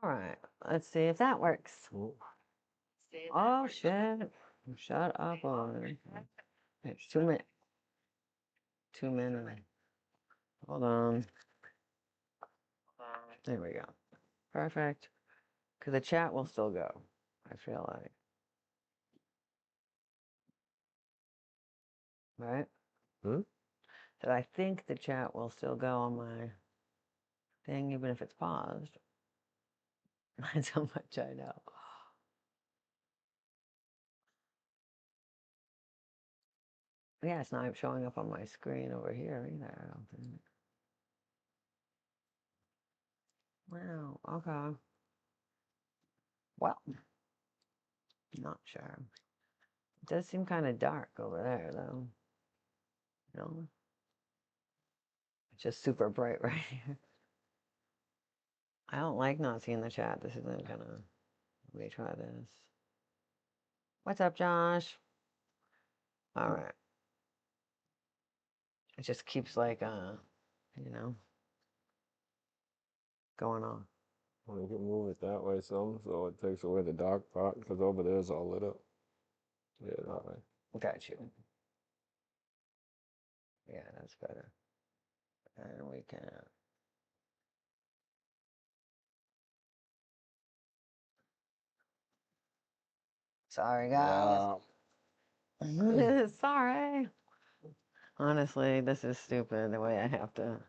All right, let's see if that works. Oh shit! Shut up already. It's 2 minutes. 2 minutes. Hold on. There we go. Perfect. Because the chat will still go. I feel like. Right? So I think the chat will still go on my thing, even if it's paused. That's how much I know. Yeah, it's not showing up on my screen over here either, I don't think. Wow, okay. Well, not sure. It does seem kind of dark over there, though. No? It's just super bright right here. I don't like not seeing the chat. This isn't gonna... Let me try this. What's up, Josh? All right. It just keeps like, you know, going on. Well, you can move it that way some, so it takes away the dark part, because over there is all lit up. Yeah, that way. Got you. Yeah, that's better. And we can... Sorry, guys. Sorry. Honestly, this is stupid, the way I have to...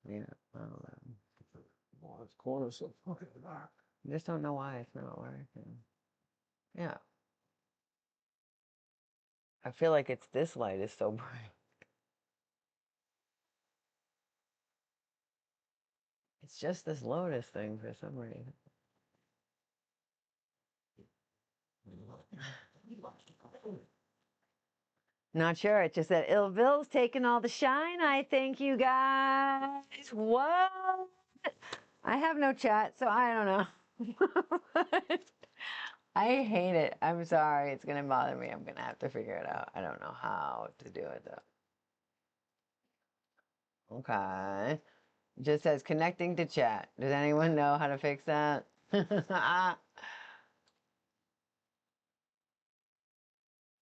Yeah, I don't know. Well, this corner's so fucking dark. I just don't know why it's not working. Yeah. I feel like it's this light is so bright. It's just this Lotus thing for some reason. Not sure. It's just that Ill Bill's taking all the shine, I think, you guys. What? I have no chat, so I don't know. I hate it. I'm sorry. It's going to bother me. I'm going to have to figure it out. I don't know how to do it, though. Okay. It just says connecting to chat. Does anyone know how to fix that?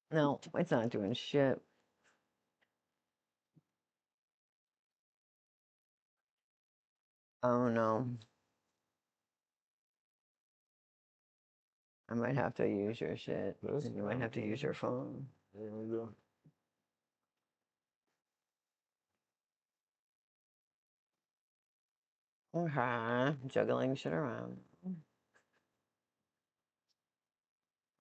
No, it's not doing shit. Oh, no. I might have to use your shit. You might have to use your phone. There we go. Okay, juggling shit around.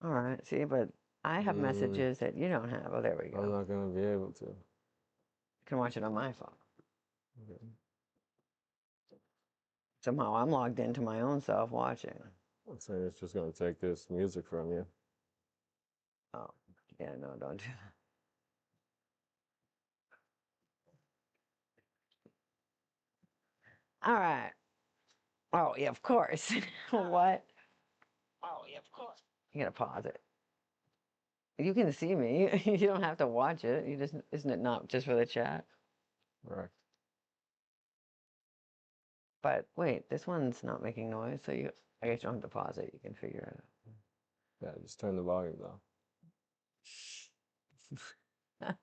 All right, see, but I have messages that you don't have. Oh, there we go. I'm not going to be able to. You can watch it on my phone. Okay. Somehow I'm logged into my own self watching. I'm saying it's just going to take this music from you. Oh, yeah, no, don't do that. All right. Oh, yeah, of course. What? Oh, yeah, of course. You gotta pause it. You can see me. You don't have to watch it. You just, isn't it not just for the chat? Right. But wait, this one's not making noise, so you, I guess you don't have to pause it. You can figure it Yeah, just turn the volume down.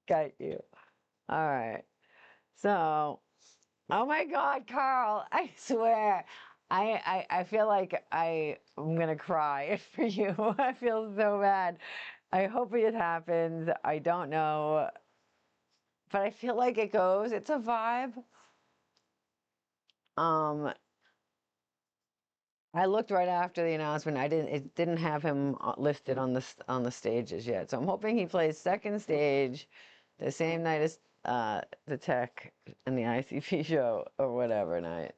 Got you. All right. So, oh my God, Carl, I swear, I feel like I'm gonna cry for you. I feel so bad. I hope it happens. I don't know, but I feel like it goes. It's a vibe. I looked right after the announcement. It didn't have him listed on the stages yet. So I'm hoping he plays second stage, the same night as the Tech and the ICP show or whatever night.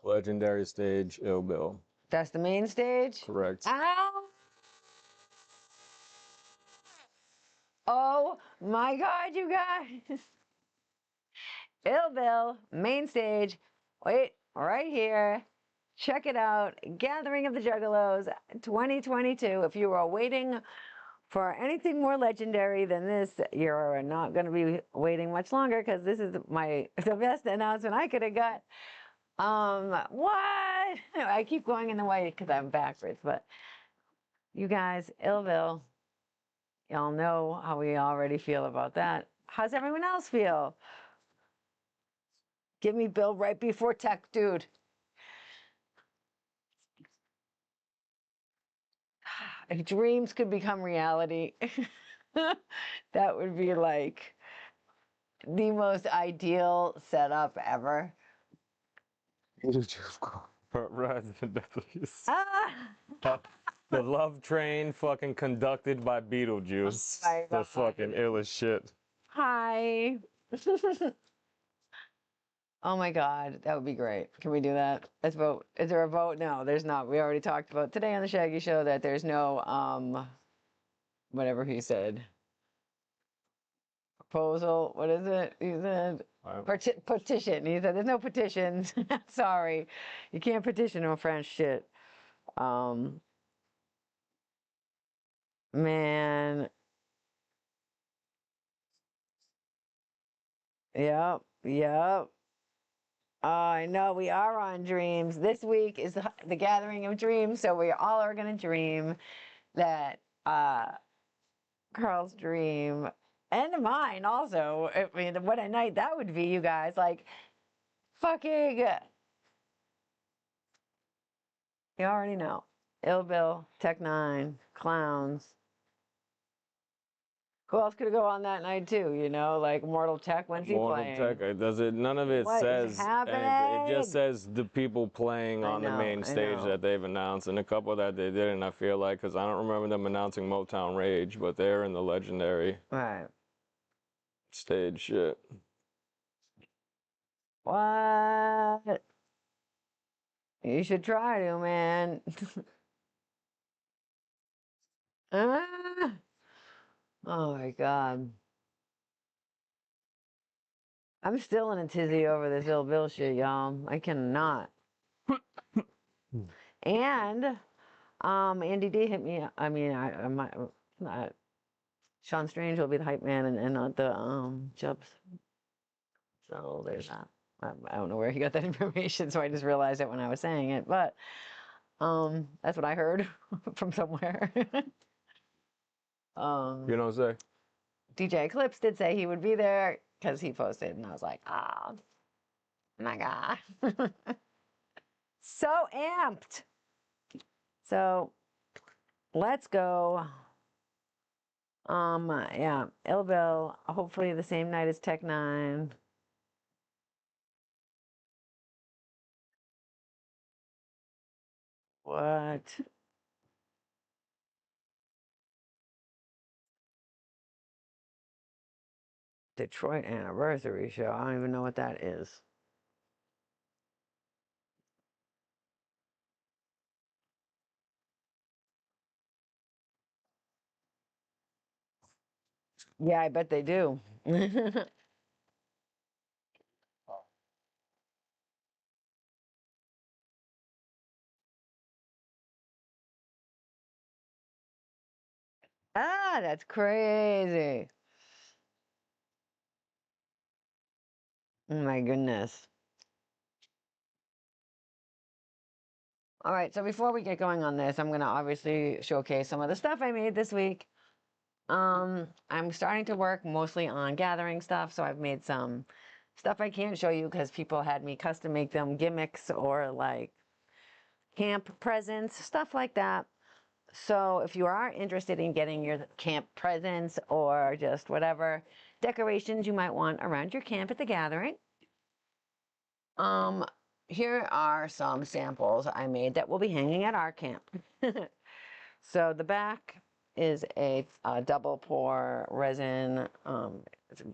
Legendary stage, Ill Bill. That's the main stage? Correct. Ow! Oh my God, you guys! Ill Bill, main stage. Wait, right here. Check it out. Gathering of the Juggalos 2022. If you were waiting For anything more legendary than this, you're not going to be waiting much longer because this is the best announcement I could have got. What? I keep going in the way because I'm backwards, but you guys, Illville, y'all know how we already feel about that. How's everyone else feel? Give me Bill right before tech, dude. If dreams could become reality, that would be like the most ideal setup ever. Ah! The love train fucking conducted by Beetlejuice. Oh my The God. fucking illest shit. Hi. Oh my God, that would be great. Can we do that? Let's vote. Is there a vote? No, there's not. We already talked about today on the Shaggy Show that there's no whatever he said. Proposal. What is it? He said petition. He said there's no petitions. Sorry, you can't petition on French shit. Man. Yep. Yep. I know we are on dreams. This week is the gathering of dreams, so we all are gonna dream that Carl's dream and mine also. I mean, what a night that would be, you guys. Like fucking you already know. Ill Bill, Tech Nine, clowns. Who else could go on that night too? You know, like Mortal Tech. When's he playing? Mortal Tech, does it? None of it What is says anything. It just happening? says the people playing on the main stage that they've announced, and a couple that they didn't. I feel like because I don't remember them announcing Motown Rage, but they're in the legendary Right. stage shit. What? You should try to, man. Ah. Oh my God. I'm still in a tizzy over this Ill Bill shit, y'all. I cannot. And Andy D hit me. I mean, I might not. Sean Strange will be the hype man and not the Jubs. So there's that. I don't know where he got that information, so I just realized it when I was saying it. But that's what I heard from somewhere. You know what I'm saying? DJ Eclipse did say he would be there because he posted, and I was like, oh my God. So amped. So let's go. Yeah, Illville, hopefully the same night as Tech Nine. What? Detroit anniversary show. I don't even know what that is. Yeah, I bet they do. Ah, that's crazy. Oh my goodness. All right, so before we get going on this, I'm going to obviously showcase some of the stuff I made this week. I'm starting to work mostly on gathering stuff, so I've made some stuff I can't show you because people had me custom make them gimmicks or like camp presents, stuff like that. So if you are interested in getting your camp presents or just whatever decorations you might want around your camp at the gathering, here are some samples I made that will be hanging at our camp. So the back is a double pour resin.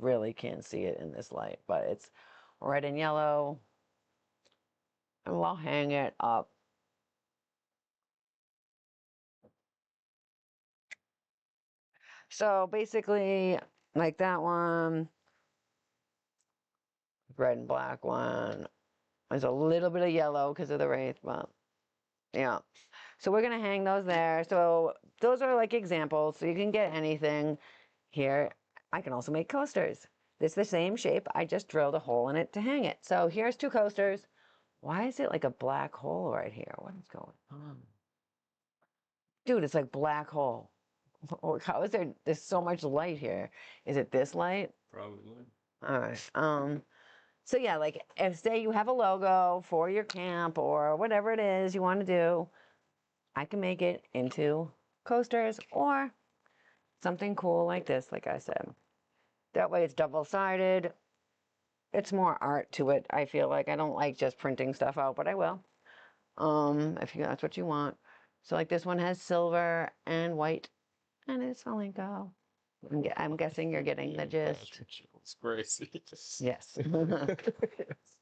Really can't see it in this light, but it's red and yellow. And we'll hang it up. So basically, like that one, red and black one. There's a little bit of yellow because of the wraith, but yeah. So we're going to hang those there. So those are like examples. So you can get anything here. I can also make coasters. It's the same shape. I just drilled a hole in it to hang it. So here's 2 coasters. Why is it like a black hole right here? What is going on? Dude, it's like black hole. How is there's so much light here? Is it this light? Probably. All right. So yeah, like if say you have a logo for your camp or whatever it is you want to do, I can make it into coasters or something cool like this, like I said. That way it's double-sided. It's more art to it, I feel like. I don't like just printing stuff out, but I will. If that's what you want. So like this one has silver and white, and it's Alinko. I'm guessing you're getting the gist. It's crazy. Yes. Then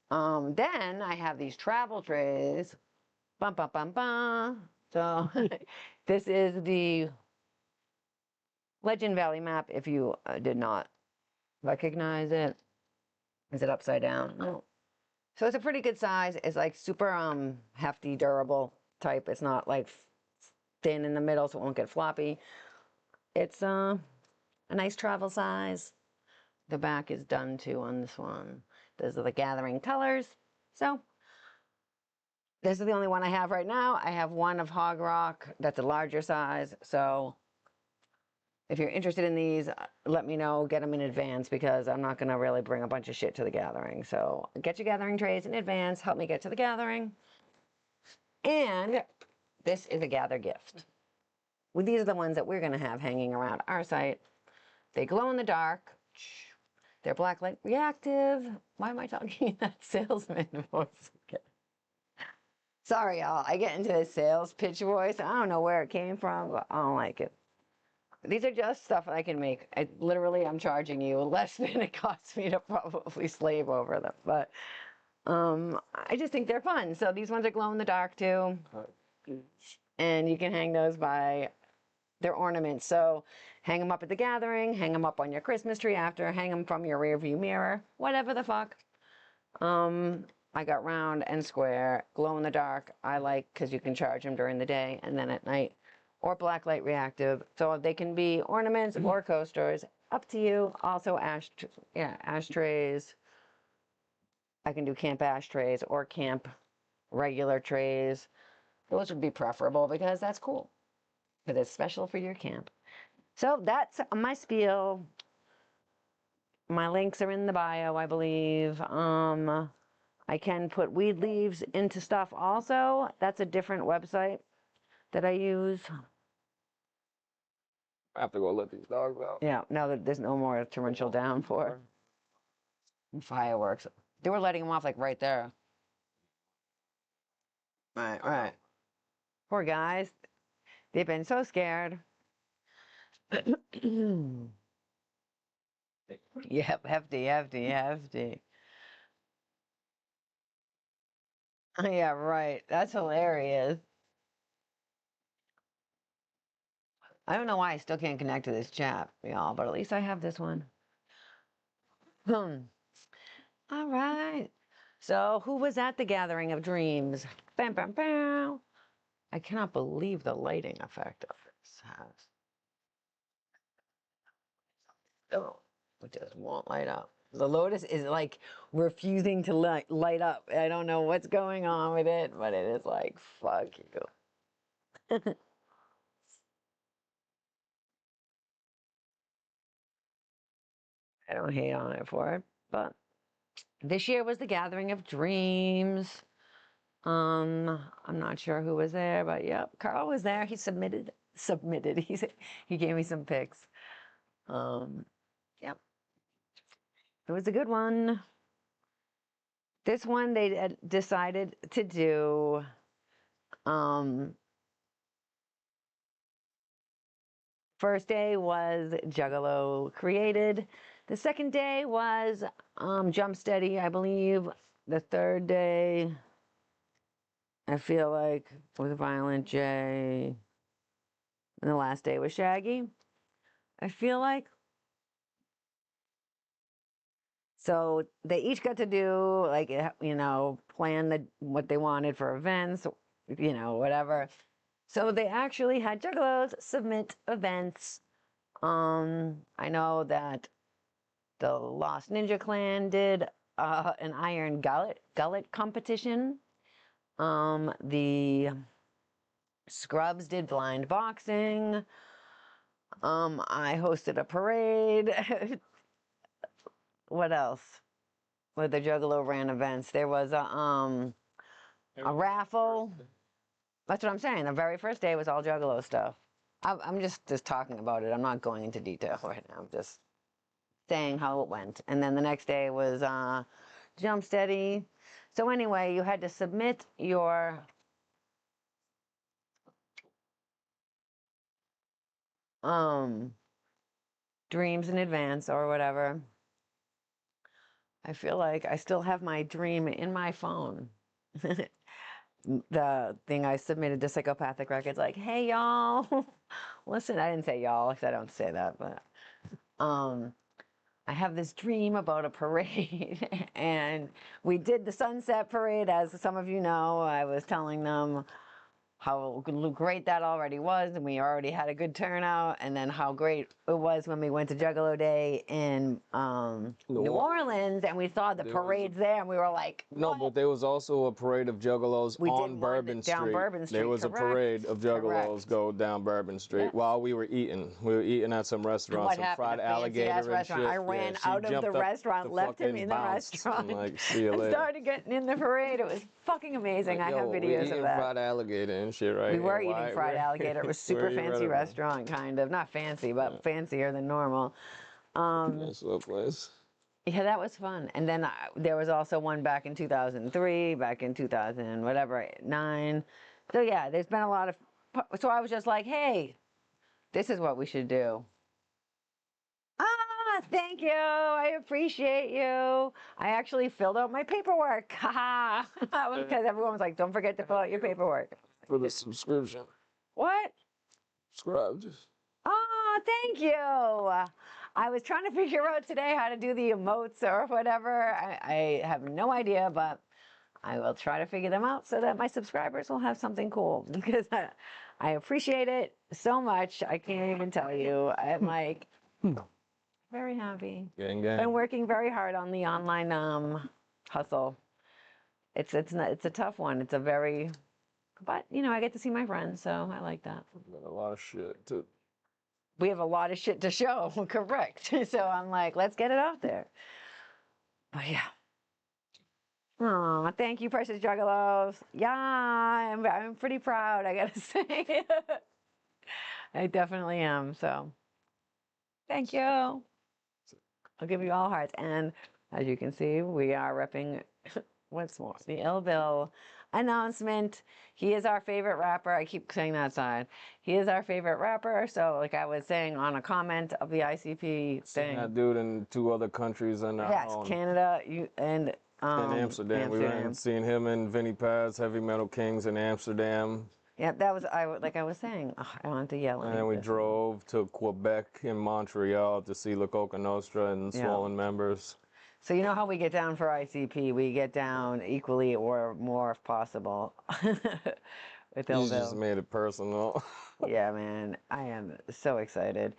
I have these travel trays. Bum, bum, bum, bum. So this is the Legend Valley map, if you did not recognize it. Is it upside down? No. So it's a pretty good size. It's like super hefty, durable type. It's not like thin in the middle, so it won't get floppy. It's a nice travel size. The back is done too on this one. Those are the gathering colors. So this is the only one I have right now. I have one of Hog Rock that's a larger size. So if you're interested in these, let me know, get them in advance because I'm not going to really bring a bunch of shit to the gathering. So get your gathering trays in advance, help me get to the gathering. And this is a gather gift. Well, these are the ones that we're going to have hanging around our site. They glow in the dark. They're black light reactive. Why am I talking in that salesman voice again? Sorry, y'all. I get into this sales pitch voice. I don't know where it came from, but I don't like it. These are just stuff I can make. Literally, I'm charging you less than it costs me to probably slave over them. But I just think they're fun. So these ones are glow in the dark too. And you can hang those by their ornaments. So hang them up at the gathering, hang them up on your Christmas tree after, hang them from your rear view mirror, whatever the fuck. I got round and square, glow in the dark. I like because you can charge them during the day and then at night, or black light reactive. So they can be ornaments or coasters, up to you. Also ashtrays. I can do camp ashtrays or camp regular trays. Those would be preferable because that's cool. Because it's special for your camp. So that's my spiel. My links are in the bio, I believe. I can put weed leaves into stuff also. That's a different website that I use. I have to go let these dogs out. Yeah, now that there's no more torrential downpour. And fireworks. They were letting them off like right there. Right. Poor guys. They've been so scared. Yep, hefty. Yeah, right. That's hilarious. I don't know why I still can't connect to this chat, y'all, but at least I have this one. All right. So who was at the Gathering of Dreams? Bam, bam, bam. I cannot believe the lighting effect of this has. Oh, it just won't light up. The Lotus is like refusing to light up. I don't know what's going on with it, but it is like, fuck you. I don't hate on it for it, but this year was the Gathering of Dreams. I'm not sure who was there, but yep, Carl was there. He submitted. He gave me some pics. Yep, it was a good one. This one they decided to do. First day was Juggalo created. The second day was Jump Steady, I believe. The third day, I feel like, was Violent J. And the last day was Shaggy. I feel like. So they each got to do, like, plan what they wanted for events, whatever. So they actually had Juggalos submit events. I know that the Lost Ninja Clan did an Iron Gullet competition. The Scrubs did blind boxing. I hosted a parade. What else? With the Juggalo ran events, there was a raffle. That's what I'm saying. The very first day was all Juggalo stuff. I'm just talking about it. I'm not going into detail right now. I'm just saying how it went. And then the next day was Jump Steady. So anyway, you had to submit your dreams in advance or whatever. I feel like I still have my dream in my phone. The thing I submitted to Psychopathic Records, like, hey y'all, listen, I didn't say y'all because I don't say that, but I have this dream about a parade. And we did the Sunset Parade, as some of you know. I was telling them how great that already was, and we already had a good turnout, and then how great it was when we went to Juggalo Day in New Orleans, and we saw the parades there, and we were like, what? No, but there was also a parade of Juggalos on Bourbon Street. Down Bourbon Street. There was a parade of Juggalos go down Bourbon Street while we were eating. We were eating at some restaurant, some fried alligator and shit. I ran out of the restaurant, left him in the restaurant, like, see you later. And started getting in the parade. It was fucking amazing. Like, I have videos of that. Fried alligator and shit, right? We were eating fried alligator. It was super fancy restaurant, kind of. Not fancy, but fancier than normal. Nice little place. Yeah, that was fun. And then there was also one back in 2003, back in 2000, whatever, 9. So yeah, there's been a lot of. So I was just like, hey, this is what we should do. Thank you. I appreciate you. I actually filled out my paperwork. Haha. Because everyone was like, don't forget to fill out your paperwork. For the subscription. What? Subscribed. Oh, thank you. I was trying to figure out today how to do the emotes or whatever. I have no idea, but I will try to figure them out so that my subscribers will have something cool, because I appreciate it so much. I can't even tell you. I'm like very happy. Gang. Been working very hard on the online hustle. It's a tough one. It's a very, but you know, I get to see my friends, so I like that. Got a lot of shit to. We have a lot of shit to show, correct. So I'm like, let's get it out there. But yeah. Oh, thank you, Precious Juggalos. Yeah, I'm pretty proud, I gotta say. I definitely am, so thank you. I'll give you all hearts. And as you can see, we are repping, what's more, the Ill Bill announcement. He is our favorite rapper. I keep saying that side. He is our favorite rapper. So like I was saying on a comment of the ICP thing. That dude in 2 other countries and Canada and Amsterdam. We went and seen him and Vinnie Paz, Heavy Metal Kings in Amsterdam. Yeah, that was I was saying. I wanted to yell. And then we drove to Quebec and Montreal to see La Coca Nostra and Swollen Members. So you know how we get down for ICP? We get down equally or more if possible. With You just made it personal. Yeah, man, I am so excited.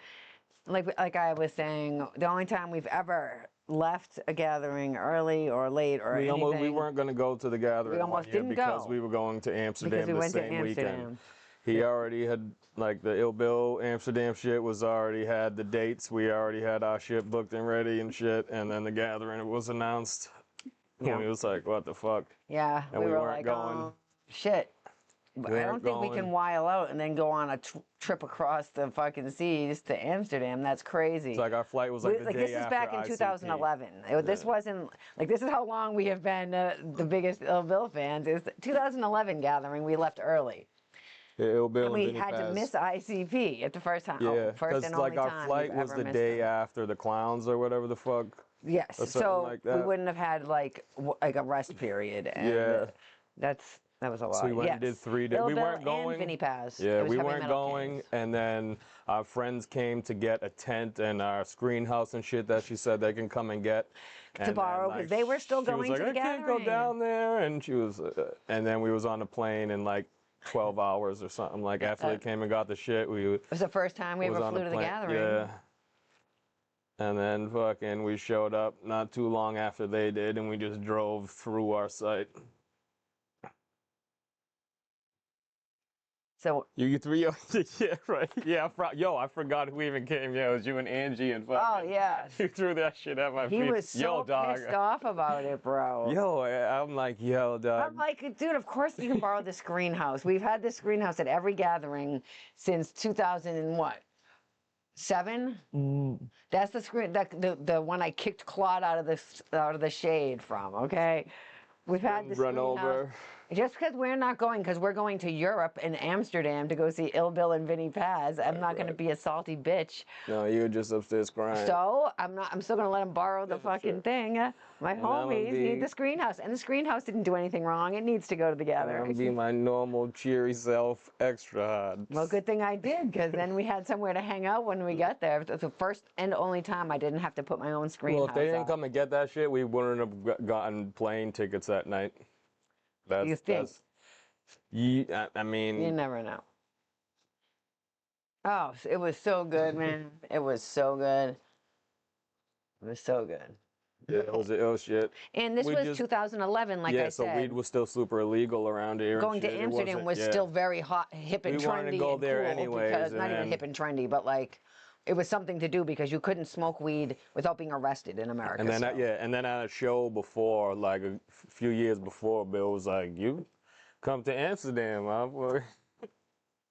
Like I was saying, the only time we've ever left a gathering early or late or anything. We weren't going to go to the gathering. We almost didn't because we were going to Amsterdam the same weekend. He already had, like, the Ill Bill Amsterdam shit already had the dates. We already had our shit booked and ready and shit. And then the gathering was announced. And we was like, what the fuck? Yeah. And we weren't like, going. oh, shit. I don't think we can while out and then go on a trip across the fucking seas to Amsterdam. That's crazy. It's like our flight was like the day this is back in 2011. This wasn't like, this is how long we have been the biggest Ill Bill fans. Is 2011 gathering. We left early. Yeah, Ill Bill and we had to miss ICP at the first time. Yeah, first and only like our flight was the day after the Clowns or whatever the fuck. Yes, so like we wouldn't have had like a rest period. And that was a lot. So we went and did 3 days. We weren't going. And Vinnie Paz. Yeah, we weren't going. And then our friends came to get a tent and our screen house and shit that she said they can come and get. To borrow, because they were still going to the gathering. I can't go down there. And she was, and then we was on the plane and like 12 hours or something. Like after they came and got the shit, it was the first time we ever flew to the gathering. Yeah. And then fucking we showed up not too long after they did, and we just drove through our site. So you three, yeah, right, yeah. I forgot who even came. Yeah, it was you and Angie and fucking. Oh yeah. You threw that shit at my feet. He was so pissed off about it, bro. Yo, I'm like, yo, dog. I'm like, dude, of course you can borrow the screen house. We've had this screen house at every gathering since 2000 and what? 7? That's the screen, the one I kicked Claude out of the shade from. Okay, we've had this run over. Just because we're not going, because we're going to Europe and Amsterdam to go see Ill Bill and Vinny Paz. I'm not going to be a salty bitch. No, you're just upstairs crying. So I'm still going to let him borrow the fucking thing. My homies need the screen house, and the screen house didn't do anything wrong. It needs to go to the gathering. I'll be my normal cheery self, extra hard. Well, good thing I did, because then we had somewhere to hang out when we got there. It was the first and only time I didn't have to put my own screen house. Well, if they didn't come and get that shit, we wouldn't have gotten plane tickets that night. You think? I mean, you never know. Oh, it was so good, man. It was so good. It was so good. Yeah, it was ill shit. And this was 2011, like I said. Yeah, so weed was still super illegal around here. Going to Amsterdam was still very hot, hip and trendy. We wanted to go there anyways. Because, not even hip and trendy, but like, it was something to do because you couldn't smoke weed without being arrested in America. And then, and then at a show before, like a few years before, Bill was like, "You come to Amsterdam, huh, boy?"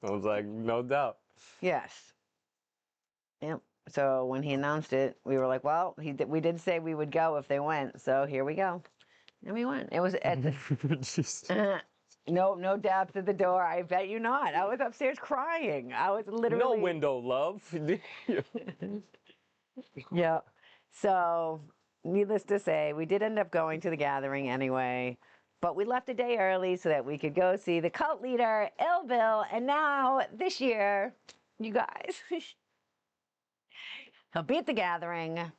I was like, "No doubt." Yes. Yep. So when he announced it, we were like, "Well, we did say we would go if they went, so here we go." And we went. It was at the. No dabs at the door. I bet you not. I was upstairs crying. I was literally... No window, love. Yeah. So, needless to say, we did end up going to the gathering anyway. But we left a day early so that we could go see the cult leader, Ill Bill. And now, this year, you guys, he'll be at the gathering,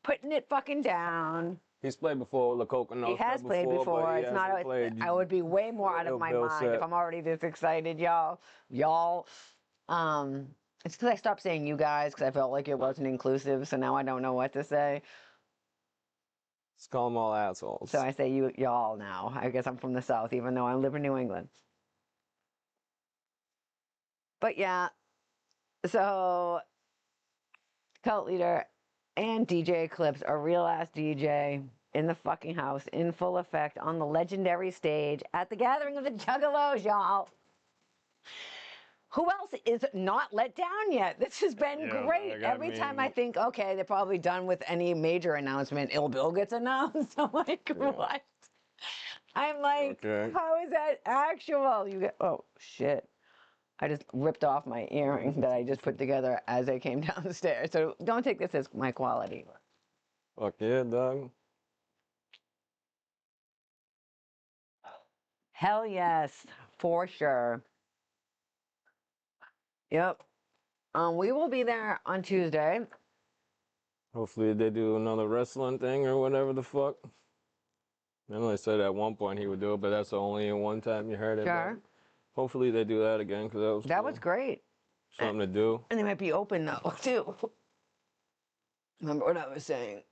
putting it fucking down. He's played before with La Coconut. He has played before. It's not. I would be way more out of my mind if I'm already this excited, y'all. It's because I stopped saying you guys because I felt like it wasn't inclusive. So now I don't know what to say. Let's call them all assholes. So I say y'all now. I guess I'm from the South, even though I live in New England. But yeah, so cult leader and DJ Eclipse, a real ass DJ in the fucking house, in full effect, on the legendary stage at the gathering of the Juggalos, y'all. Who else is not let down yet? This has been great. Every time I think, okay, they're probably done with any major announcement, Ill Bill gets announced. I'm like, what? I'm like, how is that actual? Oh, shit. I just ripped off my earring that I just put together as I came down the stairs. So don't take this as my quality. Fuck yeah, dog. Hell yes, for sure. Yep. We will be there on Tuesday. Hopefully they do another wrestling thing or whatever the fuck. I know they said at one point he would do it, but that's only in one time you heard it. Sure. Hopefully they do that again, because that was great. Something to do. And they might be open though, too. Remember what I was saying?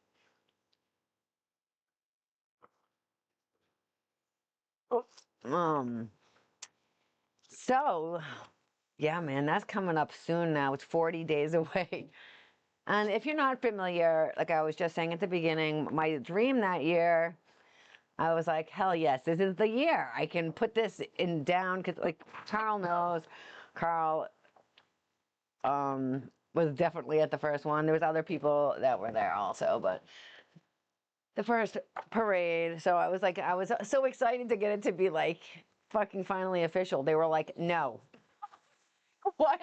So, yeah, man, that's coming up soon now. It's 40 days away. And if you're not familiar, like I was just saying at the beginning, my dream that year, I was like, hell yes, this is the year. I can put this in down, because like Carl knows, Carl was definitely at the first one. There was other people that were there also, but the first parade. So I was so excited to get it to be like fucking finally official. They were like, no. What?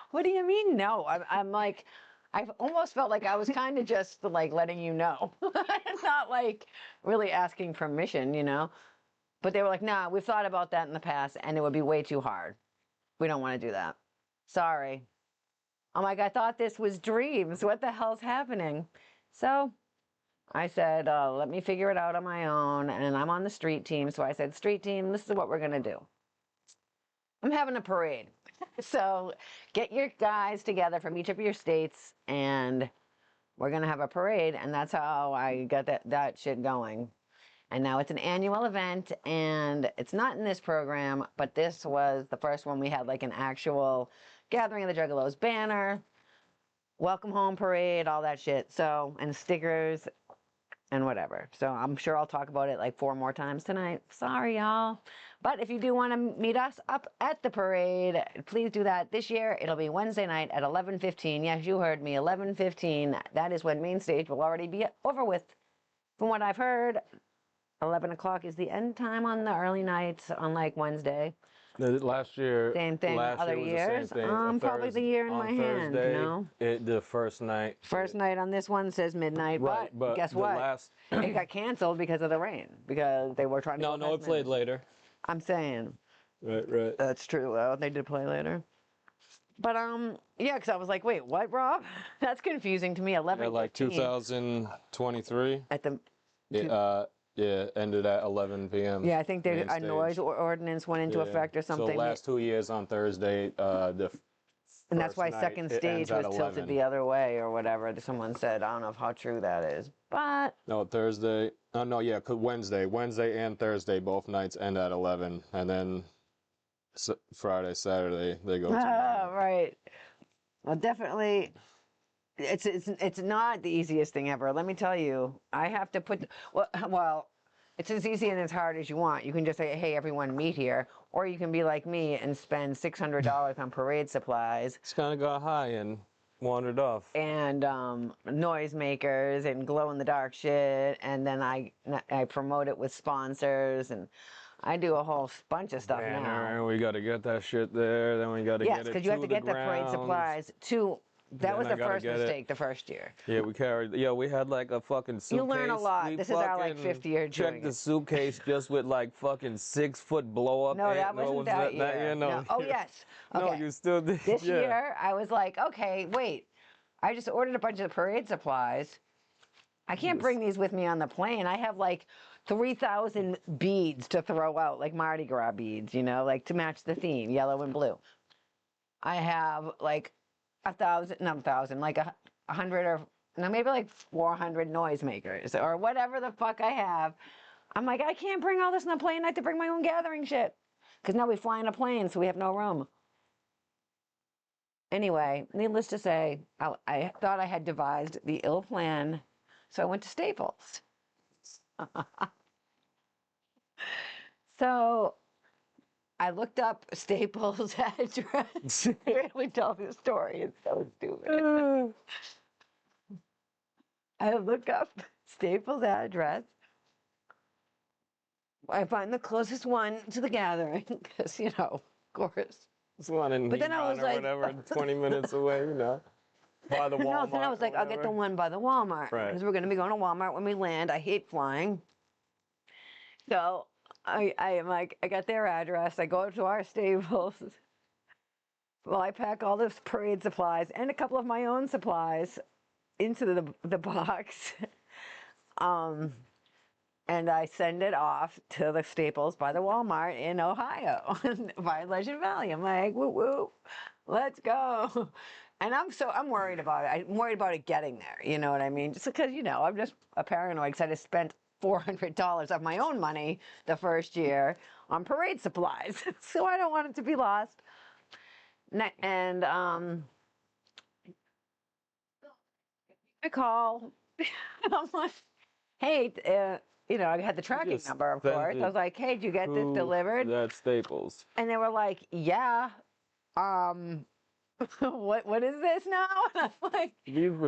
What do you mean no? I'm like, I almost felt like I was kind of just like letting you know. Not like really asking permission, you know? But they were like, nah, we've thought about that in the past and it would be way too hard. We don't want to do that. Sorry. I'm like, I thought this was dreams. What the hell's happening? So I said, let me figure it out on my own. And I'm on the street team. So I said, street team, this is what we're going to do. I'm having a parade. So get your guys together from each of your states and we're going to have a parade. And that's how I got that shit going. And now it's an annual event and it's not in this program, but this was the first one we had like an actual gathering of the Juggalos banner, welcome home parade, all that shit. So, and stickers and whatever. So I'm sure I'll talk about it like 4 more times tonight. Sorry, y'all. But if you do want to meet us up at the parade, please do that. This year, it'll be Wednesday night at 11:15. Yes, you heard me, 11:15. That is when main stage will already be over with. From what I've heard, 11 o'clock is the end time on the early nights on like Wednesday. Last year, Same thing. Other years, probably the year in my hand. No, the first night. First night on this one says midnight. Right, but guess what? It got canceled because of the rain. Because they were trying to. No, it played later. I'm saying. Right. That's true. Well, they did play later. But yeah, because I was like, wait, what, Rob? That's confusing to me. 11. Yeah, like 2023. At the. Yeah, ended at 11 p.m. Yeah, I think a noise ordinance went into effect or something. So last 2 years on Thursday, and that's why second stage was tilted the other way or whatever. Someone said, I don't know how true that is, but. No, Thursday. Oh, no, yeah, Wednesday and Thursday, both nights end at 11, and then Friday, Saturday, they go to 9. Right. Well, definitely. It's not the easiest thing ever. Let me tell you, I have to put, well, it's as easy and as hard as you want. You can just say, hey, everyone meet here. Or you can be like me and spend $600 on parade supplies. It's kind of got high and wandered off. And noisemakers and glow-in-the-dark shit. And then I promote it with sponsors and I do a whole bunch of stuff now. We got to get that shit there. Then we got to get it to the grounds. Yes, because you have to get the parade supplies to. That was the first mistake the first year. Yeah, we had like a fucking suitcase. You learn a lot. This is our like 5th year doing checked the suitcase just with like fucking 6-foot blow up. No, that wasn't that year. No. Oh, yes. Okay. No, you still did. This year, I was like, okay, wait. I just ordered a bunch of parade supplies. I can't bring these with me on the plane. I have like 3,000 beads to throw out, like Mardi Gras beads, like to match the theme, yellow and blue. I have like 1,000, like 100 or no, maybe like 400 noisemakers or whatever the fuck I have. I'm like, I can't bring all this on the plane. I have to bring my own gathering shit. Because now we fly in a plane, so we have no room. Anyway, needless to say, I thought I had devised the ill plan, so I went to Staples. So I looked up Staples' address. I really tell this story. It's so stupid. I look up Staples' address. I find the closest one to the gathering, because, of course. This one in Hebron or whatever, 20 minutes away, by the Walmart. No, then I was like, I'll get the one by the Walmart. Right. Because we're going to be going to Walmart when we land. I hate flying. So I am like, I got their address. I go to our Staples. Well, I pack all the parade supplies and a couple of my own supplies into the box. And I send it off to the Staples by the Walmart in Ohio, by Legend Valley. I'm like, woo woo, let's go. And I'm worried about it. I'm worried about it getting there. You know what I mean? Just because, I'm just a paranoid because I just spent $400 of my own money the first year on parade supplies. So I don't want it to be lost. And I call. I'm like, hey, I had the tracking number, of course. I was like, hey, did you get this delivered? That's Staples. And they were like, yeah. What is this now? And I'm like,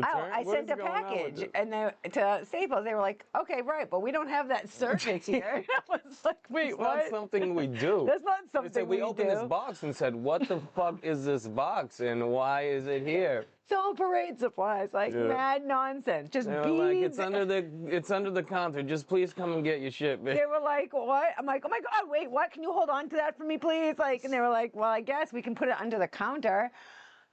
I sent a package and to Staples. They were like, okay, right, but we don't have that service here. I was like, wait, what? That's not something we do. That's not something we do. We opened this box and said, what the fuck is this box and why is it here? So parade supplies, mad nonsense. Just beads. Like, it's under the counter. Just please come and get your shit, bitch. They were like, what? I'm like, oh my God, wait, what? Can you hold on to that for me, please? And they were like, well, I guess we can put it under the counter.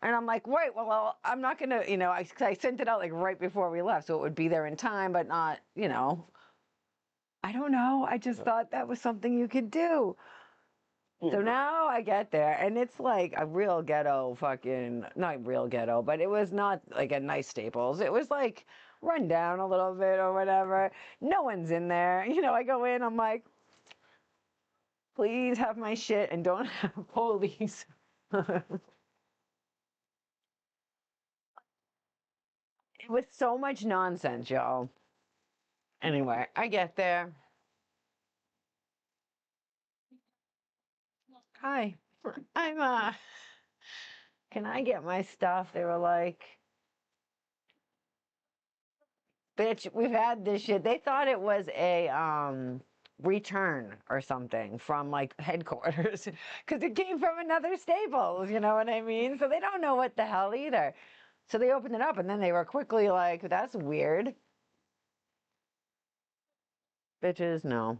And I'm like, wait, well, I'm not going to, I sent it out right before we left, so it would be there in time, but not, I don't know. I just thought that was something you could do. So now I get there, and it's like a real ghetto fucking, not real ghetto, but it was not like a nice Staples. It was like run down a little bit or whatever. No one's in there. You know, I go in, I'm like, please have my shit and don't have police. It was so much nonsense, y'all. Anyway, I get there. Hi, I'm can I get my stuff? They were like, bitch, we've had this shit. They thought it was a return or something from like headquarters because it came from another Staples, you know what I mean? So they don't know what the hell either. So they opened it up and then they were quickly like, that's weird. Bitches, no.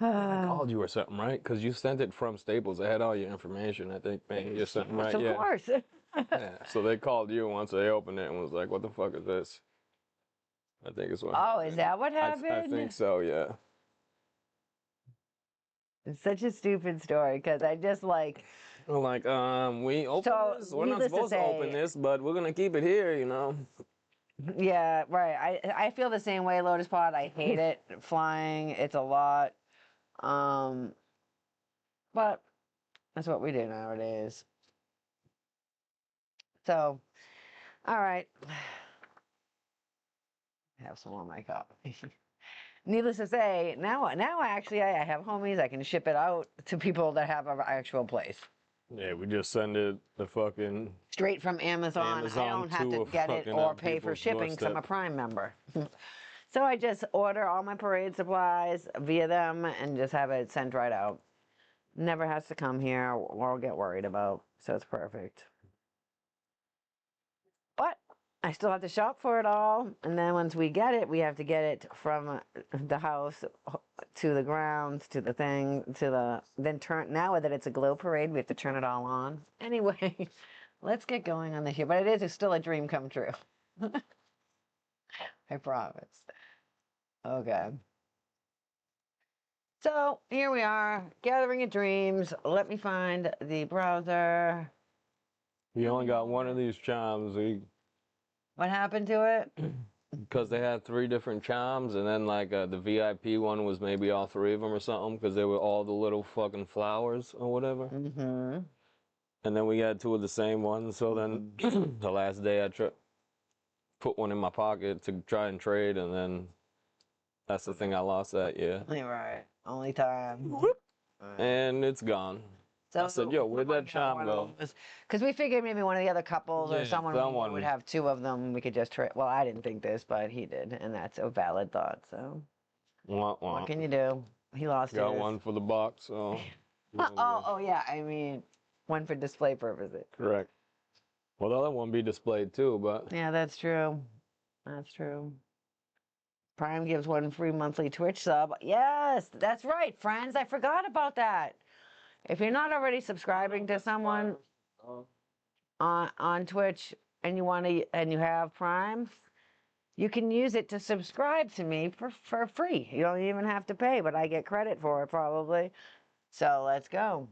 I called you or something, right? Because you sent it from Staples. They had all your information, I think, man. You're something, right? Of Yeah. course. Yeah. So they called you once they opened it and was like, what the fuck is this? I think it's what Oh, happened. is that what happened? I think so, yeah. It's such a stupid story because I just like. We're like, we open this. We're not supposed to open this, but we're gonna keep it here, you know. Yeah, right. I feel the same way, Lotus Pod. I hate it. Flying, it's a lot. But that's what we do nowadays. So, all right. Have some on my coffee. Needless to say, now actually I have homies. I can ship it out to people that have an actual place. Yeah, we just send it the fucking straight from Amazon. I don't have to get it or pay for shipping because I'm a Prime member. So I just order all my parade supplies via them and just have it sent right out. Never has to come here or get worried about. So it's perfect. But I still have to shop for it all. And then once we get it, we have to get it from the house to the grounds, to the thing, to the, then turn, now that it's a glow parade, we have to turn it all on. Anyway, let's get going on this year. But it is still a dream come true. I promise. Okay. So here we are, gathering of dreams. Let me find the browser. We only got one of these chimes. What happened to it? Because they had 3 different chimes, and then like the VIP one was maybe all 3 of them or something, because they were all the little fucking flowers or whatever. Mm-hmm. And then we had 2 of the same ones. So then the last day I put one in my pocket to try and trade, and then that's the thing I lost that year. Right. Only time. And it's gone. So I said, yo, where'd that chime go? Because we figured maybe one of the other couples or someone would have 2 of them. We could just trade. Well, I didn't think this, but he did. And that's a valid thought. So what can you do? He lost Got one for the box. So. oh, yeah. I mean, one for display purposes. Correct. Well, the other one be displayed too, but. Yeah, that's true. That's true. Prime gives 1 free monthly Twitch sub. Yes, that's right, friends. I forgot about that. If you're not already subscribing to someone on Twitch and you have Prime, you can use it to subscribe to me for free. You don't even have to pay, but I get credit for it probably. So let's go.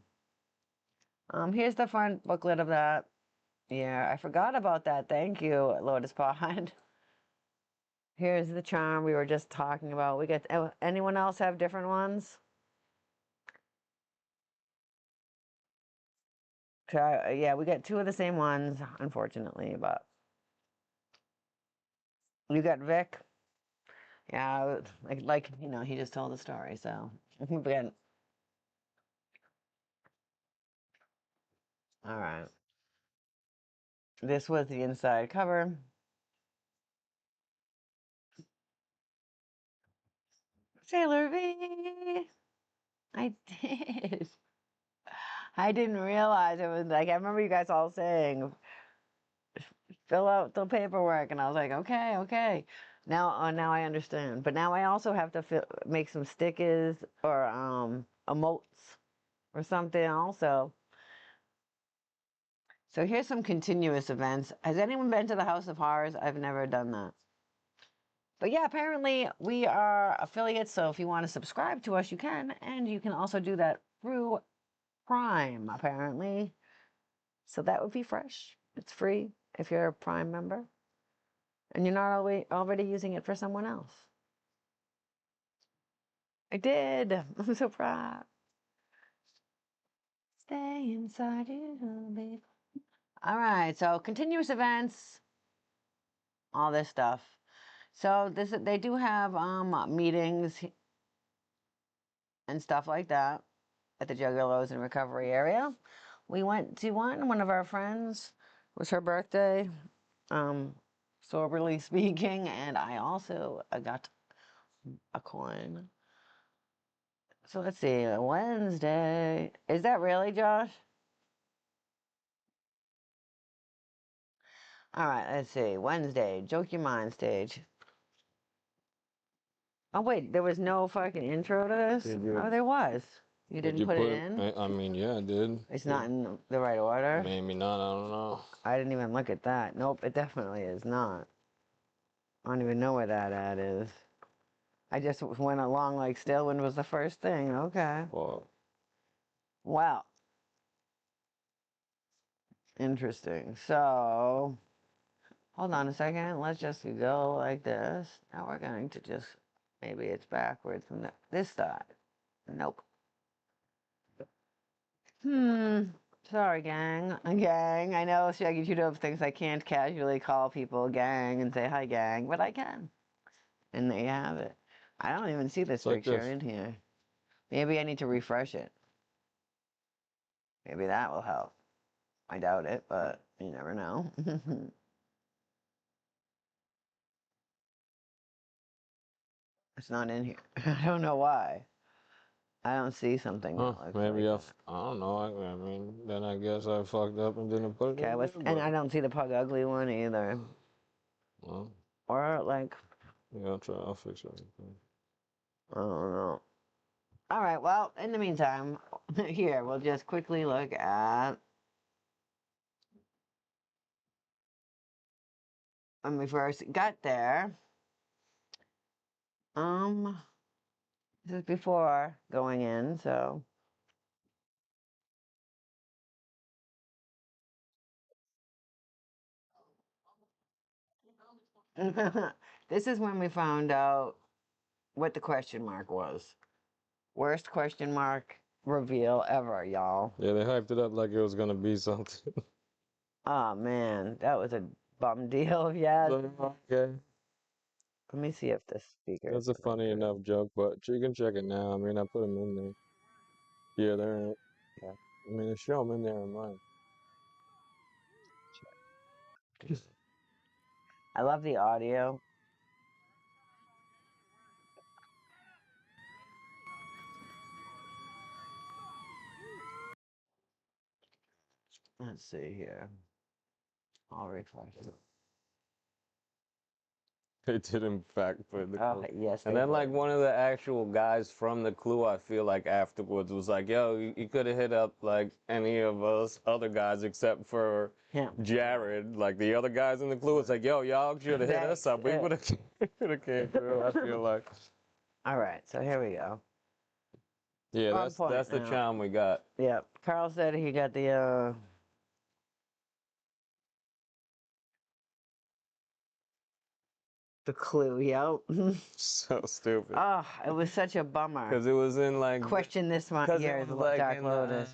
Here's the front booklet of that. Yeah, I forgot about that. Thank you, Lotus Pod. Here's the charm we were just talking about. We get, anyone else have different ones? Yeah, we got 2 of the same ones, unfortunately, but you got Vic. Yeah, like you know, he just told the story, so again. All right. This was the inside cover. Sailor V. I did. I didn't realize it was like, I remember you guys all saying, fill out the paperwork, and I was like, okay, okay. Now I understand. But now I also have to make some stickers or emotes or something also. So here's some continuous events. Has anyone been to the House of Horrors? I've never done that. But yeah, apparently we are affiliates, so if you want to subscribe to us, you can. And you can also do that through Prime, apparently. So that would be fresh. It's free if you're a Prime member. And you're not already using it for someone else. I did. I'm so proud. Stay inside you, baby. All right, so continuous events, all this stuff. So they do have meetings and stuff like that at the Juggalos and Recovery area. We went to one of our friends. It was her birthday, soberly speaking, and I also got a coin. So let's see, Wednesday. Is that really, Josh? All right, let's see. Wednesday, Joke Your Mind stage. Oh, wait, there was no fucking intro to this? Oh, there was. You didn't put it in? I mean, yeah, I did. It's not in the right order? Maybe not, I don't know. I didn't even look at that. Nope, it definitely is not. I don't even know where that ad is. I just went along like Stillwind was the first thing. Okay. Wow. Interesting. So, hold on a second. Let's just go like this. Now we're going to just, maybe it's backwards from this side. Nope. Sorry, gang. Gang. I know Shaggy Judo thinks I can't casually call people gang and say hi, gang, but I can. And there you have it. I don't even see this picture in here. Maybe I need to refresh it. Maybe that will help. I doubt it, but you never know. It's not in here. I don't know why. I don't see something that looks maybe like I don't know. I mean, then I guess I fucked up and didn't put it in there, and I don't see the Pug Ugly one either. Well, or like... Yeah, I'll fix it. I don't know. All right, well, in the meantime, here, we'll just quickly look at... When we first got there, this is before going in, so... This is when we found out what the question mark was. Worst question mark reveal ever, y'all. Yeah, they hyped it up like it was gonna be something. Oh, man, that was a bum deal, yeah. Okay. Let me see if the speaker... That's a funny enough joke, but you can check it now. I mean, I put them in there. Yeah, they're in it. Yeah. I mean, show them in there in mine. I love the audio. Let's see here. I'll refresh it. They did in fact put the clue. Yes, and then like one of the actual guys from the Clue, I feel like afterwards was like, yo, you could have hit up like any of us other guys except for Jared. Like the other guys in the Clue, it's like, yo, y'all should have hit us up. We would have came through, I feel like. All right, so here we go. Yeah, that's the charm we got. Yeah, Carl said he got the Clue, yo. So stupid. Oh, it was such a bummer. Because it was in like... Question this one here, like Dark Lotus.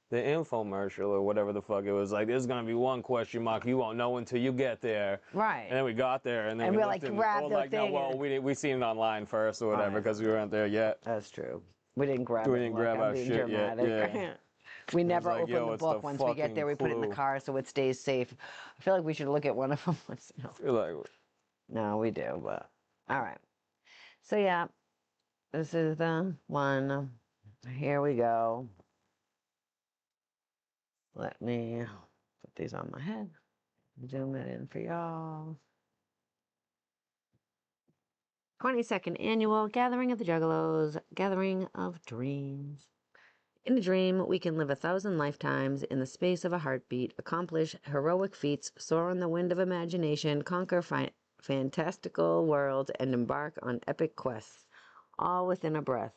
The infomercial or whatever the fuck it was, like, there's gonna be one question mark you won't know until you get there. Right. And then we got there, and then we like grabbed the thing. No, well, we seen it online first or whatever because we weren't there yet. That's true. We didn't grab our shit yet. Yeah. We never open the book once we get there. We put it in the car so it stays safe. I feel like we should look at one of them. I feel like... No, we do, but all right. So yeah, this is the one. Here we go. Let me put these on my head. Zoom it in for y'all. 22nd Annual Gathering of the Juggalos, Gathering of Dreams. In a dream, we can live 1,000 lifetimes in the space of a heartbeat, accomplish heroic feats, soar on the wind of imagination, conquer fantastical worlds, and embark on epic quests, all within a breath.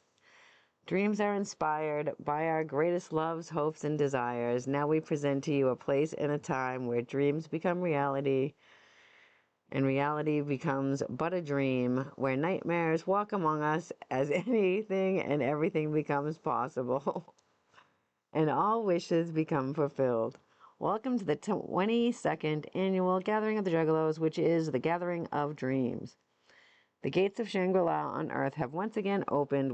Dreams are inspired by our greatest loves, hopes, and desires. Now we present to you a place and a time where dreams become reality, and reality becomes but a dream, where nightmares walk among us as anything and everything becomes possible, and all wishes become fulfilled. Welcome to the 22nd annual Gathering of the Juggalos, which is the Gathering of Dreams. The gates of Shangri-La on Earth have once again opened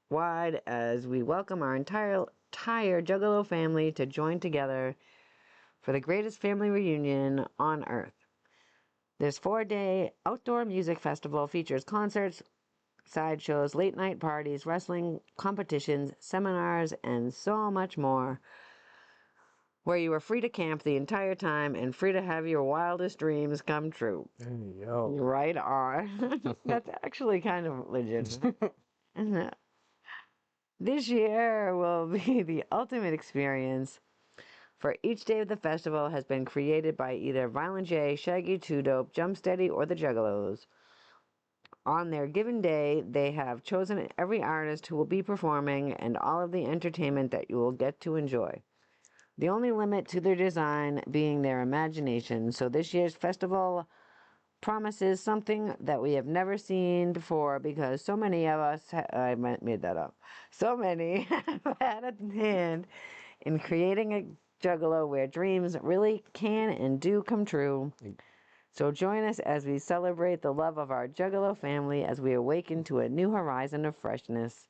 wide as we welcome our entire Juggalo family to join together for the greatest family reunion on Earth. This 4-day outdoor music festival features concerts, sideshows, late-night parties, wrestling competitions, seminars, and so much more, where you are free to camp the entire time and free to have your wildest dreams come true. Hey, yo. Right on. That's actually kind of legit, isn't it? This year will be the ultimate experience, for each day of the festival has been created by either Violent J, Shaggy 2 Dope, Jump Steady, or the Juggalos. On their given day, they have chosen every artist who will be performing and all of the entertainment that you will get to enjoy. The only limit to their design being their imagination, so this year's festival promises something that we have never seen before, because so many of us, I made that up, so many have had a hand in creating a Juggalo where dreams really can and do come true. So join us as we celebrate the love of our Juggalo family as we awaken to a new horizon of freshness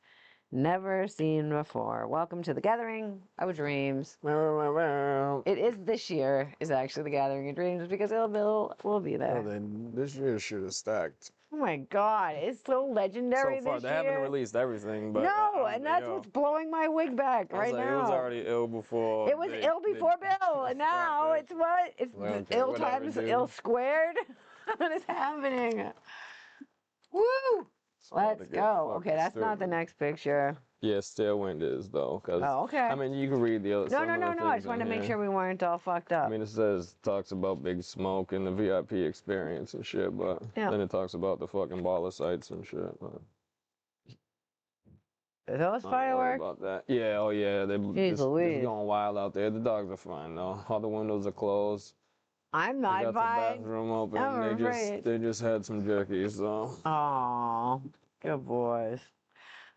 never seen before. Welcome to the Gathering of Dreams. It is this year is actually the Gathering of Dreams because Il Bill will be there. Oh, then this year should have stacked. Oh my God, it's so legendary So far, this they year. haven't released everything, but no, and that's what's blowing my wig back right now. It was already ill before. It was ill before Bill, and now it's what? It's ill times ill squared. What is happening? Woo! Let's go. Okay, that's not the next picture. Yeah, Stairwind is though. Oh, okay. I mean, you can read the other. No. I just wanted to make sure we weren't all fucked up. I mean, talks about Big Smoke and the VIP experience and shit, but then it talks about the fucking baller sites and shit. But are those fireworks? About that. Yeah, oh yeah, it's going wild out there. The dogs are fine though. All the windows are closed. I'm not fine. They got the bathroom open. They just had some jerky, so. Aw, good boys.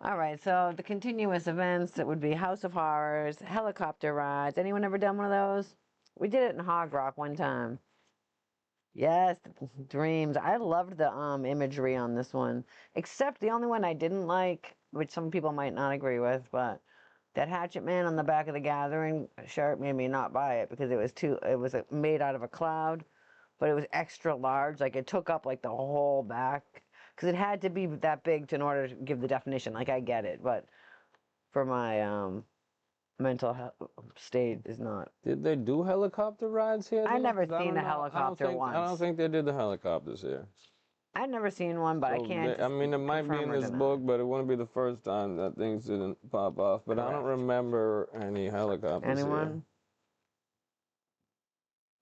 All right, so the continuous events, that would be House of Horrors, helicopter rides. Anyone ever done one of those? We did it in Hog Rock one time. Yes, dreams. I loved the imagery on this one, except the only one I didn't like, which some people might not agree with, but that Hatchet Man on the back of the Gathering shirt made me not buy it because it was made out of a cloud, but it was extra large. Like it took up like the whole back because it had to be that big in order to give the definition. Like I get it, but for my mental health state is not. Did they do helicopter rides here? I never seen the helicopter once. I don't think they did the helicopters here. I've never seen one, but I can't. I mean, it might be in this book, but it wouldn't be the first time that things didn't pop off. But I don't remember any helicopters. Anyone?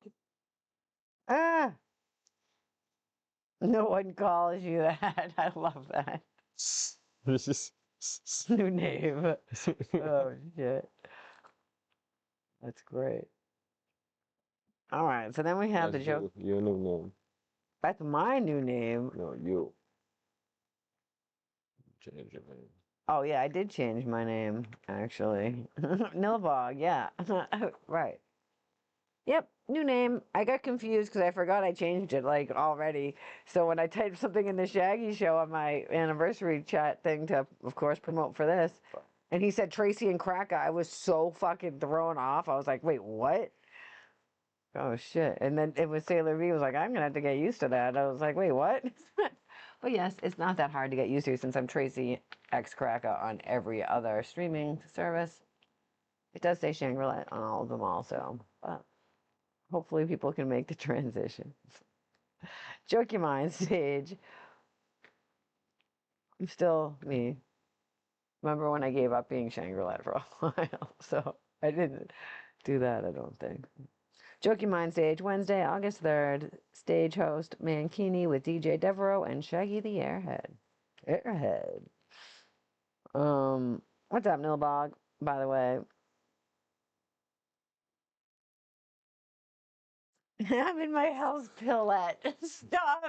Here. Ah! No one calls you that. I love that. New name. Oh shit. That's great. All right, so then we have the joke. Your new name. That's my new name. No, you. Change your name. Oh yeah, I did change my name actually. Nilbog, yeah. Right. Yep, new name. I got confused because I forgot I changed it like already. So when I typed something in the Shaggy show on my anniversary chat thing to, of course, promote for this, and he said Tracy and Kraka, I was so fucking thrown off. I was like, wait, what? Oh shit. And then it was Sailor V was like, I'm gonna have to get used to that. I was like, wait, what? But yes, it's not that hard to get used to since I'm Tracy X Kraka on every other streaming service. It does say Shangri-La on all of them also, but hopefully people can make the transition. Joke Your Mind stage. I'm still me. Remember when I gave up being Shangri-La for a while? So I didn't do that, I don't think. Joke Your Mind stage, Wednesday, August 3rd. Stage host, Mankini with DJ Devereaux and Shaggy the Airhead. What's up, Nilbog, by the way? I'm in my house pillette. Stop.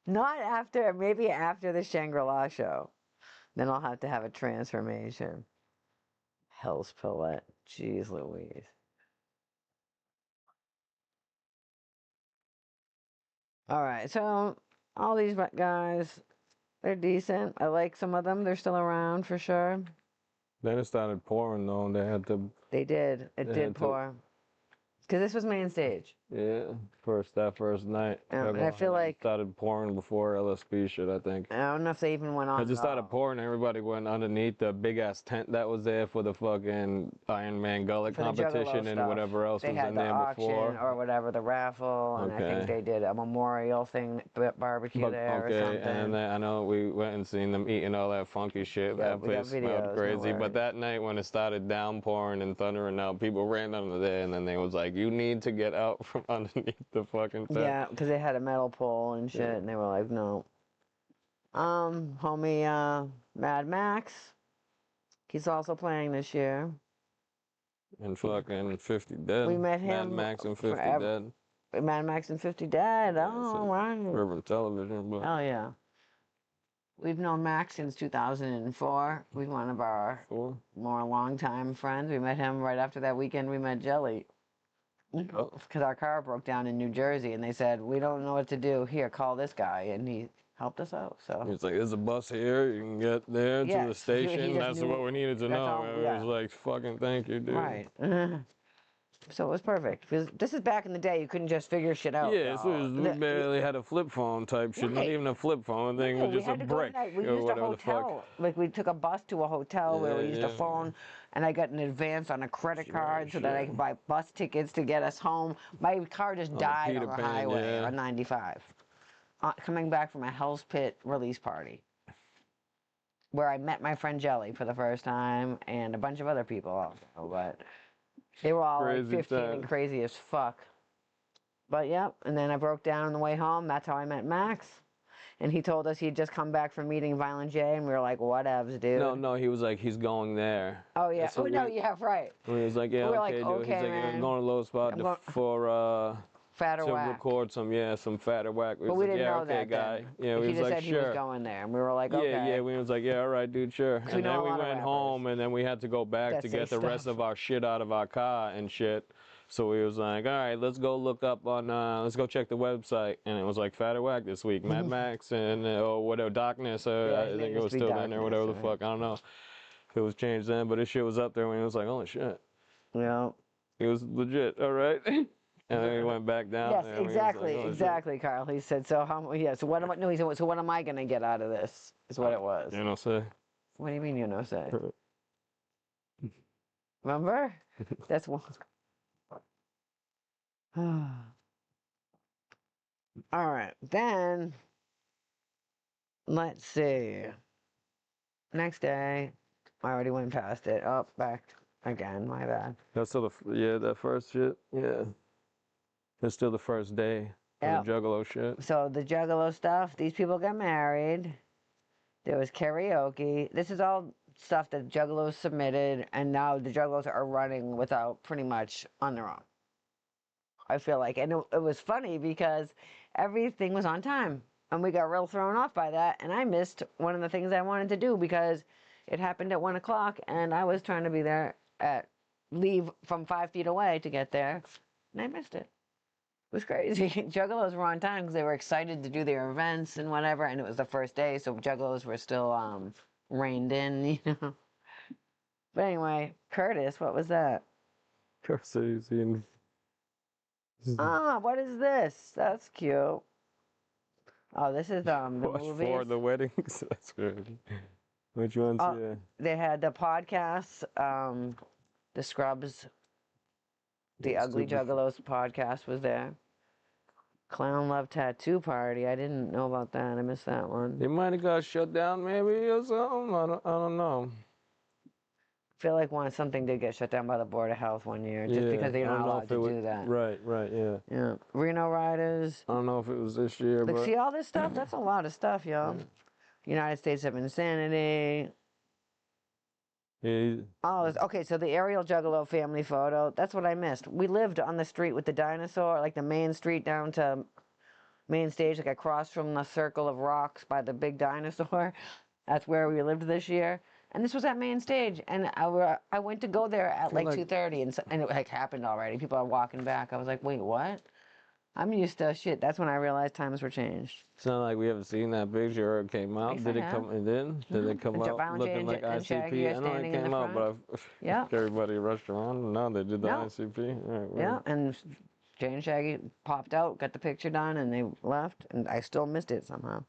Not after, maybe after the Shangri-La show. Then I'll have to have a transformation. Hell's Pillette. Jeez Louise. Alright, so all these guys, they're decent. I like some of them. They're still around for sure. Then it started pouring though, and they had to. They did. It did pour. Because this was main stage. Yeah, that first night. And I feel like it started pouring before LSP shit, I think. I don't know if they even went on. It just started pouring. Everybody went underneath the big ass tent that was there for the fucking Iron Man Gullet competition and whatever else was in there before. They had the auction or whatever, the raffle, and I think they did a memorial thing, barbecue there or something. And I know we went and seen them eating all that funky shit. Yeah, that place smelled crazy. No but that night when it started downpouring and thundering out, people ran under there, and then they was like, "You need to get out from underneath the fucking tent." Yeah, because they had a metal pole and shit, and they were like, "No." Homie, Mad Max, he's also playing this year. And fucking 50 Dead. We met Mad him. Max and 50 Dead. Mad Max and 50 Dead. Yeah, oh, right. Urban Television. But oh, yeah. We've known Max since 2004. He's one of our more longtime friends. We met him right after that weekend we met Jelly. Because our car broke down in New Jersey, and they said, "We don't know what to do. Here, call this guy." And he helped us out. So he's like, "There's a bus here. You can get there to the station." That's what we needed to know. It was like, "Fucking thank you, dude." Right. So it was perfect. Because this is back in the day, you couldn't just figure shit out. Yeah, we barely had a flip phone type shit. Not even a flip phone thing. It was just a brick. We used a hotel. Like, we took a bus to a hotel where we used a phone, and I got an advance on a credit card so that I could buy bus tickets to get us home. My car just died on the highway on 95. Coming back from a Hell's Pit release party, where I met my friend Jelly for the first time, and a bunch of other people also, but they were all like 15 and crazy as fuck. But yeah, and then I broke down on the way home. That's how I met Max. And he told us he'd just come back from meeting Violent J, and we were like, whatevs, dude. No, he was like, he's going there. Oh, yeah. Oh, no, yeah, right. And he was like, yeah, okay, dude. He's like, I'm going to Low Spot for Fatter to Whack. Record some Fatter Whack. But we didn't know that guy. Yeah, he just said he was going there, and we were like, okay. Yeah, we was like, yeah, all right, dude, sure. And then we went home, and then we had to go back to get the rest of our shit out of our car and shit. So we was like, all right, let's go look up on, let's go check the website. And it was like Fatter Whack this week, Mad Max and whatever, Darkness, I think it was still in there, whatever the fuck, I don't know. It was changed then, but this shit was up there when it was like, holy shit. Yeah. It was legit, all right? And then we went back down. Yes, exactly, Carl. He said, so what am I, no, he said, so what am I going to get out of this, is what it was. You know, say. What do you mean, you know, say? Remember? That's one. All right, then let's see. Next day, I already went past it. Oh, back again. My bad. That's still that first shit. Yeah, that's still the first day of the Juggalo shit. So the Juggalo stuff. These people got married. There was karaoke. This is all stuff that Juggalos submitted, and now the Juggalos are running without pretty much on their own. I feel like, and it was funny because everything was on time, and we got real thrown off by that, and I missed one of the things I wanted to do because it happened at 1 o'clock, and I was trying to be there leave from 5 feet away to get there, and I missed it. It was crazy. Juggalos were on time because they were excited to do their events and whatever, and it was the first day, so Juggalos were still reined in, you know. But anyway, Curtis, what was that? Curtis in. What is this? That's cute. Oh, this is the movies. For the weddings. That's good. Which ones? Yeah. They had the podcast, the Scrubs, the Ugly Juggalos podcast was there. Clown Love Tattoo Party. I didn't know about that. I missed that one. They might have got shut down, maybe or something. I don't know. I feel like something did get shut down by the Board of Health one year, just because they're not allowed to do that. Right, yeah. Yeah. Reno Riders. I don't know if it was this year, but... See, all this stuff, that's a lot of stuff, y'all. United States of Insanity. Yeah. Oh, okay, so the Ariel Juggalo family photo, that's what I missed. We lived on the street with the dinosaur, like the main street down to main stage, like across from the circle of rocks by the big dinosaur. That's where we lived this year. And this was at main stage, and I went to go there at like 2:30, and it like happened already. People are walking back. I was like, wait, what? I'm used to shit. That's when I realized times were changed. It's not like we haven't seen that picture or it came out. Yes, Did it come? It did. Did it come out looking like ICP? I know it came out, but yeah, everybody rushed around. No, they did the ICP. Right, yeah, and Jay and Shaggy popped out, got the picture done, and they left, and I still missed it somehow.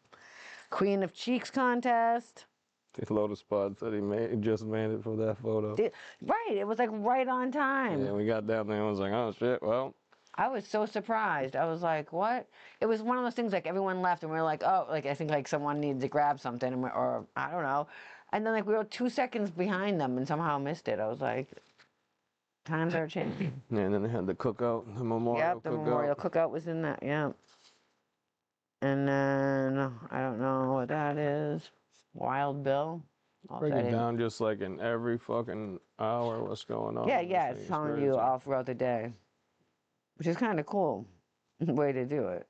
Queen of Cheeks contest. Lotus Pod said he just made it for that photo. Right, it was like right on time. Yeah, we got down there and was like, oh shit, well. I was so surprised. I was like, what? It was one of those things like everyone left and we were like, oh, like I think like someone needed to grab something or I don't know. And then like we were 2 seconds behind them and somehow missed it. I was like, times are changing. Yeah, and then they had the cookout, the memorial cookout. Yep, the memorial cookout was in that, yeah. And then, I don't know what that is. Wild Bill. Break it down just like in every fucking hour what's going on. Yeah, it's telling you all throughout the day. Which is kind of cool way to do it.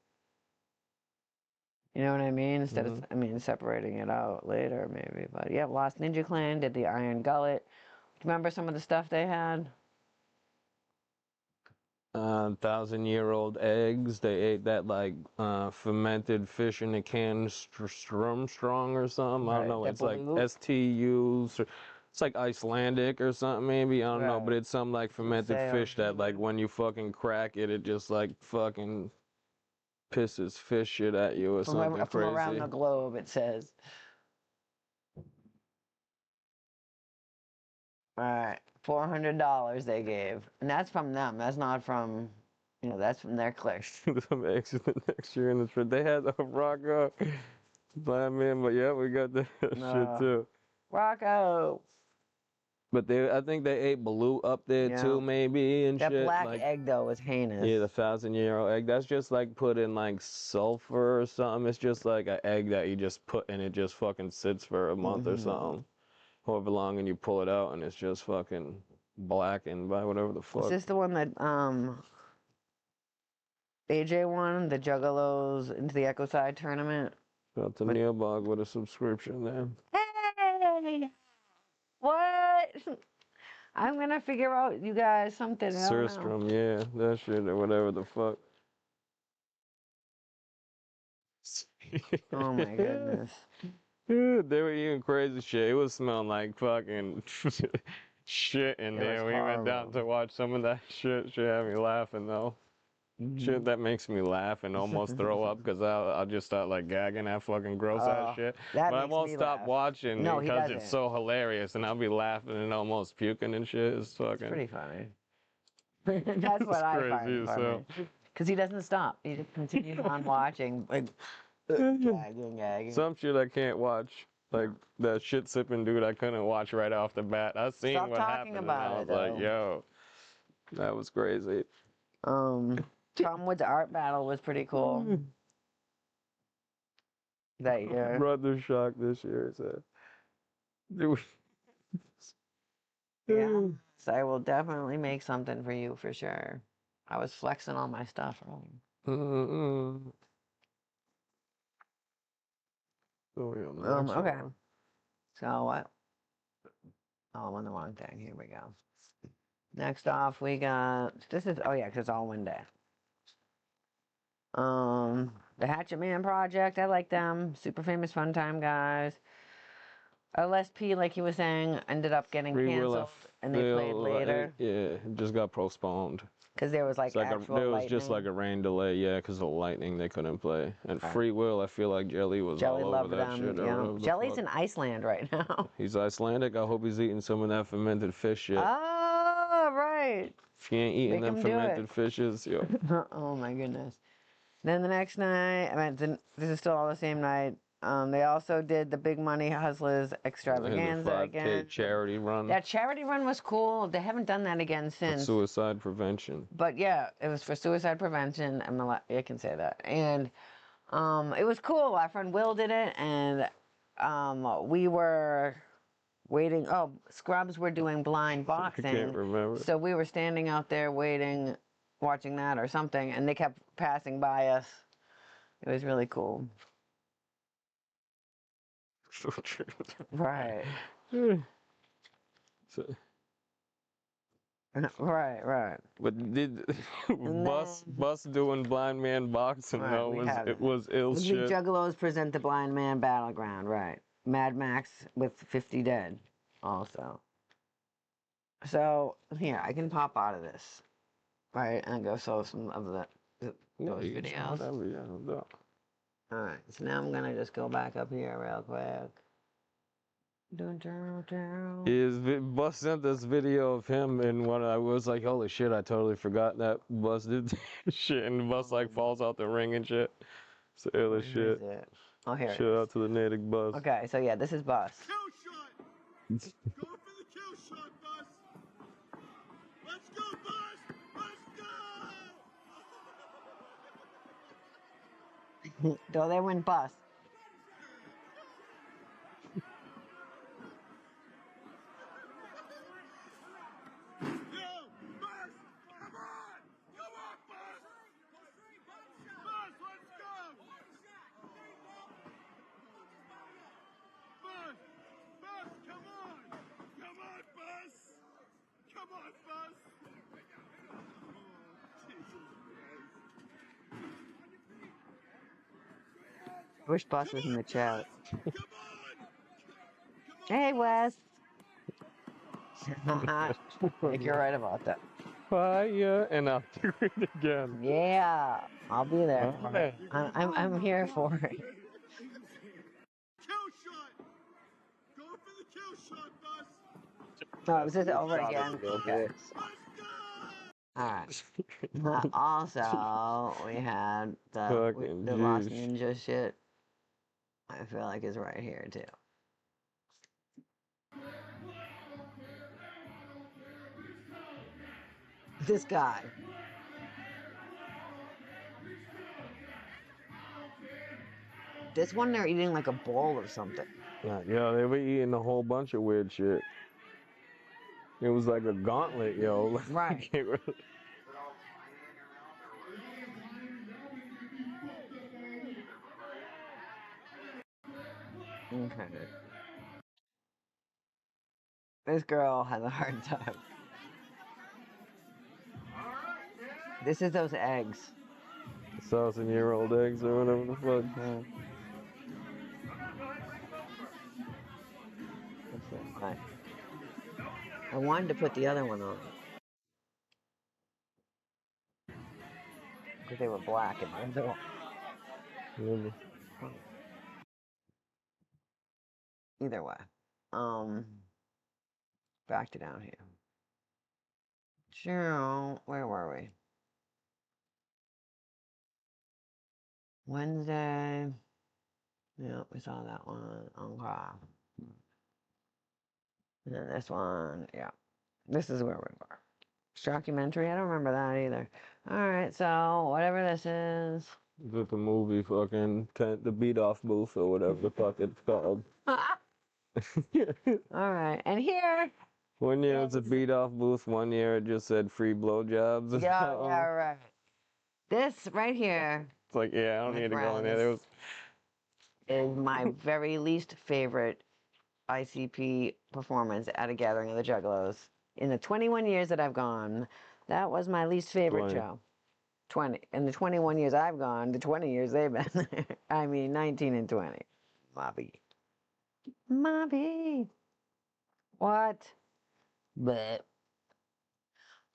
You know what I mean? Instead of, separating it out later maybe. But yeah, Lost Ninja Clan did the Iron Gullet. Remember some of the stuff they had? 1,000-year-old eggs. They ate that like fermented fish in a can, strong or something. I don't know. It's like STUs. It's like Icelandic or something maybe. I don't know. But it's some like fermented fish that like when you fucking crack it, it just like fucking pisses fish shit at you or something crazy. From around the globe, it says. All right. $400 they gave. And that's from them. That's not from, that's from their clicks. Some eggs in the next year in the trip. They had a Rocco. Man, but yeah, we got that shit too. Rocco. But I think they ate Baloo up there too, maybe, and that shit. That black egg, though, was heinous. Yeah, the 1,000-year-old egg. That's just like put in like sulfur or something. It's just like an egg that you just put and it just fucking sits for a month or something. However long, and you pull it out and it's just fucking blackened by whatever the fuck. Is this the one that AJ won, the Juggalos into the Echo Side tournament? Shout out to Neil Bog with a subscription there. Hey! What? I'm gonna figure out, you guys, something. Surstrom, yeah, that shit or whatever the fuck. Oh my goodness. Dude, they were eating crazy shit. It was smelling like fucking shit in there. We went down to watch some of that shit. Shit had me laughing though. Shit that makes me laugh and almost throw up because I'll just start like gagging at fucking gross ass shit. But I won't stop watching because it's so hilarious and I'll be laughing and almost puking and shit. It's fucking. It's pretty funny. That's what I find funny. Because he doesn't stop. He just continues on watching. Like, gagging. Some shit I can't watch. Like that shit sipping dude I couldn't watch right off the bat. I seen what happened and I was like, yo, that was crazy. Tom Wood's art battle was pretty cool. That year. Brother Shock this year said. Yeah. So I will definitely make something for you for sure. I was flexing all my stuff earlier. Okay. So what? Oh, I'm on the wrong thing. Here we go. Next off, we got this is because it's all one day. The Hatchet Man Project. I like them. Super famous fun time guys. LSP, like he was saying, ended up getting canceled, and they played later. It just got postponed. Because there was like actual there was lightning. Just like a rain delay, because of the lightning they couldn't play. And Free Will, I feel like Jelly was all over that shit. Jelly's in Iceland right now. He's Icelandic. I hope he's eating some of that fermented fish shit. Oh, right. If he ain't eating them fermented fishes, yo. Oh my goodness. Then the next night, this is still all the same night. They also did the Big Money Hustlers extravaganza again. Charity run. That charity run was cool. They haven't done that again since. Suicide prevention. But yeah, it was for suicide prevention. I can say that. And it was cool. Our friend Will did it, and we were waiting. Oh, Scrubs were doing blind boxing. I can't remember. So we were standing out there waiting, watching that or something, and they kept passing by us. It was really cool. So true. Right. So, right. but did Bus doing blind man boxing? Right, No, it was ill shit. The Juggalos present the Blind Man Battleground. Right. Mad Max with 50 dead. Also. So here I can pop out of this, right, and go show some of those videos. No. All right. So now I'm gonna just go back up here real quick. Bus sent this video of him, and when I was like, holy shit, I totally forgot that Bus did shit, and Bus like falls out the ring and shit. It's the illest shit. Oh, here. Shout out to the native Bus. Okay, so yeah, this is Bus. Kill shot! Go for the kill shot, Bus! Let's go, Bus! Let's go! So they win Bus. Wish Bus was in the chat. Hey, Wes. I think you're right about that. Fire, and I'll do it again. Yeah, I'll be there. Okay. I'm here for it. Kill shot! Go for the kill shot, Bus! Oh, is this over again? Okay. Alright. Also, we had the Lost Ninja shit. I feel like is right here too. This guy. This one they're eating like a bowl or something. Yeah, they were eating a whole bunch of weird shit. It was like a gauntlet, yo. Right. Okay. This girl has a hard time. This is those eggs. 1,000-year-old eggs or whatever the fuck. Right. I wanted to put the other one on. Because they were black and the either way. Back to down here. Sure, where were we? Wednesday. Yeah, we saw that one. Okay. And then this one, yeah. This is where we were. Documentary, I don't remember that either. Alright, so whatever this is. Is it the movie fucking the beat off booth or whatever the fuck it's called? Alright, and here. 1 year it's a beat off booth, 1 year it just said free blowjobs. Yeah, right. This right here. It's like, yeah, I don't need to go in there. Is my very least favorite ICP performance at a gathering of the Juggalos. In the 21 years that I've gone, that was my least favorite show. 20. In the 21 years I've gone, the 20 years they've been there. I mean, 19 and 20. Mobby. What? But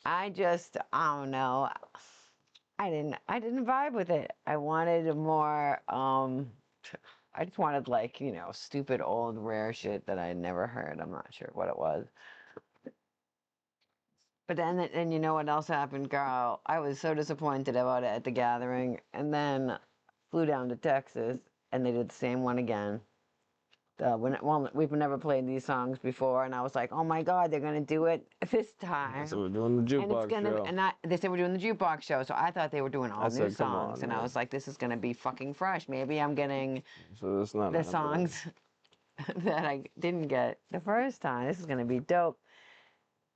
I don't know. I didn't vibe with it. I wanted more, I just wanted like, stupid old rare shit that I had never heard. I'm not sure what it was. But then you know what else happened, girl? I was so disappointed about it at the gathering, and then flew down to Texas, and they did the same one again. We've never played these songs before, and I was like, oh my god, they're gonna do it this time. So we're doing the jukebox show. And they said we're doing the jukebox show, so I thought they were doing all new songs, and I was like, this is gonna be fucking fresh. Maybe I'm getting so that's not the songs that I didn't get the first time. This is gonna be dope.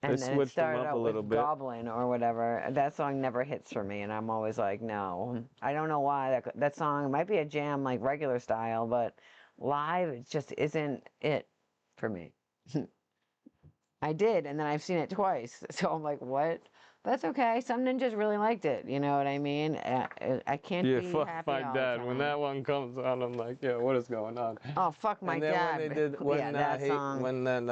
They And then it switched them started up a out little with bit. Goblin or whatever. That song never hits for me, and I'm always like, no. I don't know why that song might be a jam like regular style, but live it just isn't it for me. I did, and then I've seen it twice, so I'm like, what? That's okay. Some ninjas really liked it. You know what I mean? I can't Yeah, be fuck happy my all dad. the When time. that one comes on, I'm like, yeah, what is going on? Oh, fuck my And then when dad. they did, when that song. when then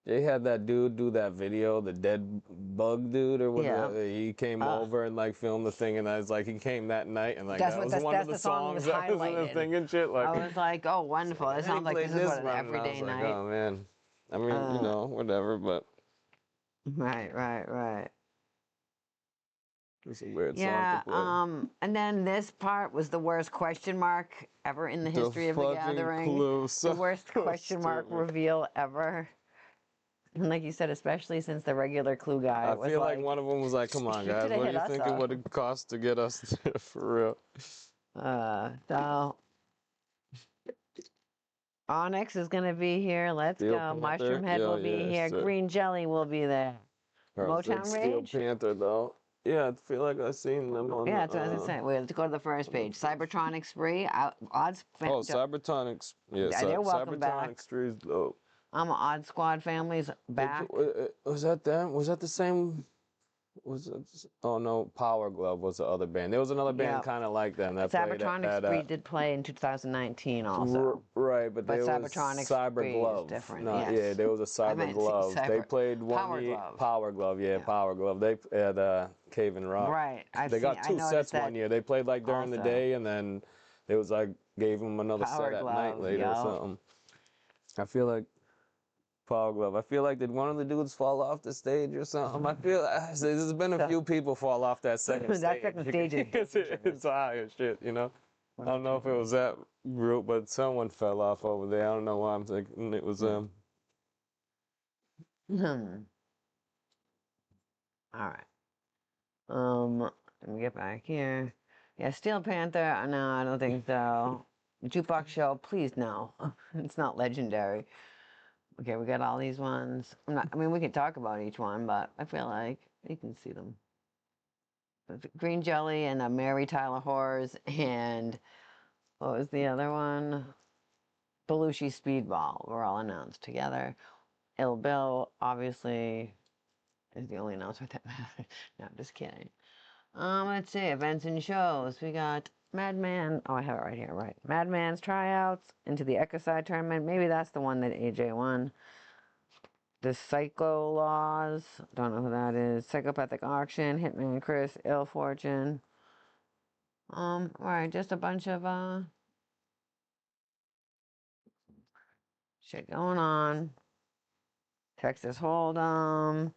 they had that dude do that video, the dead bug dude or whatever. Yeah. He came over and like filmed the thing, and I was like, he came that night, and like That's that what was one of the the song was songs that was in the highlighted. thing and shit. Like, I was like, oh, wonderful. It and he sounds like played this is what an one, and I everyday was like, night. oh man. I mean, you know, whatever, but Right. it's a weird Yeah, song to play. and then this part was the worst question mark ever in the history of the fucking gathering. clue, The worst so question mark stupid. reveal ever. And like you said, especially since the regular clue guy I was feel like one of them was like, come on, he guys, coulda what do hit you us think it up. would have cost to get us there for real? So Onyx is gonna be here. Let's Steel go. Panther? Mushroom Head Yeah, will be yeah, here. shit. Green Jelly will be there. Motown Steel Rage? Panther, though. Yeah, I feel like I've seen them on Yeah, that's what I was saying. Wait, let's go to the first page. Cybertronic Spree. Odds. Oh, Cybertronics. Yeah, They're welcome back. Cybertronic Street's dope. Odd Squad family's back. Was that them? Was that the same? Was it? Oh no, Power Glove was the other band. There was another band kind of like them that played Cybertronic Spree did play in 2019 also. Right, but there was Cybertronic Cyber Spree Glove. is different. No, yes. yeah, there was a Cyber Glove. They played one Power Glove. Power Glove, yeah, Power Glove. They had Cave and Rock. Right, They got two sets one year. They played like during the day, and then it was like gave them another set at night later or something. I feel like Power Glove. I feel like did one of the dudes fall off the stage or something? I feel there's been a few people fall off that second stage. That second stage is it's high as shit, you know. I don't know if it was that group, but someone fell off over there. I don't know why I'm thinking it was them. All right. Let me get back here. Yeah, Steel Panther. No, I don't think so. Jukebox Show. Please no. It's not legendary. Okay, we got all these ones. I mean, we can talk about each one, but I feel like you can see them. Green Jelly and Mary Tyler Horrors and what was the other one? Belushi Speedball were all announced together. Ill Bill, obviously, is the only announcement that matters. No, I'm just kidding. Let's see, events and shows. We got Madman. Oh, I have it right here, right. Madman's tryouts into the Ecoside tournament. Maybe that's the one that AJ won. The Psycho Laws. Don't know who that is. Psychopathic Auction. Hitman Chris. Ill Fortune. Alright, just a bunch of, shit going on. Texas Hold'em.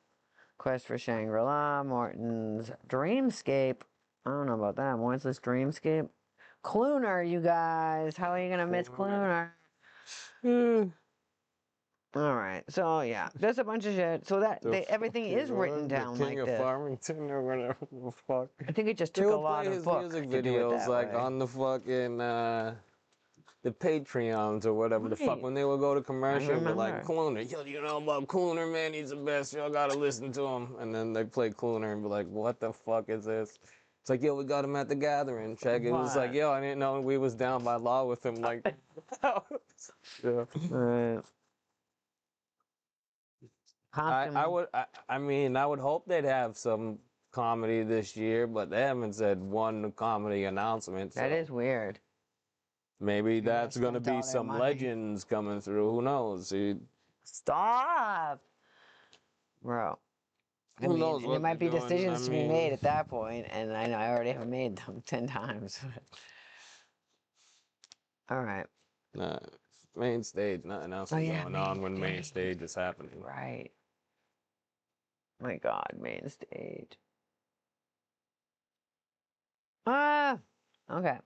Quest for Shangri-La. Morton's Dreamscape. I don't know about that. What's this Dreamscape? Cluner, you guys. How are you gonna miss Cluner? Alright, so yeah, there's a bunch of shit. So that everything is written down like this. King of Farmington or whatever the fuck. I think it just took a lot of books music to do it videos that like way. on the fucking the Patreons or whatever the fuck when they would go to commercial, but like Clooner, yo, you know about Clooner, man? He's the best. Y'all gotta listen to him. And then they play Clooner and be like, what the fuck is this? It's like, yo, we got him at the gathering. Check it. It was like, yo, I didn't know we was down by law with him. Like, yeah. Right. I mean, I would hope they'd have some comedy this year, but they haven't said one comedy announcement. So that is weird. maybe that's gonna be some legends coming through. Who knows? Stop, bro. Who knows? And there might be decisions to be made at that point, and I know I already have made them 10 times. All right. Nah, main stage, nothing else is going on when main stage is happening. Right. My God, main stage. Okay.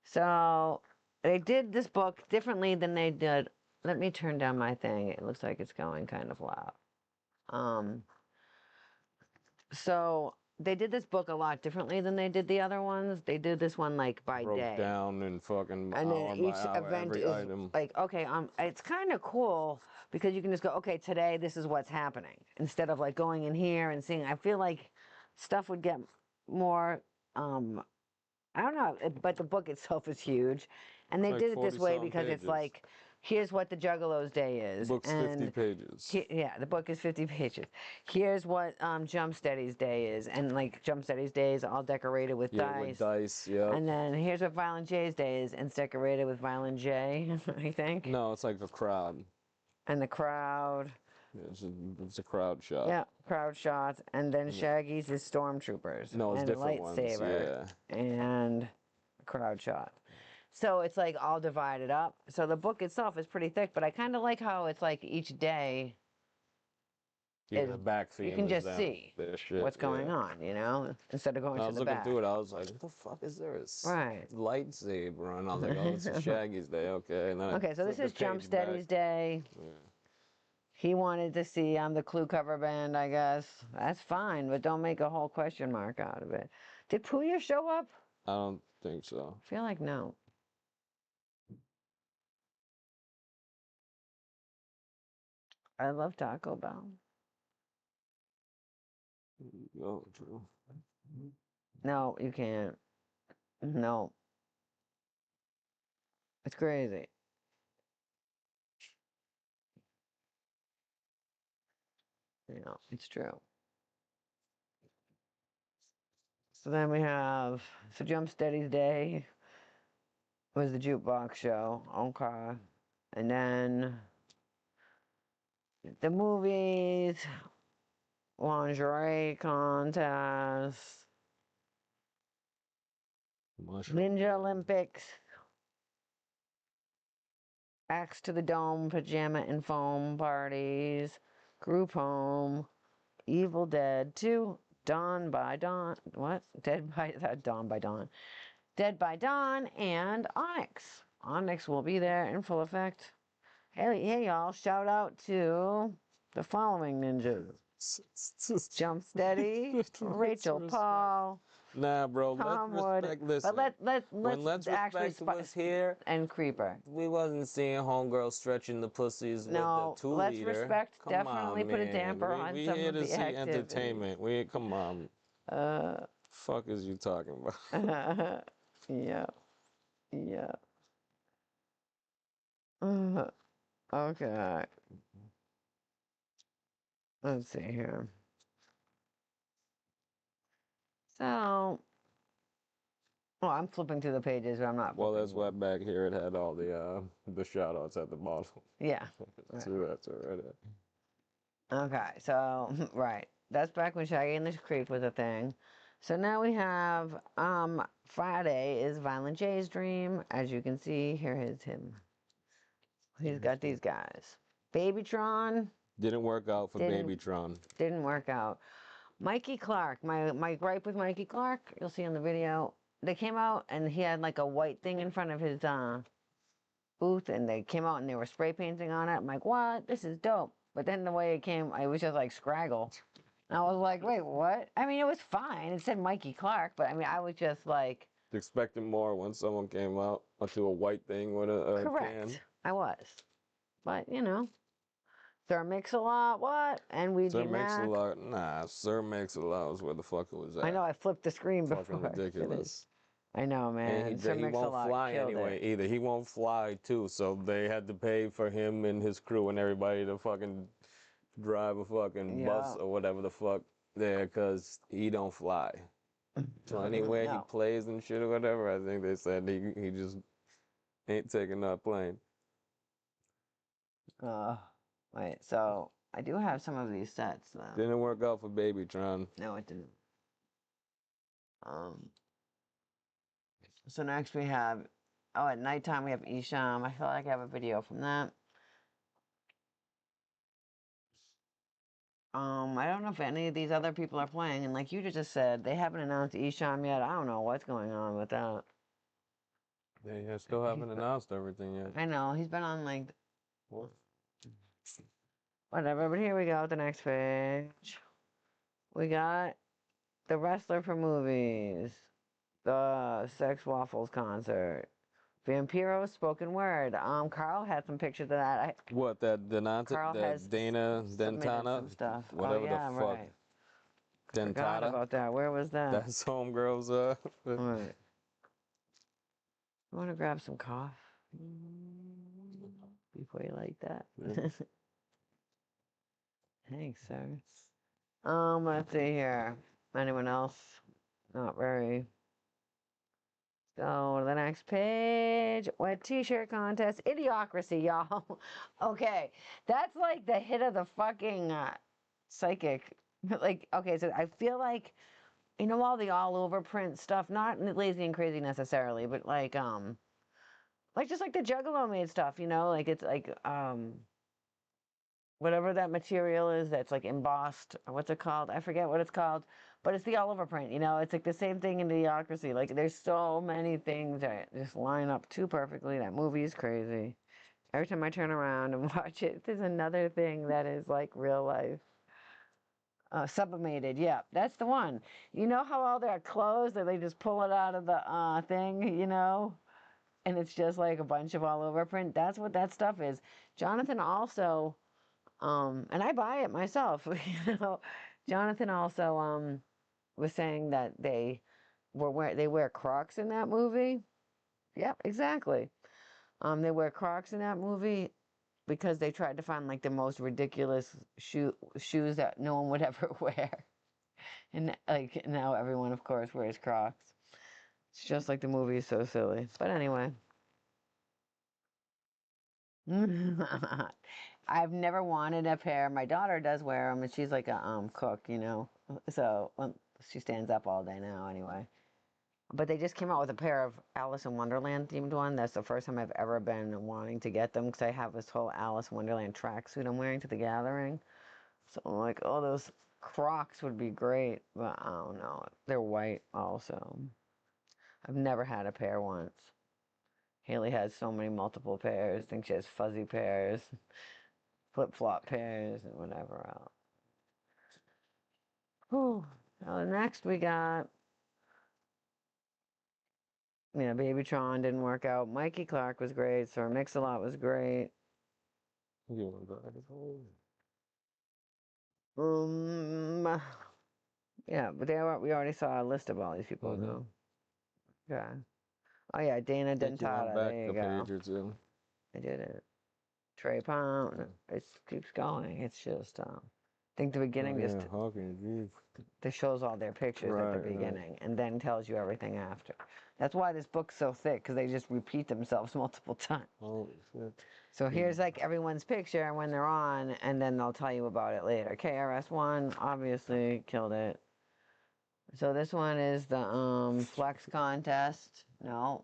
So they did this book differently than they did. Let me turn down my thing. It looks like it's going kind of loud. So they did this book a lot differently than they did the other ones. They did this one like by Broke day. down and fucking And then hour each by hour, event every is item. like, okay, it's kind of cool because you can just go, okay, today this is what's happening. Instead of like going in here and seeing, I feel like stuff would get more, I don't know, but the book itself is huge. And they Like did it this way 40-something because it's pages. like, here's what the Juggalos Day is. Book's 50 and pages. yeah, the book is 50 pages. Here's what Jump Steady's Day is. And like Jump Steady's Day is all decorated with Yeah, dice. with dice, yeah. And then here's what Violent J's Day is, and it's decorated with Violent J, I think. No, it's like a crowd. And the crowd. Yeah, it's a crowd shot. Yeah, crowd shots. And then Shaggy's is Stormtroopers. No, it's and different ones, lightsaber. yeah. And a crowd shot. So it's like all divided up. So the book itself is pretty thick, but I kind of like how it's like each day Yeah, the back theme you can is just them, see their shit, what's going yeah. on, you know, instead of going I to was the looking back. through it, I was like, what the fuck is this? Right. Lightsaber. And I was like, oh, it's a Shaggy's Day, okay. And then Okay, so this is Jump Steady's Day. Yeah. He wanted to see the clue cover band, I guess. That's fine, but don't make a whole question mark out of it. Did Puya show up? I don't think so. I feel like no. I love Taco Bell. Oh, true. No, you can't. No. It's crazy. You know, it's true. So then we have, so Jump Steady's Day was the jukebox show. Okay. And then the movies, lingerie contest, Mushroom. Ninja Olympics, Axe to the Dome, pajama and foam parties, group home, Evil Dead 2, Dawn by Dawn, what? Dawn by Dawn. Dead by Dawn, and Onyx. Onyx will be there in full effect. Hey y'all, shout out to the following ninjas. Jump Steady, Rachel Paul, Nah, bro, Tom let's Wood. respect, listen. But when let's Let's actually Respect was here, and Creeper. we wasn't seeing homegirl stretching the pussies No, with the 2 let's liter. respect Come definitely on, put a man. damper on we some here of to the see activity. entertainment. Come on. Fuck is you talking about? Yeah. Okay. Let's see here. So, oh, I'm flipping through the pages, but I'm not. Well, that's why back here it had all the shout outs at the bottom. Yeah. That's right. Okay, so right. That's back when Shaggy and the Creep was a thing. So now we have Friday is Violent J's Dream. As you can see, here is him. He's got these guys. Babytron. Didn't work out for Babytron. Didn't work out. Mikey Clark, my gripe with Mikey Clark, you'll see in the video, they came out and he had like a white thing in front of his booth, and they came out and they were spray painting on it. I'm like, what? This is dope. But then the way it came, it was just like Scraggle. And I was like, wait, what? I mean, it was fine. It said Mikey Clark, but I mean, I was just like... Expecting more when someone came out onto a white thing with a correct. can. I was. But, you know, Sir Mix-a-Lot, what? And we Sir Mix-a-Lot, nah, Sir Mix-a-Lot was where the fuck it was at. I know, I flipped the screen before. Fucking ridiculous. I know, man. And he won't fly anyway either. He won't fly too, so they had to pay for him and his crew and everybody to fucking drive a fucking bus or whatever the fuck there, because he don't fly. So anywhere he plays and shit or whatever, I think they said he just ain't taking that plane. Wait, so I do have some of these sets though. Didn't work out for Babytron. No, it didn't. So next we have, at nighttime we have Isham. I feel like I have a video from that. I don't know if any of these other people are playing, and like you just said, they haven't announced Isham yet. I don't know what's going on with that. They still haven't announced everything yet. I know, he's been on like... What? Whatever, but here we go, the next page. We got The Wrestler for movies. The Sex Waffles concert. Vampiro spoken word. Carl had some pictures of that. What, that Carl has Dana submitted Dentata? some stuff. Whatever Oh yeah, the fuck. right. Forgot Dentata? about that. Where was that? That's homegirl's, All right. You want to grab some cough before you like that? Yeah. Thanks, sir. Let's see here. Anyone else? Not very. So the next page, wet t-shirt contest, Idiocracy, y'all. Okay, that's like the hit of the fucking psychic. Like, okay, so I feel like, you know, all the all over print stuff, not lazy and crazy necessarily, but like just like the Juggalo made stuff, you know, like it's like whatever that material is that's like embossed, or what's it called? I forget what it's called, but it's the all over print, you know, it's like the same thing in Idiocracy. Like there's so many things that just line up too perfectly. That movie is crazy. Every time I turn around and watch it, there's another thing that is like real life. Sublimated, yeah, that's the one. You know how all their clothes, that they just pull it out of the thing, you know? And it's just like a bunch of all over print. That's what that stuff is. Jonathan also, and I buy it myself, you know. Jonathan also was saying that they wear Crocs in that movie. Yep, exactly. They wear Crocs in that movie because they tried to find like the most ridiculous shoes that no one would ever wear. And like now everyone of course wears Crocs. It's just like the movie is so silly. But anyway. I've never wanted a pair. My daughter does wear them, and she's like a cook, you know. So she stands up all day now, anyway. But they just came out with a pair of Alice in Wonderland themed one. That's the first time I've ever been wanting to get them because I have this whole Alice in Wonderland tracksuit I'm wearing to the gathering. So I'm like, oh, those Crocs would be great, but I don't know. They're white also. I've never had a pair once. Haley has so many multiple pairs. I think she has fuzzy pairs, flip-flop pairs, and whatever else. Whew. Now, next we got, yeah, Babytron didn't work out. Mikey Clark was great. Sir Mix-a-Lot was great. Yeah, but we already saw a list of all these people, though. Yeah. Oh yeah, Dana Dentata. There you go. Page or two. I did it. Trey Pound. It keeps going. It's just I think the beginning just this shows all their pictures at the beginning and then tells you everything after. That's why this book's so thick, because they just repeat themselves multiple times. Holy shit. So here's like everyone's picture and when they're on, and then they'll tell you about it later. KRS-One obviously killed it. So this one is the flex contest. No.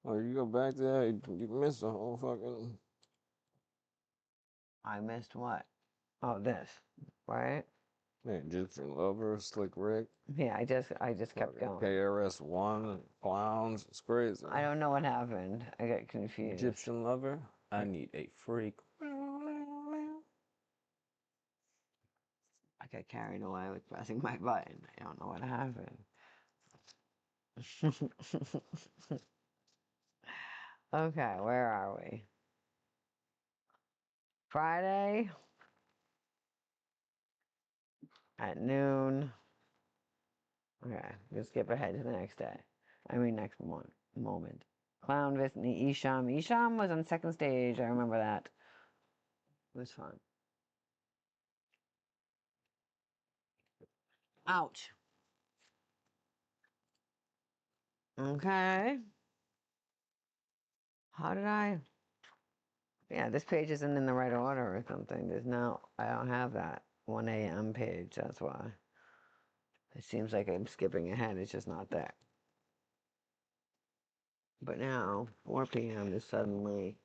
Oh, you go back there, you missed the whole fucking. I missed what? Oh, this, right? Man, Egyptian Lover, Slick Rick. Yeah, I just kept going. KRS-One, Clowns, it's crazy. I don't know what happened. I got confused. Egyptian Lover, I need a freak. I got carried away with pressing my button. I don't know what happened. Okay, where are we? Friday at noon. Okay, we'll skip ahead to the next day. I mean, next moment. Clown visiting Isham. Isham was on second stage. I remember that. It was fun. Ouch. Okay. How did I? Yeah, this page isn't in the right order or something. I don't have that 1 a.m. page. That's why. It seems like I'm skipping ahead. It's just not there. But now, 4 p.m. is suddenly.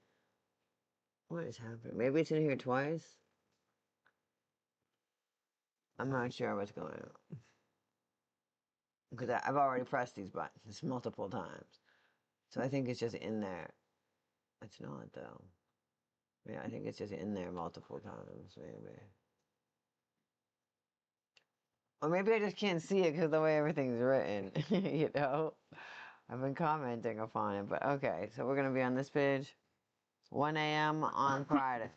What is happening? Maybe it's in here twice? I'm not sure what's going on. Because I've already pressed these buttons multiple times. So I think it's just in there. It's not, though. Yeah, I think it's just in there multiple times, maybe. Or maybe I just can't see it because of the way everything's written, you know? I've been commenting upon it, but okay. So we're going to be on this page. 1 a.m. on Friday.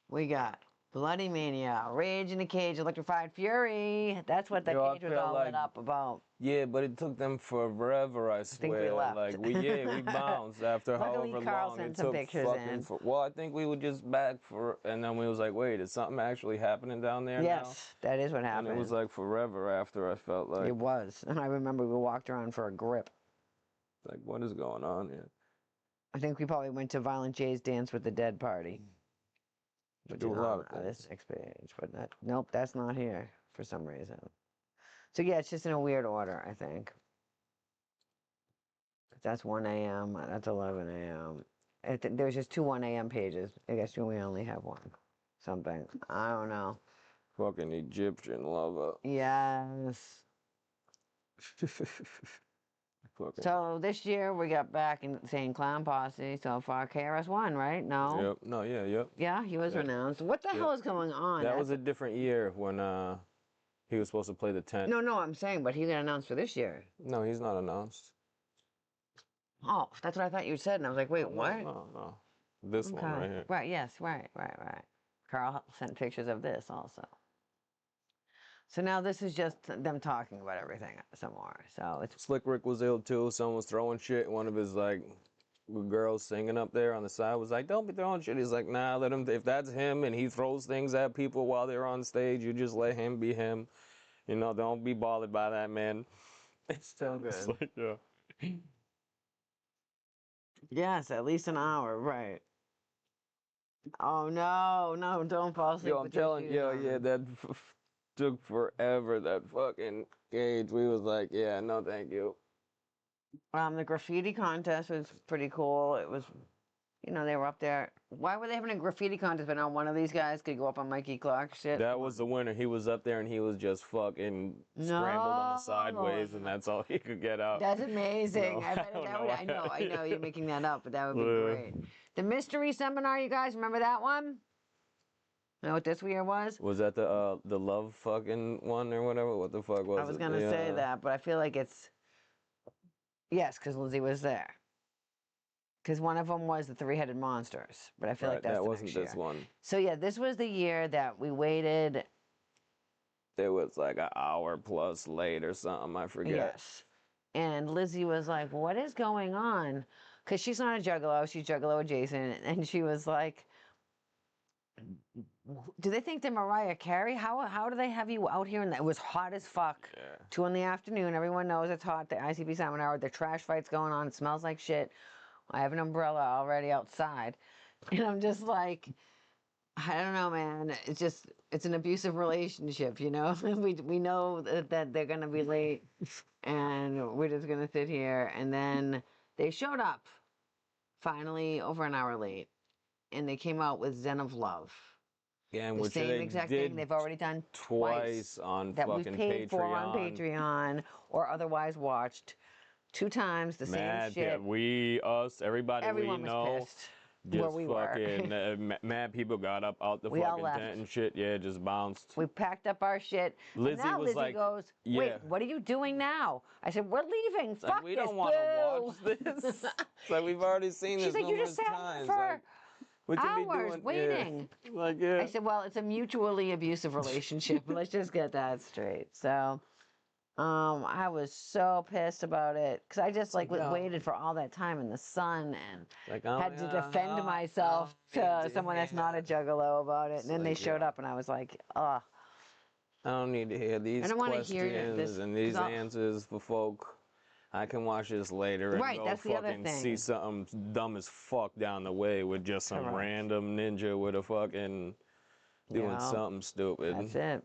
We got Bloody Mania, Rage in the Cage, Electrified Fury. That's what the cage was all lit up about. Yeah, but it took them forever, I swear. think we left. Like, we bounced after Luckily, however Carl long sent it some took pictures in. well, I think we were just back and then we was like, wait, is something actually happening down there now? Yes, that is what happened. And it was like forever after, I felt like. It was. And I remember we walked around for a grip. Like, what is going on here? I think we probably went to Violent J's Dance with the Dead party. Which Do is a lot of on things. this next page, but nope, that's not here for some reason. So yeah, it's just in a weird order, I think. That's 1 a.m. That's 11 a.m. There's just two 1 a.m. pages. I guess we only have one. Something. I don't know. Fucking Egyptian lover. Yes. So this year we got back in saying Clown Posse so far. KRS-One, right? No? Yep. No, yeah, yep. Yeah, he was renounced. What the hell is going on? That was a different year when he was supposed to play the tent. No, I'm saying, but he got announced for this year. No, he's not announced. Oh, that's what I thought you said, and I was like, wait, what? No. This one right here. Right, yes, right. Carl sent pictures of this also. So now this is just them talking about everything some more. So it's Slick Rick was ill too. Someone was throwing shit. One of his like girls singing up there on the side was like, "Don't be throwing shit." He's like, "Nah, let him. If that's him and he throws things at people while they're on stage, you just let him be him. You know, don't be bothered by that, man." It's so good. It's like, yeah. Yes, at least an hour, right? Oh no, don't fall asleep. Yo, I'm telling you, yeah, that took forever. That fucking cage. We was like, yeah, no, thank you. The graffiti contest was pretty cool. It was, you know, they were up there. Why were they having a graffiti contest? But now one of these guys could go up on Mikey Clark's shit. That was the winner. He was up there and he was just fucking scrambled on the sideways, and that's all he could get out. That's amazing. No, I bet that would. I know you're making that up, but that would be Yeah. great. The mystery seminar, you guys remember that one? You know what this year was? Was that the love fucking one or whatever? What the fuck was it? I was gonna say that, but I feel like it's yes, because Lizzie was there. Because one of them was the three-headed monsters, but I feel like that's that the wasn't next year. this one. So yeah, this was the year that we waited. It was like an hour plus late or something. I forget. Yes, and Lizzie was like, "What is going on?" Because she's not a juggalo; she's juggalo adjacent, and she was like, "Do they think they're Mariah Carey? How do they have you out here?" And it was hot as fuck. Yeah. 2 in the afternoon. Everyone knows it's hot. The ICP seminar. The trash fight's going on. It smells like shit. I have an umbrella already outside, and I'm just like, I don't know, man. It's an abusive relationship, you know. we know that they're gonna be late, and we're just gonna sit here. And then they showed up, finally over an hour late, and they came out with Zen of Love. Yeah, and The which same they exact did thing they've already done twice on that we've fucking paid Patreon. for on Patreon or otherwise watched 2 times the same shit. Yeah, everybody Everyone we was know. pissed. Just where we fucking were. mad people got up out the We all fucking left. tent and shit. Yeah, just bounced. We packed up our shit. Lizzie and now was Lizzie like, goes, yeah. "Wait, what are you doing now?" I said, "We're leaving. Fuck Like, we this, don't want to boo." watch this. It's like we've already seen She's this like, "You numerous just sat times. for Like, what you be hours doing? waiting." Yeah. Like, yeah. I said, "Well, it's a mutually abusive relationship. Let's just get that straight." So, I was so pissed about it because I just waited for all that time in the sun and Like, had to defend myself to someone that's not a juggalo about it. And then they showed up, and I was like, "Ugh." I don't need to hear these questions and these answers for folk. I can watch this later and Right, go that's the other fucking thing. see something dumb as fuck down the way with just some Correct. random ninja with a fucking doing something stupid. That's it.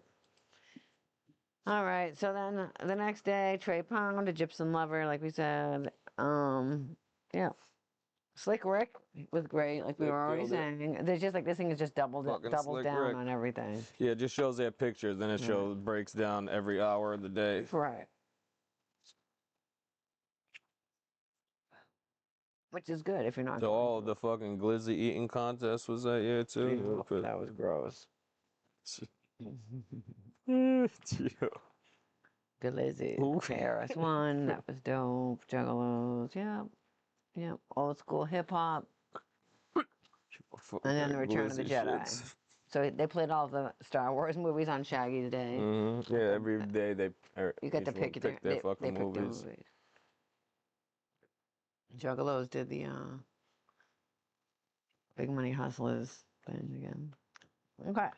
All right, so then the next day, Trey Pound, a Gypsum lover, like we said. Yeah. Slick Rick was great, like we were already saying. There's just like this thing is just doubled down on everything. Yeah, it just shows their pictures, then it breaks down every hour of the day. Right. Which is good if you're not. So all the fucking glizzy eating contest was that year too? That was gross. Good Lizzy. Ooh. KRS-One, that was dope. Juggalos, yep. Yep. Old school hip hop. And then the Return of the Jedi. Shits. So they played all the Star Wars movies on Shaggy's Day. Mm-hmm. Yeah, every day they You get to pick their fucking pick their movies. movies. Juggalos did the Big Money Hustlers thing again. Okay.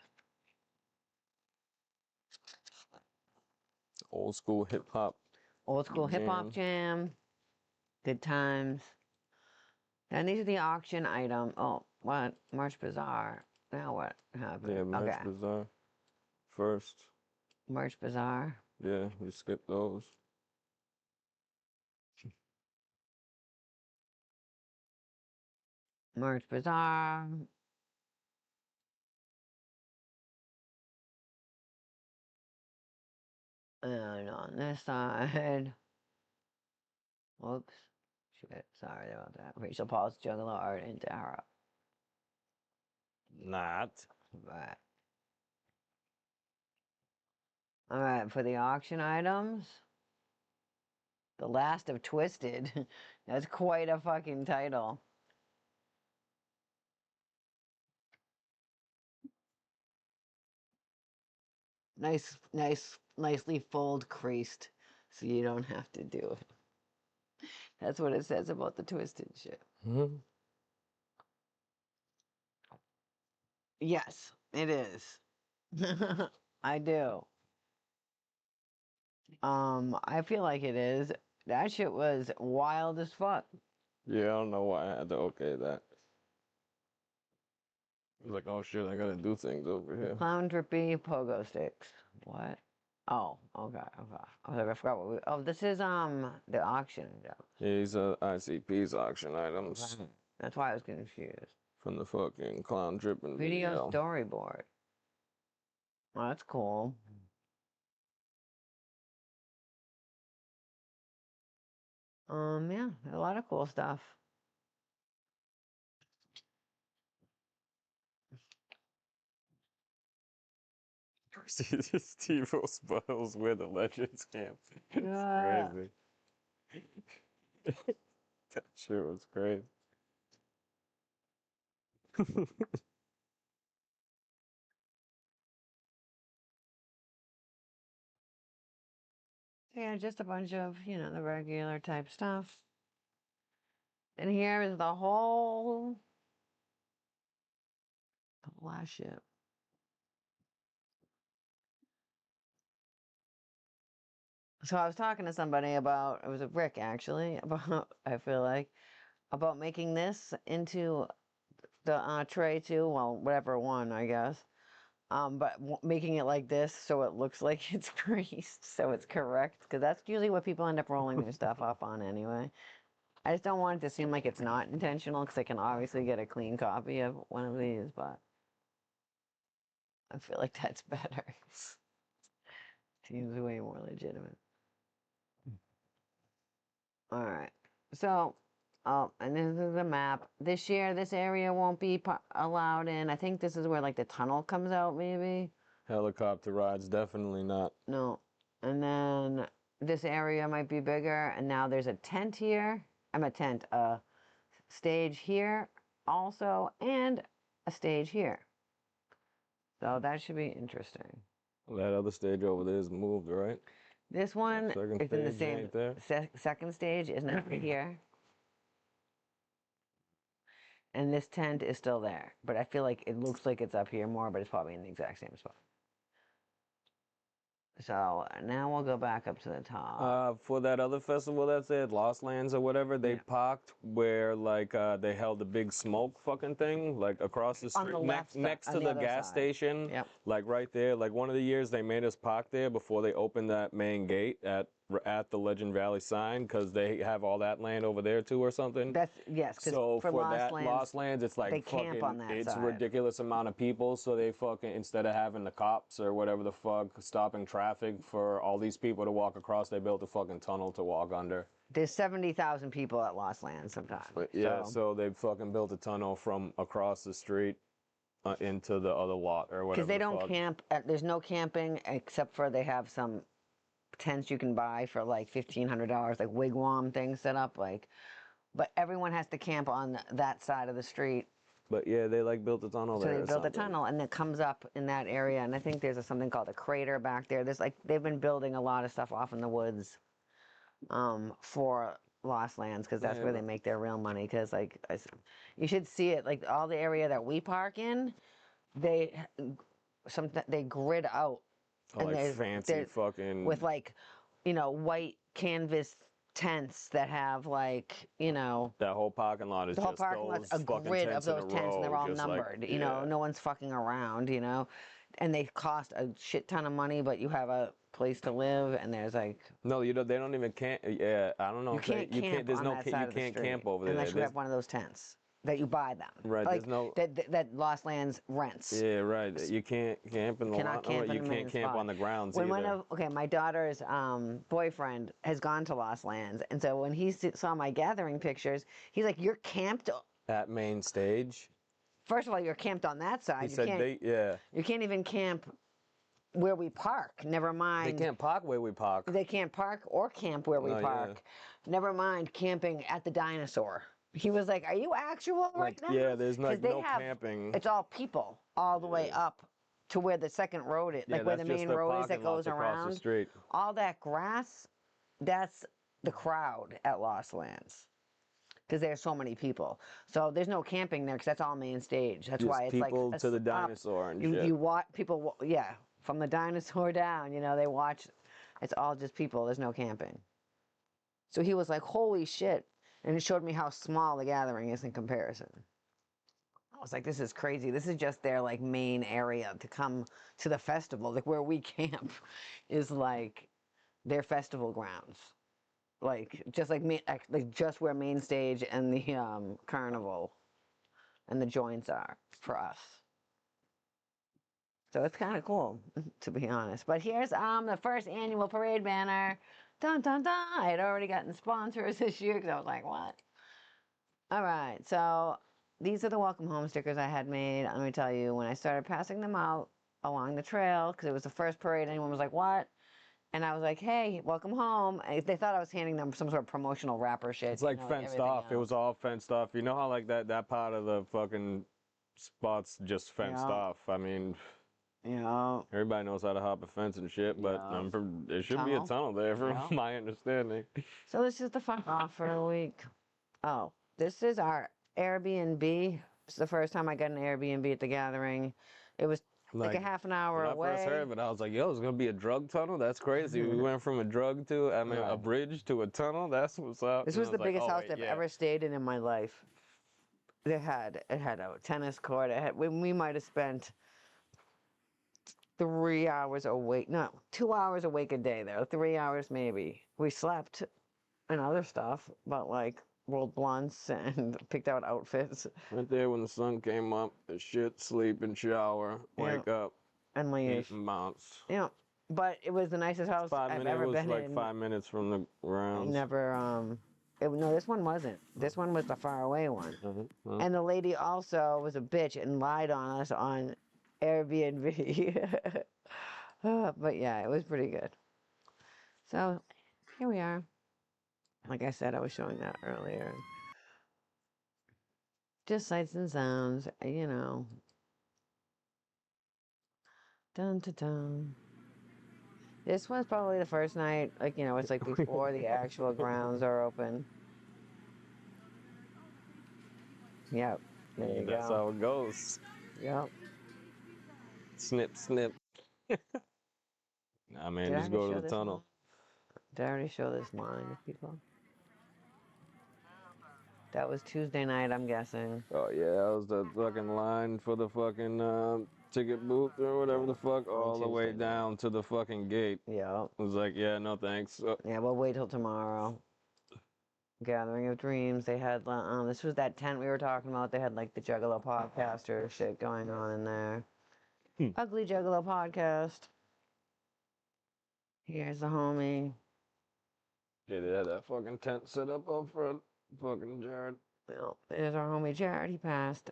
Old school hip hop. Old school hip hop jam. Good times. And these are the auction item. Oh, what? Merch Bazaar. Now what happened? Yeah, Merch Bazaar. First. Merch Bazaar. Yeah, we skipped those. Merch Bazaar. And on this side. Whoops. Shit. Sorry about that. Rachel Paul's Juggalo art in Dara. Not. Right. Alright, for the auction items. The Last of Twisted. That's quite a fucking title. Nicely fold creased, so you don't have to do it. That's what it says about the twisted shit. Mm-hmm. Yes, it is. I do. I feel like it is. That shit was wild as fuck. Yeah, I don't know why I had to okay that. I was like, oh shit, I gotta do things over here. Clown drippy pogo sticks. What? Oh, okay. I was like, I forgot what we. Oh, this is the auction. Yeah, these are ICP's auction items. That's why I was confused. From the fucking clown dripping Video storyboard. Oh, that's cool. Yeah, a lot of cool stuff. Steve-O Spuddles where the legends camp. It's crazy. That shit was crazy. Yeah, just a bunch of, the regular type stuff. And here is the whole last shit. So I was talking to somebody about, it was a Rick actually, about, I feel like, about making this into the tray too, well, whatever one, I guess. But making it like this so it looks like it's greased, so it's correct, because that's usually what people end up rolling their stuff up on anyway. I just don't want it to seem like it's not intentional, because I can obviously get a clean copy of one of these, but I feel like that's better. Seems way more legitimate. All right. So, and this is the map. This year, this area won't be allowed in. I think this is where like the tunnel comes out, maybe. Helicopter rides, definitely not. No. And then this area might be bigger. And now there's a tent here. I'm a tent. Stage here also, and a stage here. So that should be interesting. Well, that other stage over there is moved, right? This one is in the same second stage, isn't it? Here. And this tent is still there, but I feel like it looks like it's up here more, but it's probably in the exact same spot. So now we'll go back up to the top. For that other festival that's at Lost Lands or whatever, they parked where like they held a big smoke fucking thing, like across the street, next to the gas station, like right there. Like one of the years they made us park there before they opened that main gate at the Legend Valley sign, because they have all that land over there too or something. That's So for Lost Lands, it's like they camp on that it's side. ridiculous amount of people. So they fucking, instead of having the cops or whatever the fuck stopping traffic for all these people to walk across, they built a fucking tunnel to walk under. There's 70,000 people at Lost Lands sometimes. But yeah, so they fucking built a tunnel from across the street into the other lot or whatever. Because they don't camp. There's no camping except for they have some tents you can buy for like $1,500, like wigwam things set up, like. But everyone has to camp on that side of the street. But yeah, they like built a tunnel there. So they built a tunnel, and it comes up in that area. And I think there's something called a crater back there. There's like they've been building a lot of stuff off in the woods, for Lost Lands, because that's where they make their real money. Because like you should see it. Like all the area that we park in, they grid out. Oh, and like fancy fucking with like, white canvas tents that have like, that whole parking lot is the whole parking lot's a grid of those tents, and they're all numbered. Like, no one's fucking around, and they cost a shit ton of money, but you have a place to live, and there's like they don't even camp. Yeah, I don't know. You can't camp on that side of the street. You can't camp over there unless you have one of those tents that you buy them. Right. Like, there's no that Lost Lands rents. Yeah, right. You can't camp in the lot. You can't camp on the grounds either. My daughter's boyfriend has gone to Lost Lands, and so when he saw my gathering pictures, he's like, "You're camped at main stage." First of all, you're camped on that side. He said You can't even camp where we park. Never mind. They can't park where we park. They can't park or camp where we park. Yeah. Never mind camping at the Dinosaur. He was like, "Are you actual right now?" Yeah, there's no camping. It's all people all the way up to where the second road is, like where the main road is that goes around. The street. All that grass, that's the crowd at Lost Lands. Because there's so many people. So there's no camping there because that's all main stage. That's why it's people like to the Dinosaur and shit. You watch people, from the Dinosaur down, they watch. It's all just people. There's no camping. So he was like, "Holy shit." And it showed me how small the gathering is in comparison. I was like, this is crazy. This is just their like main area to come to the festival. Like where we camp is like their festival grounds. Like just just where main stage and the carnival and the joints are for us. So it's kind of cool, to be honest. But here's the first annual parade banner. Dun, dun, dun. I had already gotten sponsors this year because I was like, what? All right, so these are the welcome home stickers I had made. Let me tell you, when I started passing them out along the trail, because it was the first parade, anyone was like, what? And I was like, hey, welcome home. They thought I was handing them some sort of promotional wrapper shit. It's like fenced off. Else. It was all fenced off. You know how like that part of the fucking spot's just fenced off? I mean... everybody knows how to hop a fence and shit, but there should be a tunnel there from my understanding. So this is the fuck off for a week. Oh, this is our Airbnb. It's the first time I got an Airbnb at the gathering. It was like a half an hour away. When I first heard of it, I was like, yo, it's going to be a drug tunnel? That's crazy. We went from a bridge to a tunnel? That's what's up. This was the biggest house I've ever stayed in my life. It had a tennis court. We might have spent 3 hours awake. No, 2 hours awake a day there. 3 hours maybe. We slept and other stuff, but like rolled blunts and picked out outfits. Right there when the sun came up, shit, sleep and shower, wake up, and leave. Eat and bounce. But it was the nicest house I've ever been in. It was like 5 minutes from the grounds. No, this one wasn't. This one was the far away one. And the lady also was a bitch and lied on us on Airbnb. But yeah, it was pretty good. So here we are. Like I said, I was showing that earlier. Just sights and sounds, Dun dun dun. This one's probably the first night, it's like before the actual grounds are open. Yep. There you That's go. how it goes. Yep. Snip, snip. Nah, man, just go to the tunnel. Did I already show this line to people? That was Tuesday night, I'm guessing. Oh, yeah, that was the fucking line for the fucking ticket booth or whatever the fuck, all the way down to the fucking gate. Yeah. It was like, yeah, no thanks. Yeah, we'll wait till tomorrow. Gathering of Dreams. They had, this was that tent we were talking about. They had like the Juggalo podcaster shit going on in there. Ugly Juggalo podcast. Here's the homie. Yeah, they had that fucking tent set up front. Fucking Jared. Well, there's our homie Jared. He passed.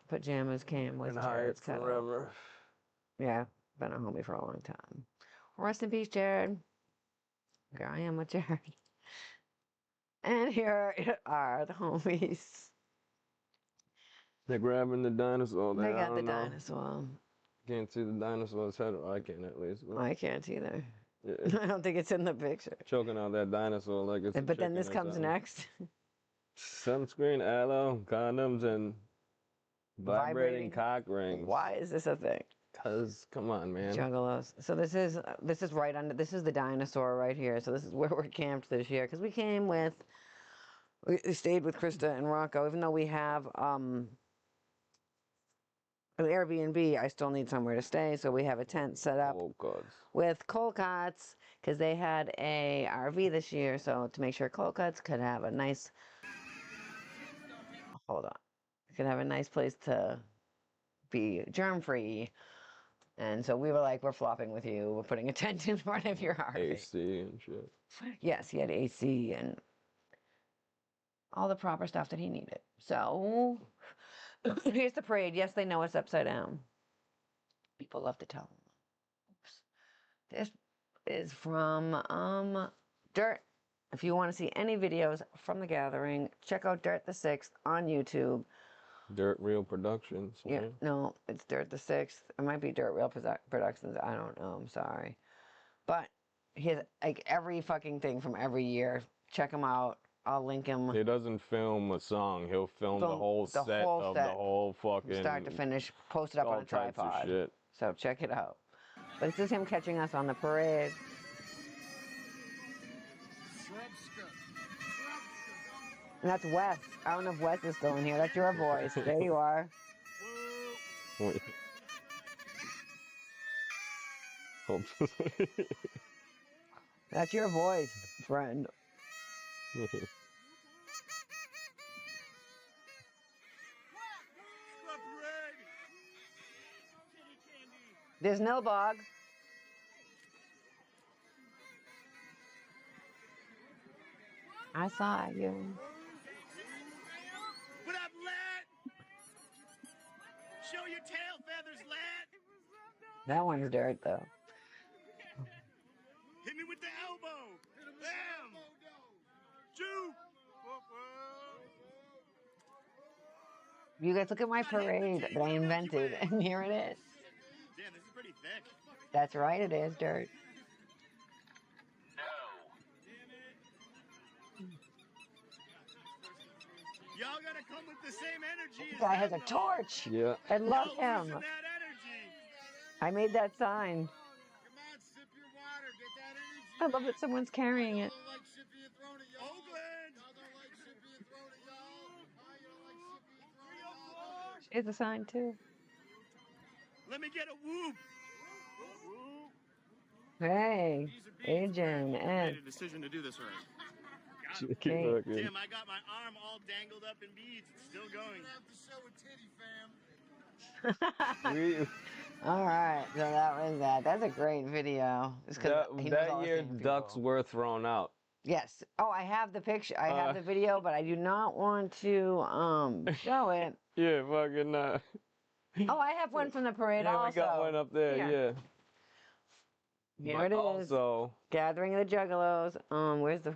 Pajamas came with Jared's cutout. Forever. Yeah, been a homie for a long time. Rest in peace, Jared. Here I am with Jared. And here are the homies. They're grabbing the dinosaur there. They got the dinosaur. Can't see the dinosaur's head. I can't at least. But I can't either. yeah. I don't think it's in the picture. Choking out that dinosaur like it's a But then this chicken or comes something. next. Sunscreen, aloe, condoms, and vibrating cock rings. Why is this a thing? Cause come on, man. Juggalos. So this is right under. This is the dinosaur right here. So this is where we're camped this year because we stayed with Krista and Rocco. Even though we have an Airbnb, I still need somewhere to stay. So we have a tent set up with cold cuts because they had a RV this year. So to make sure cold cuts could have a nice. Hold on. Could have a nice place to be germ-free. And so we were like, we're flopping with you. We're putting a tent in front of your RV. AC and shit. Yes, he had AC and all the proper stuff that he needed. So here's the parade. Yes, they know it's upside down. People love to tell them. Oops. This is from Dirt. If you want to see any videos from the gathering, check out Dirt the 6th on YouTube. Dirt Real Productions. Yeah, no, it's Dirt the 6th. It might be Dirt Real Productions. I don't know. I'm sorry. But he has like every fucking thing from every year. Check him out. I'll link him. He doesn't film a song. He'll film the whole set of the whole fucking... From start to finish. Post it up on a tripod. Shit. So check it out. But this is him catching us on the parade. And that's Wes. I don't know if Wes is still in here. That's your voice. There you are. That's your voice, friend. There's Nilbog. I saw you. What up, lad? Show your tail feathers, lad. That one's Dirt, though. Hit me with the elbow. Bam. Jew. You guys look at my parade that I invented, and here it is. Damn, this is pretty thick. That's right, it is Dirt. Y'all gotta come with the same energy. This guy has a torch. Yeah. I love him. I made that sign. Come on, sip your water. Get that energy. I love that someone's carrying it. It's a sign too. Let me get a whoop. Hey, Agent Ed. I made a decision to do this right. Hey. Damn, I got my arm all dangled up in beads. It's still going. All right, so that was that. That's a great video. That year, ducks were thrown out. Yes. Oh, I have the picture. I have the video, but I do not want to show it. Yeah, fucking. Oh, I have one from the parade also. Yeah, we got one up there. Here. Yeah. Here it is. Also, Gathering of the Juggalos. Where's the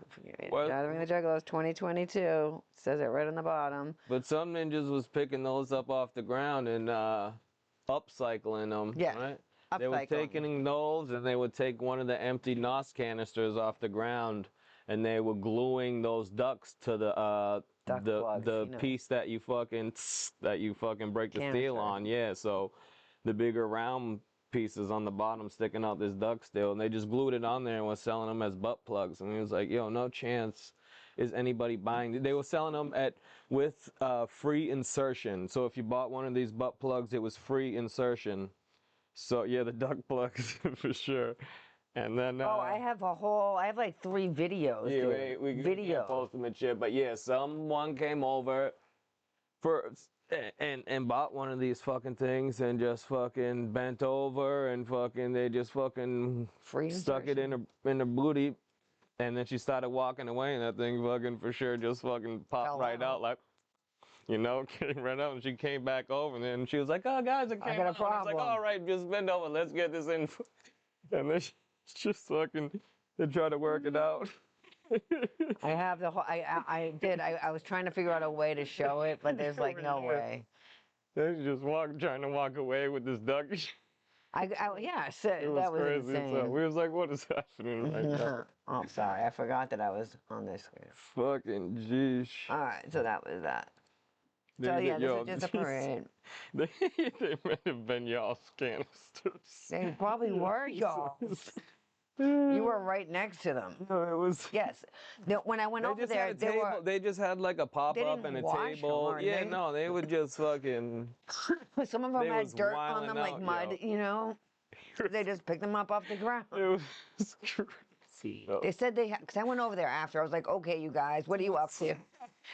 Gathering of the Juggalos 2022? It says it right on the bottom. But some ninjas was picking those up off the ground and upcycling them. Yeah. Right? Upcycling. They were taking those and they would take one of the empty NOS canisters off the ground and they were gluing those ducks to the piece that you fucking break the steel on. Yeah. So the bigger round pieces on the bottom sticking out this duck steel, and they just glued it on there and was selling them as butt plugs. And he was like, yo, no chance is anybody buying. They were selling them with free insertion. So if you bought one of these butt plugs, it was free insertion. So yeah, the duck plugs for sure. And then I have like 3 videos. Yeah, we can't post them and shit. But yeah, someone came over and bought one of these fucking things and just fucking bent over and fucking they just fucking stuck it in her booty, and then she started walking away and that thing fucking for sure just fucking popped right out like you know, came right out, and she came back over, and then she was like, "Oh, guys, it came got a out." And I was like, problem. "All right, just bend over, let's get this in." And then she just fucking, they try to work it out. I have the whole. I did. I was trying to figure out a way to show it, but there's like no way. Then she just trying to walk away with this duck. Yeah, It was that was crazy. So insane. we was like, "What is happening right now?" Oh, sorry, I forgot that I was on this screen. Fucking jeez. All right, so that was that. They So did- yeah, this yo, is just a parade. They might have been y'all's canisters. They probably were y'all. You were right next to them. No, it was. Yes. When I went over there, they were. They just had like a pop They up didn't and a wash table. them, or Yeah, they- no, they would just fucking. some of them They had was dirt on wilding them, like out, mud, yo. you know. They just picked them up off the ground. It was crazy. They said because I went over there after. I was like, okay, you guys, what are you up to?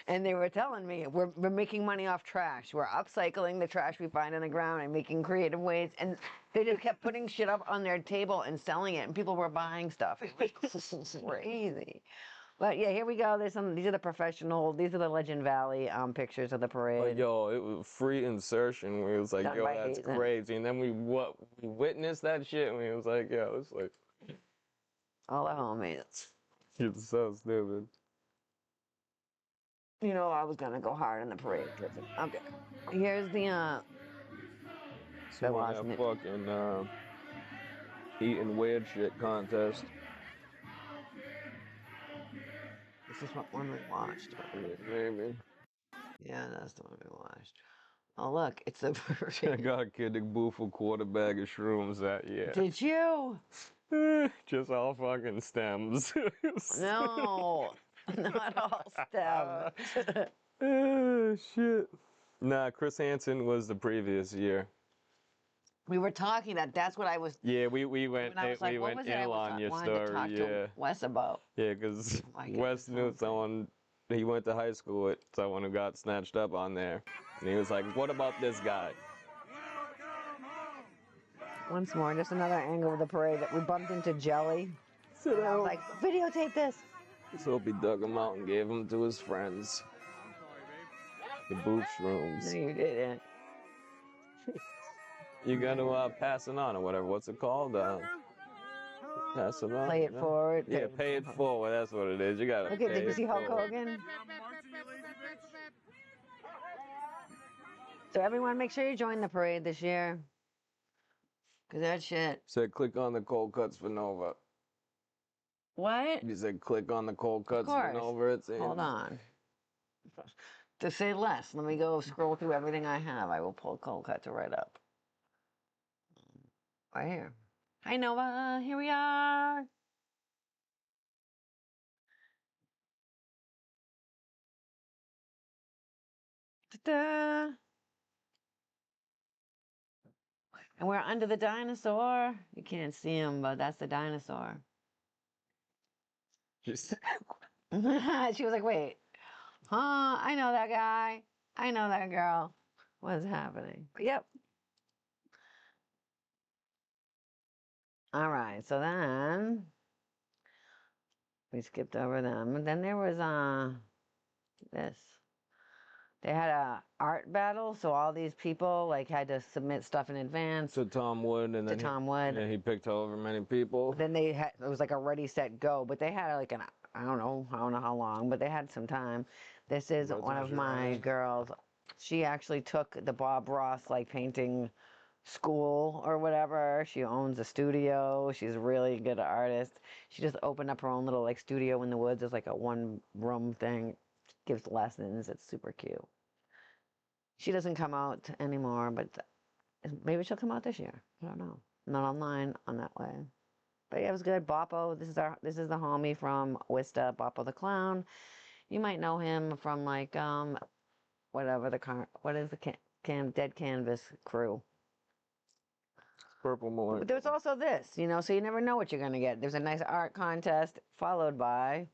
And they were telling me, we're making money off trash. We're upcycling the trash we find on the ground and making creative ways. And they just kept putting shit up on their table and selling it. And people were buying stuff. It was crazy. But yeah, here we go. These are the professional, these are the Legend Valley pictures of the parade. But yo, it was free insertion. We was like, Done yo, by that's Hazen. crazy. And then we witnessed that shit, and we was like, yo, it's like, All the homies. it's so stupid. You know, I was gonna go hard in the parade. Okay. Here's the So that fucking eating weird shit contest. This is what one we watched. Maybe. Yeah, that's the one we watched. Oh look, it's the I parade. got a kid that booed for quarter bag of shrooms that year. Did you? Just all fucking stems. No, not all STEM. Oh, shit. Nah, Chris Hansen was the previous year. We were talking that's what I was. Yeah, we went And I was like, we what went was it I in was on your wanted to talk story. Yeah, to Wes about? yeah, because Oh my Wes goodness, knew okay. someone. He went to high school with someone who got snatched up on there, and he was like, "What about this guy?" Once more, just another angle of the parade that we bumped into Jelly. So And I was like, videotape this. so hope he dug him out and gave him to his friends. The booth shrooms. No, you didn't. You gotta pass it on or whatever. What's it called? Pass it on. Play it forward. Yeah, pay it forward. That's what it is. You gotta. Look at, pay did you it see Hulk forward. Hogan? So everyone, make sure you join the parade this year. Cause that shit. Said click on the cold cuts for Nova. What? You said click on the cold cuts for course. Nova. It's in. Hold on. To say less, let me go scroll through everything I have. I will pull cold cuts right up. Right here. Hi Nova, here we are. Ta-da. And we're under the dinosaur. You can't see him, but that's the dinosaur. Just She was like, wait. Huh, I know that guy. I know that girl. What's happening? Yep. All right, so then we skipped over them. And then there was this. They had a art battle, so all these people like had to submit stuff in advance to Tom Wood, and to then Tom Wood. he picked however many people. Then they had it was like a ready set go, but they had like I don't know how long, but they had some time. This is one of my girls. She actually took the Bob Ross like painting school or whatever. She owns a studio. She's a really good artist. She just opened up her own little like studio in the woods. It's like a one room thing. Gives lessons. It's super cute. She doesn't come out anymore, but maybe she'll come out this year. I don't know. Not online on that way. But yeah, it was good. Boppo, this is the homie from Wista, Boppo the Clown. You might know him from like whatever what is the Dead Canvas crew. Purple Moon. But there's also this, so you never know what you're gonna get. There's a nice art contest followed by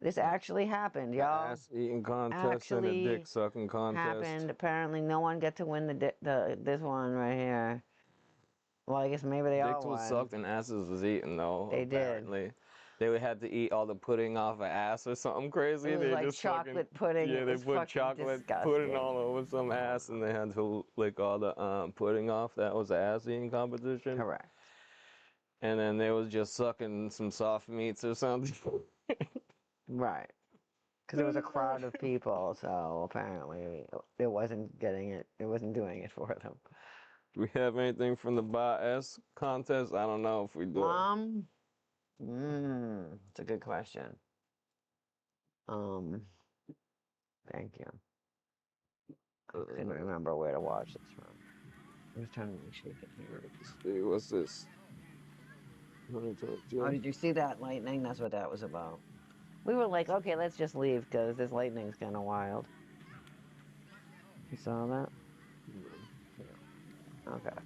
this actually happened, y'all. Ass eating contest and a dick sucking contest. Happened. Apparently, no one get to win this one right here. Well, I guess maybe they all Dicks won. was sucked and asses was eaten though. They apparently. did. They would have to eat all the pudding off an ass or something crazy. It was They like just chocolate fucking, pudding. yeah, It they was put fucking chocolate disgusting. pudding all over some ass, and they had to lick all the pudding off. That was the ass eating competition. Correct. And then they was just sucking some soft meats or something. Right. Because it was a crowd of people, so apparently it wasn't getting it. It wasn't doing it for them. Do we have anything from the Ba-S contest? I don't know if we do. It's a good question. Thank you. I couldn't remember where to watch this from. I was trying to shake it here. See, what's this? Oh, did you see that lightning? That's what that was about. We were like, okay, let's just leave because this lightning's kind of wild. You saw that? Yeah. Okay.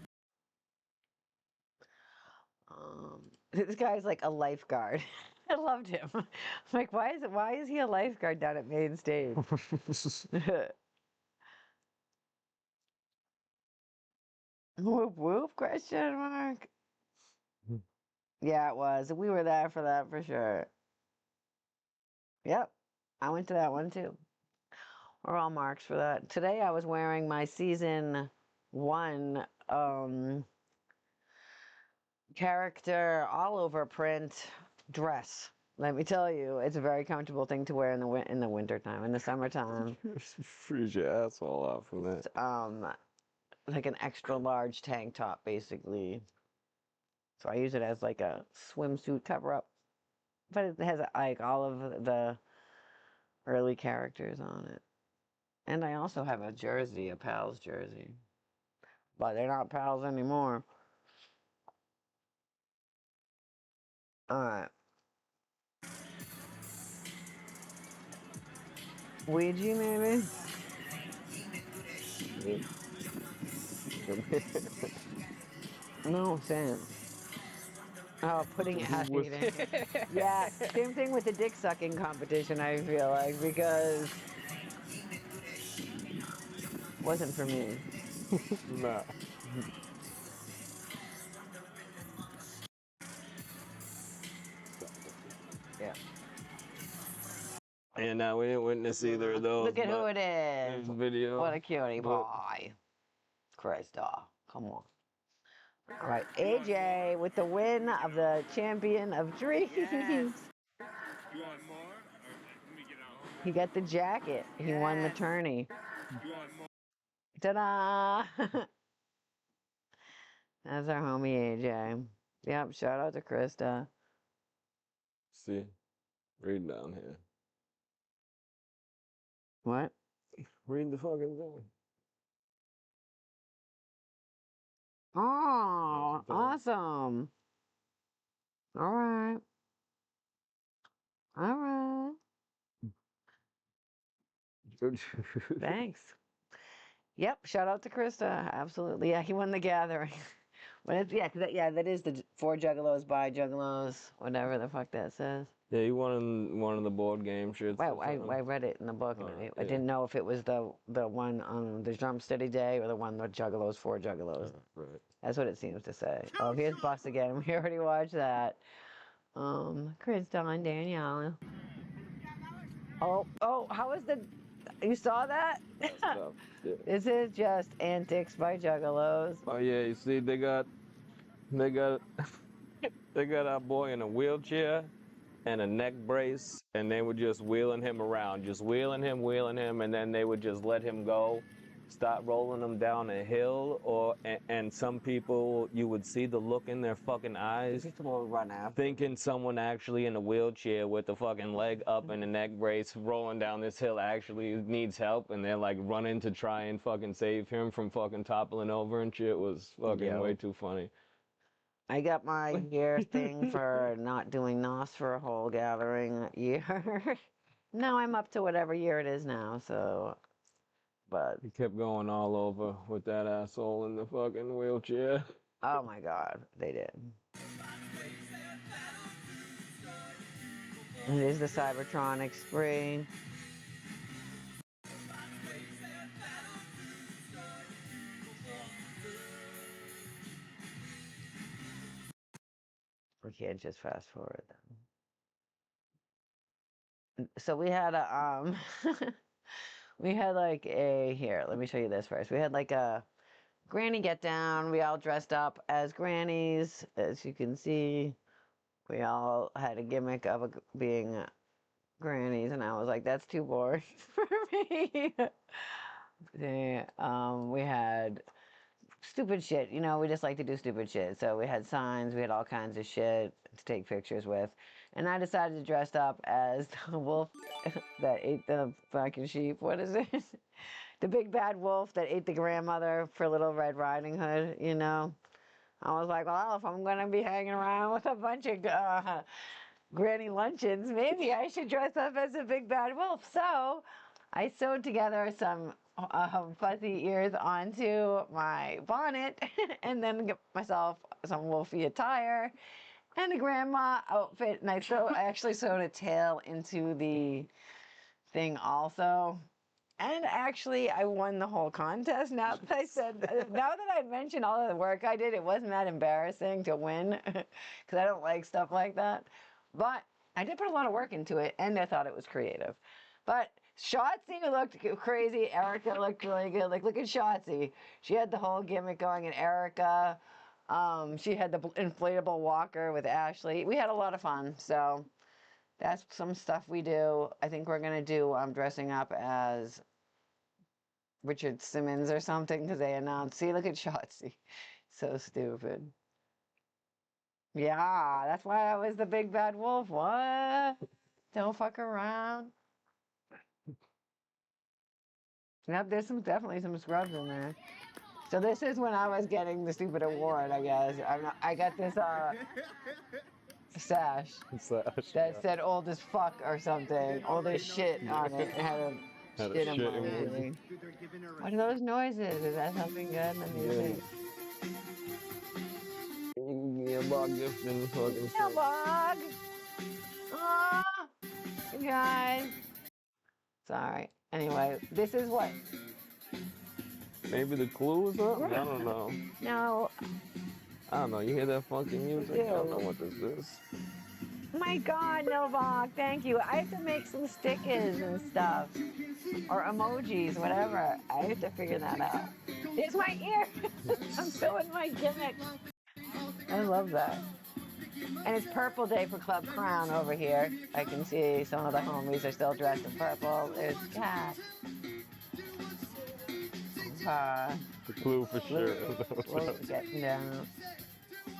This guy's like a lifeguard. I loved him. I'm like, why is he a lifeguard down at main stage? Whoop whoop, question mark. Yeah, it was. We were there for that for sure. Yep. I went to that one too. We're all marks for that. Today I was wearing my season 1 character all over print dress. Let me tell you, it's a very comfortable thing to wear in the winter time. In the summertime, Freeze your asshole off from that. like an extra large tank top, basically. So I use it as like a swimsuit cover up, but it has like all of the early characters on it. And I also have a jersey, a Pals jersey, but they're not Pals anymore. All right. Ouija, maybe? No sense. Oh, putting ass eating. Yeah, same thing with the dick sucking competition, I feel like, because it wasn't for me. Nah. Yeah. And now we didn't witness either of those. Look at who it is. Video. What a cutie pie. Christ, come on. All right, AJ with the win of the champion of dreams. You want more? Let me get out. He got the jacket. He won the tourney. You want more? Ta-da! That's our homie AJ. Yep, shout out to Krista. See, read down here. What? Read the fucking thing. Oh, awesome. All right. All right. Thanks. Yep, shout out to Krista. Absolutely. Yeah, he won the gathering. When it's, yeah, that is the 4 Juggalos by Juggalos, whatever the fuck that says. Yeah, you won one of the board game shits. Well, I read it in the book, and I didn't know if it was the one on the Drum Steady Day or the one with Juggalos, 4 Juggalos. Right. That's what it seems to say. Oh, here's Bus again. We already watched that. Krista and Danielle. Oh, how was the... You saw that? Yeah. This is just antics by Juggalos. Oh yeah, you see, they got our boy in a wheelchair and a neck brace, and they were just wheeling him around, just wheeling him, and then they would just let him go, stop rolling him down a hill, and some people, you would see the look in their fucking eyes, People would run after. thinking someone actually in a wheelchair with the fucking leg up and a neck brace rolling down this hill actually needs help, and they're like running to try and fucking save him from fucking toppling over and shit. Was fucking way too funny. I got my year thing for not doing NOS for a whole gathering year. Now I'm up to whatever year it is now, so, but. He kept going all over with that asshole in the fucking wheelchair. Oh my God, they did. It is the Cybertronic spree. We can't just fast forward them. so we had a we had like here, let me show you this first. We had like a granny get down. We all dressed up as grannies, as you can see. We all had a gimmick of being grannies, and I was like, that's too boring for me. We had stupid shit, you know, we just like to do stupid shit. So we had signs, we had all kinds of shit to take pictures with. And I decided to dress up as the wolf that ate the fucking sheep. What is it? The big bad wolf that ate the grandmother for Little Red Riding Hood, you know? I was like, well, if I'm going to be hanging around with a bunch of granny luncheons, maybe I should dress up as a big bad wolf. So I sewed together some fuzzy ears onto my bonnet and then get myself some wolfy attire and a grandma outfit. And I actually sewed a tail into the thing also. And actually, I won the whole contest. Now that I mentioned all of the work I did, it wasn't that embarrassing to win because I don't like stuff like that. But I did put a lot of work into it, and I thought it was creative. But Shotzi looked crazy. Erica looked really good. Like, look at Shotzi. She had the whole gimmick going, and Erica, she had the inflatable walker with Ashley. We had a lot of fun. So that's some stuff we do. I think we're gonna do dressing up as Richard Simmons or something because they announced. See, look at Shotzi. So stupid. Yeah, that's why I was the big bad wolf. What? Don't fuck around. Yep, there's definitely some scrubs in there. So this is when I was getting the stupid award, I guess. I got this sash that said old as fuck or something, old as shit on it. It had a shit emoji. What are those noises? Is that something good in the music? Yeah, bug gifting fucking Yeah, bug. Aw, you guys. Sorry. Anyway, this is what? Maybe the clue is up? I don't know. No. I don't know. You hear that funky music? I don't know what this is. My God, Novak, thank you. I have to make some stickers and stuff. Or emojis, whatever. I have to figure that out. It's my ear. I'm showing my gimmick. I love that. And it's Purple Day for Club Crown over here. I can see some of the homies are still dressed in purple. There's Cat. The clue for sure. Getting down.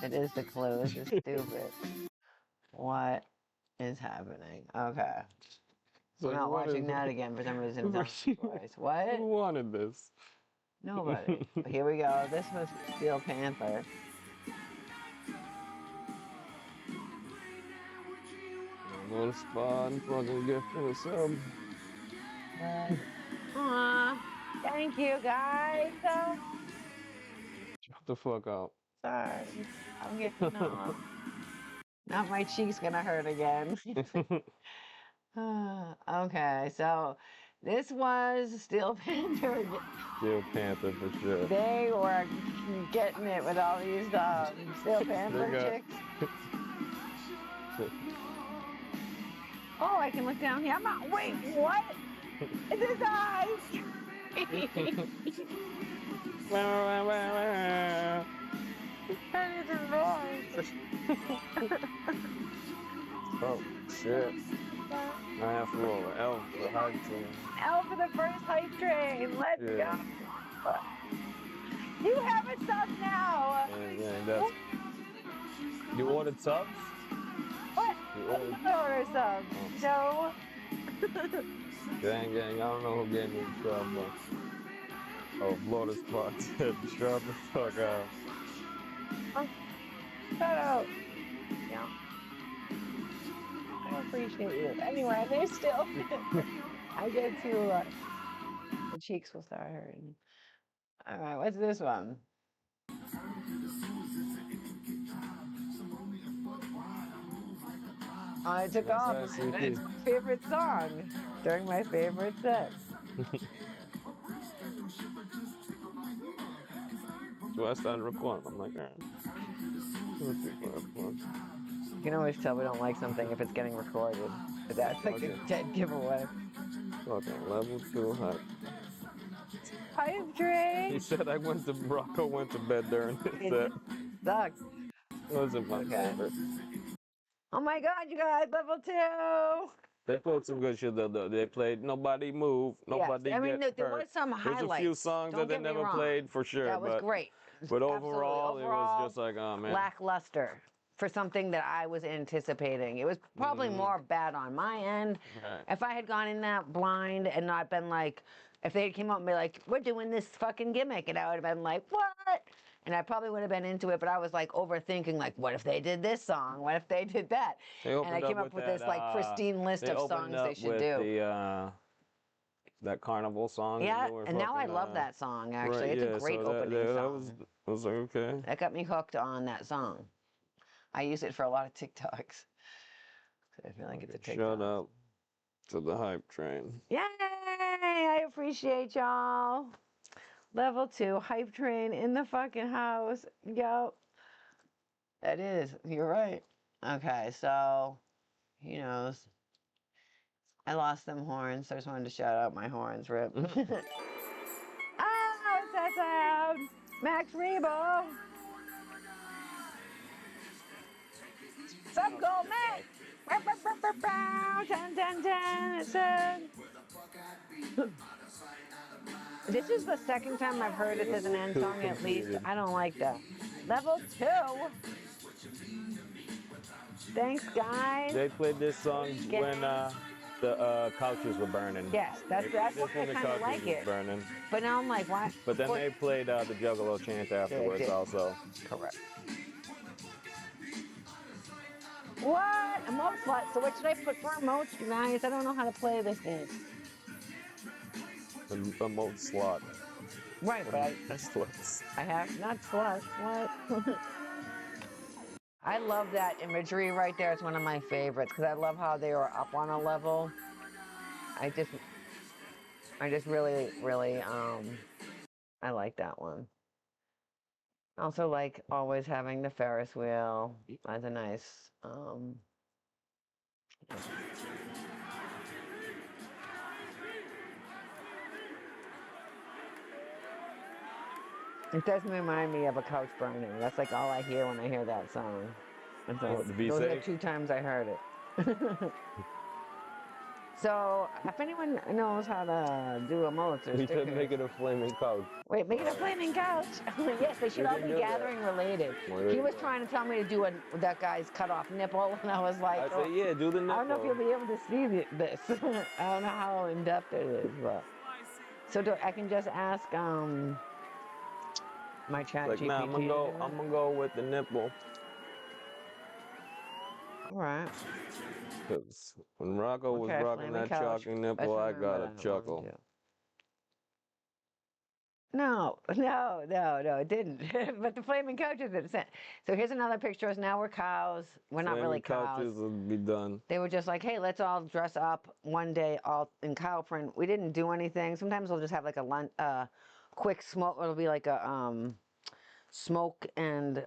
It is the clue. This is stupid. What is happening? Okay. So I'm not watching that again for some reason. Twice. What? Who wanted this? Nobody. Here we go. This was Steel Panther. Little spot and fucking gift for the sub. Aww. Thank you, guys. Shut the fuck up. Sorry. I'm getting off. Now my cheek's gonna hurt again. Okay, so this was Steel Panther. Steel Panther for sure. They were getting it with all these Steel Panther chicks. Oh, I can look down here. I'm not. Wait, what? It's his eyes. That is his voice. Oh shit! I have to roll an L for the hype train. L for the first hype train. Let's go. You have a sub now. Yeah, that's. You ordered subs? What? I ordered subs. No. Gang, I don't know who gave me the sub, but. Oh, blow this spot. Shut the fuck out. Shut up. Yeah. I appreciate you. Anyway, there's still. I get to. The cheeks will start hurting. Alright, what's this one? I took off. It's my favorite song during my favorite set. So I started recording. I'm like, alright. You can always tell we don't like something if it's getting recorded. But that's like a dead giveaway. Fucking level 2 hype. Hype train! He said Rocco went to bed during his set. Sucks. Wasn't my favorite. Oh my god, you guys, level 2! They played some good shit though. They played Nobody Move, Nobody I mean, Get there Hurt. was some highlights. There's a few songs that they never played for sure. That was great. But overall, it was just like, oh man. Lackluster for something that I was anticipating. It was probably more bad on my end. Right. If I had gone in that blind and not been like, if they came up and be like, we're doing this fucking gimmick, and I would have been like, what? And I probably would have been into it, but I was like overthinking, like, what if they did this song? What if they did that? And I came up with this like pristine list of songs they should do. That carnival song. Yeah, and now I love that song, actually. It's a great opening song. I was like, okay. That got me hooked on that song. I use it for a lot of TikToks. I feel like it's a TikTok. Shut up to the hype train. Yay! I appreciate y'all. Level 2, hype train in the fucking house. Yo. That is. You're right. Okay, so, he knows. I lost them horns, so I just wanted to shout out my horns, Rip. Oh, what's that sound? Max Rebo. Some gold Max. Dun, dun, dun. It's This is the second time I've heard it as an end song, at least. I don't like that. Level 2. Thanks, guys. They played this song when the couches were burning. Yes, that's why I kind of like it. Burning. But now I'm like, why? But then they played the Juggalo chant afterwards also. Correct. What? Emote slut. So what should I put for emotes, you guys? I don't know how to play this game. Emote slot. Right, but sluts. I have not sluts. What? I love that imagery right there. It's one of my favorites because I love how they were up on a level. I just really, really, I like that one. Also like always having the Ferris wheel as a nice, It doesn't remind me of a couch burning. That's like all I hear when I hear that song. And so those are the 2 times I heard it. So, if anyone knows how to do emotes or We stickers... could make it a flaming couch. Wait, make it a flaming couch? Yes, they should all be gathering related. He was trying to tell me to do that guy's cut off nipple, and I was like... I said, yeah, do the nipple. I don't know if you'll be able to see this. I don't know how in-depth it is, but... So I can just ask, my chat GPT. Nah, I'm gonna go with the nipple. All right. Because when Rocco was rocking that chalking nipple, I got a chuckle. No, it didn't. But the flaming couches did. So here's another picture. Now we're cows. We're not really cows. Couches will be done. They were just like, hey, let's all dress up one day all in cow print. We didn't do anything. Sometimes we'll just have like a quick smoke. It'll be like a smoke and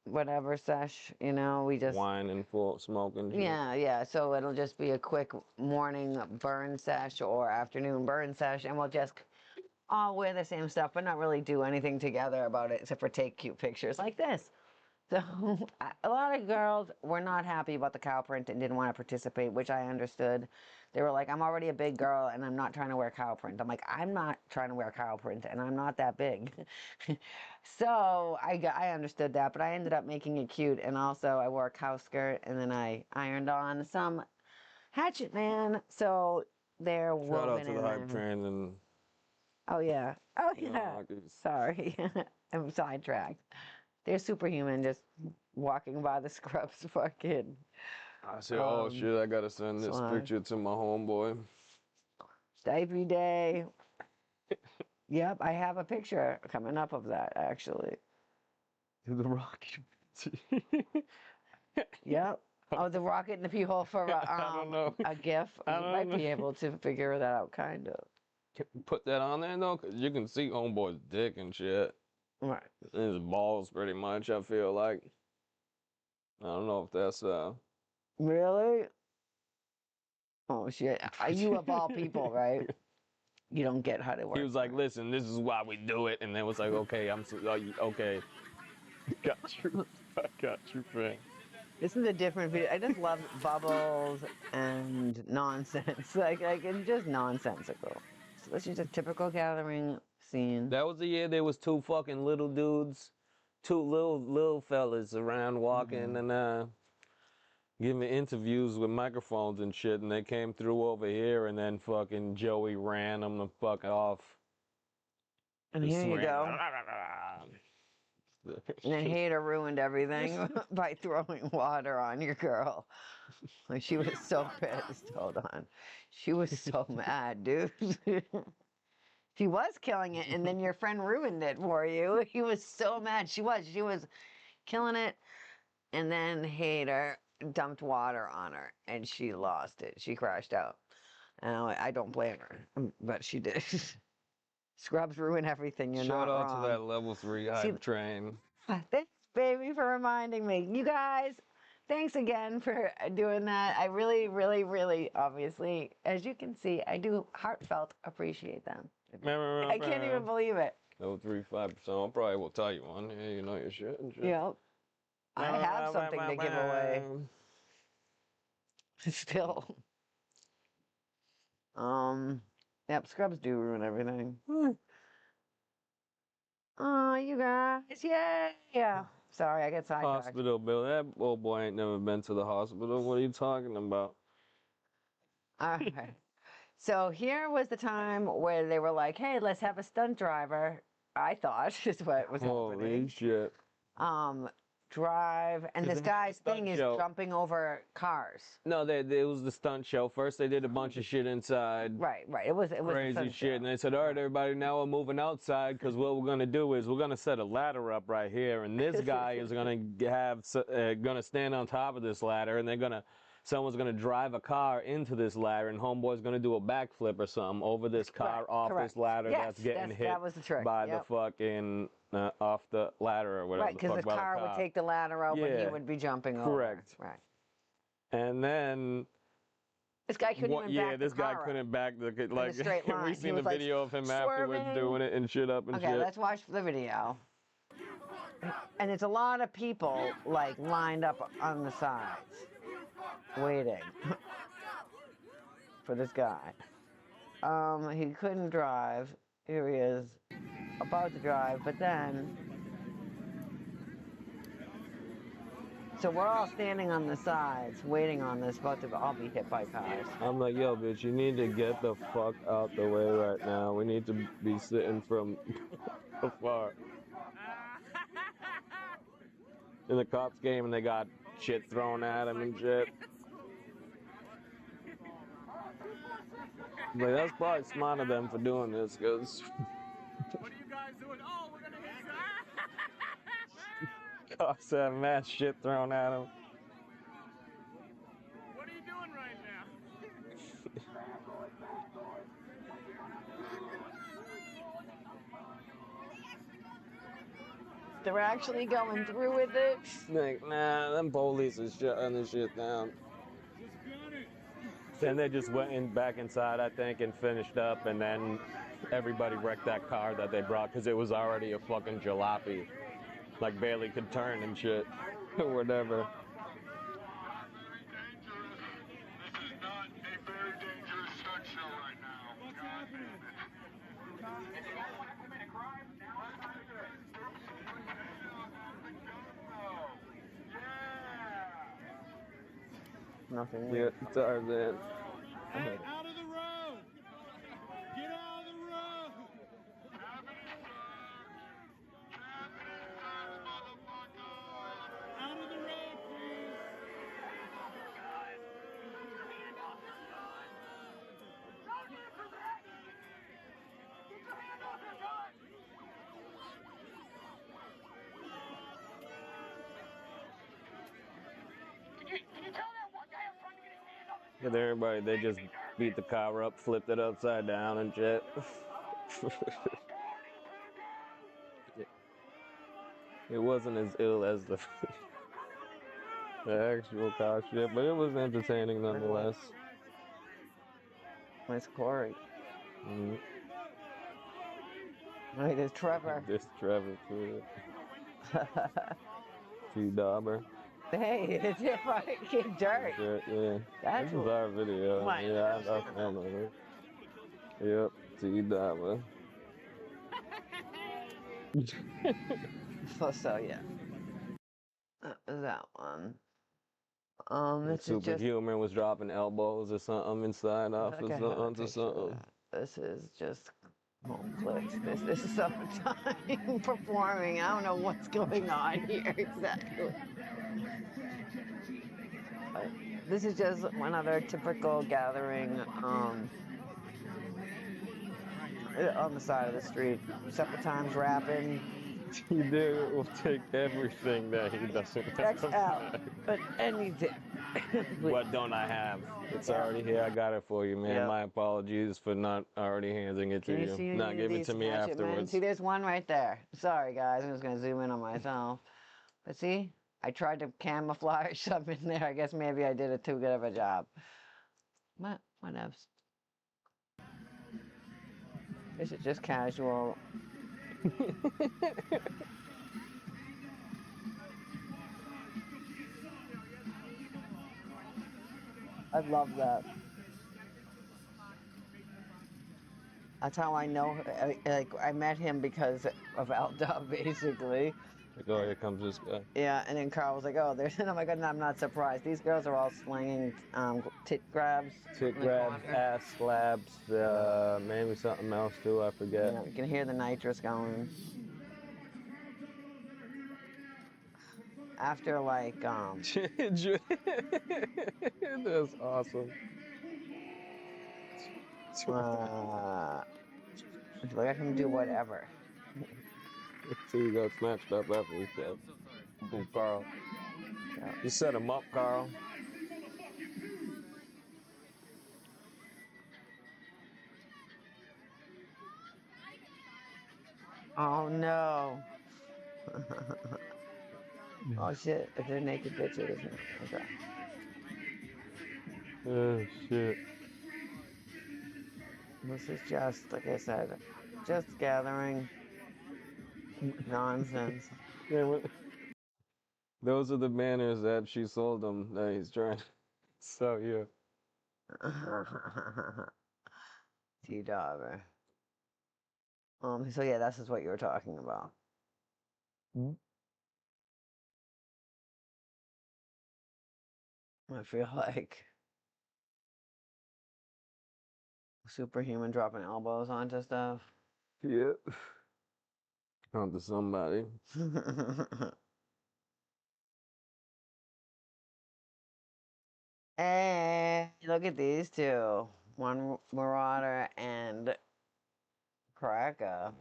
whatever sesh, you know, we just wine and full smoke and shit. yeah, so it'll just be a quick morning burn sesh or afternoon burn sesh, and we'll just all wear the same stuff but not really do anything together about it except for take cute pictures like this. So a lot of girls were not happy about the cow print and didn't want to participate, which I understood. They were like, I'm already a big girl and I'm not trying to wear cow print. I'm like, I'm not trying to wear cow print and I'm not that big. So I understood that, but I ended up making it cute. And also I wore a cow skirt and then I ironed on some Hatchet Man. So they're woven in. Shout out to the hype train and... Oh yeah. Sorry. I'm sidetracked. They're superhuman, just walking by the scrubs fucking. I said, oh shit, I gotta send this picture to my homeboy. Every day. Yep, I have a picture coming up of that, actually. To the rocket. Yep. Oh, the rocket in the pee hole for a GIF. You might be able to figure that out, kind of. Can you put that on there, though? Because you can see homeboy's dick and shit. Right. His balls, pretty much, I feel like. I don't know if that's Really? Oh shit! You of all people, right? You don't get how to work. He was like, "Listen, this is why we do it," and then was like, "Okay, okay, got you, I got you, friend." This is a different video. I just love bubbles and nonsense. Like it's just nonsensical. So this is a typical gathering scene. That was the year there was two fucking little dudes, two little fellas around walking and giving interviews with microphones and shit, and they came through over here, and then fucking Joey ran them the fuck off. And Just here you go. And then Hater ruined everything by throwing water on your girl. Like she was so pissed. Hold on. She was so mad, dude. She was killing it, and then your friend ruined it for you. He was so mad. She was killing it, and then Hater dumped water on her, and she lost it. She crashed out. And I don't blame her, but she did. Scrubs ruin everything. You're not wrong. Shout out to that level 3 hype train. Thanks, baby, for reminding me. You guys, thanks again for doing that. I really, really, really, obviously, as you can see, I do heartfelt appreciate them. I can't even believe it. Level 3, 5%. I probably will tell you one. Yeah, you know your shit and shit. Yeah. I have something to give away. Still. Yep, Scrubs do ruin everything. Oh, you guys, yeah. Sorry, I get sidetracked. Hospital bill. That old boy ain't never been to the hospital. What are you talking about? All right. So here was the time where they were like, hey, let's have a stunt driver. I thought is what was happening. Holy shit. Drive, and this guy's thing is jumping over cars. No, it was the stunt show. First, they did a bunch of shit inside. Right. It was crazy shit, and they said, "All right, everybody, now we're moving outside because what we're gonna do is we're gonna set a ladder up right here, and this guy is gonna gonna stand on top of this ladder, and someone's gonna drive a car into this ladder, and homeboy's gonna do a backflip or something over this car off this ladder that's getting hit that was the trick. by the fucking off the ladder or whatever. Right, because the car would take the ladder out, but he would be jumping over. Correct. Right. And then this guy couldn't even back this guy couldn't back the like. In a straight line. We've seen the video of him afterwards doing it and shit up and shit. Okay, let's watch the video. And it's a lot of people like lined up on the sides, waiting for this guy. He couldn't drive. Here he is, about to drive, but then. So we're all standing on the sides, waiting on this, about to all be hit by cars. I'm like, yo, bitch, you need to get the fuck out the way right now. We need to be sitting from afar. And the cops came and they got shit thrown at him and shit. Like, that's probably smart of them for doing this, because... What are you guys doing? Oh, we're gonna hit cops have mad shit thrown at him. What are you doing right now? They're actually going through with it. Like, nah, them police is shutting this shit down. Then they just went back inside, I think, and finished up, and then everybody wrecked that car that they brought because it was already a fucking jalopy. Like, barely could turn and shit, or whatever. This is not a very dangerous stunt show right now. What's happening? If you guys want to commit a crime, now's the time to do it. Nothing. Yeah, Tarzan. Get out of the road! Get out of the road! Out of the road, please! And everybody, they just beat the car up, flipped it upside down and shit. It wasn't as ill as the... The actual car shit, but it was entertaining nonetheless. Where's Corey? Mm. Wait, there's Trevor. This Trevor too. T-Dauber. Hey, it's your fucking dirt. Yeah. That's this is our video. What? Yeah, I filmed it. Yep, T-Dauber. So yeah. That one. This is just Superhuman was dropping elbows or something inside off or something. This is just home clicks. This is summertime performing. I don't know what's going on here exactly. This is just another typical gathering on the side of the street. Separate times rapping. He will take everything that he doesn't have. XL, but anything. What don't I have? It's already here. I got it for you, man. Yep. My apologies for not already handing it to you. Not giving it to me afterwards. See, there's one right there. Sorry, guys. I'm just going to zoom in on myself. But see, I tried to camouflage something in there. I guess maybe I did too good of a job. But whatever. This is just casual. I love that. That's how I know. Like I met him because of Aldub, basically. Like, oh, here comes this guy. Yeah, and then Carl was like, "Oh, there's." And I'm like, "I'm not surprised. These girls are all slinging tit grabs." Tit grabs, ass slabs, maybe something else too. I forget. Yeah, you can hear the nitrous going. After like That's awesome. Look at him do whatever. So you got snatched up after he said, "Boom, Carl." Yeah. You set him up, Carl. Oh no. Oh shit, if they're naked bitches. Okay. Oh shit. This is just, like I said, just gathering nonsense. Yeah, those are the manners that she sold him that he's trying to sell you. T-Dauber. So yeah, this is what you were talking about. I feel like superhuman dropping elbows onto stuff. Yep. Onto somebody. Hey, look at these two. One Marauder and Cracker.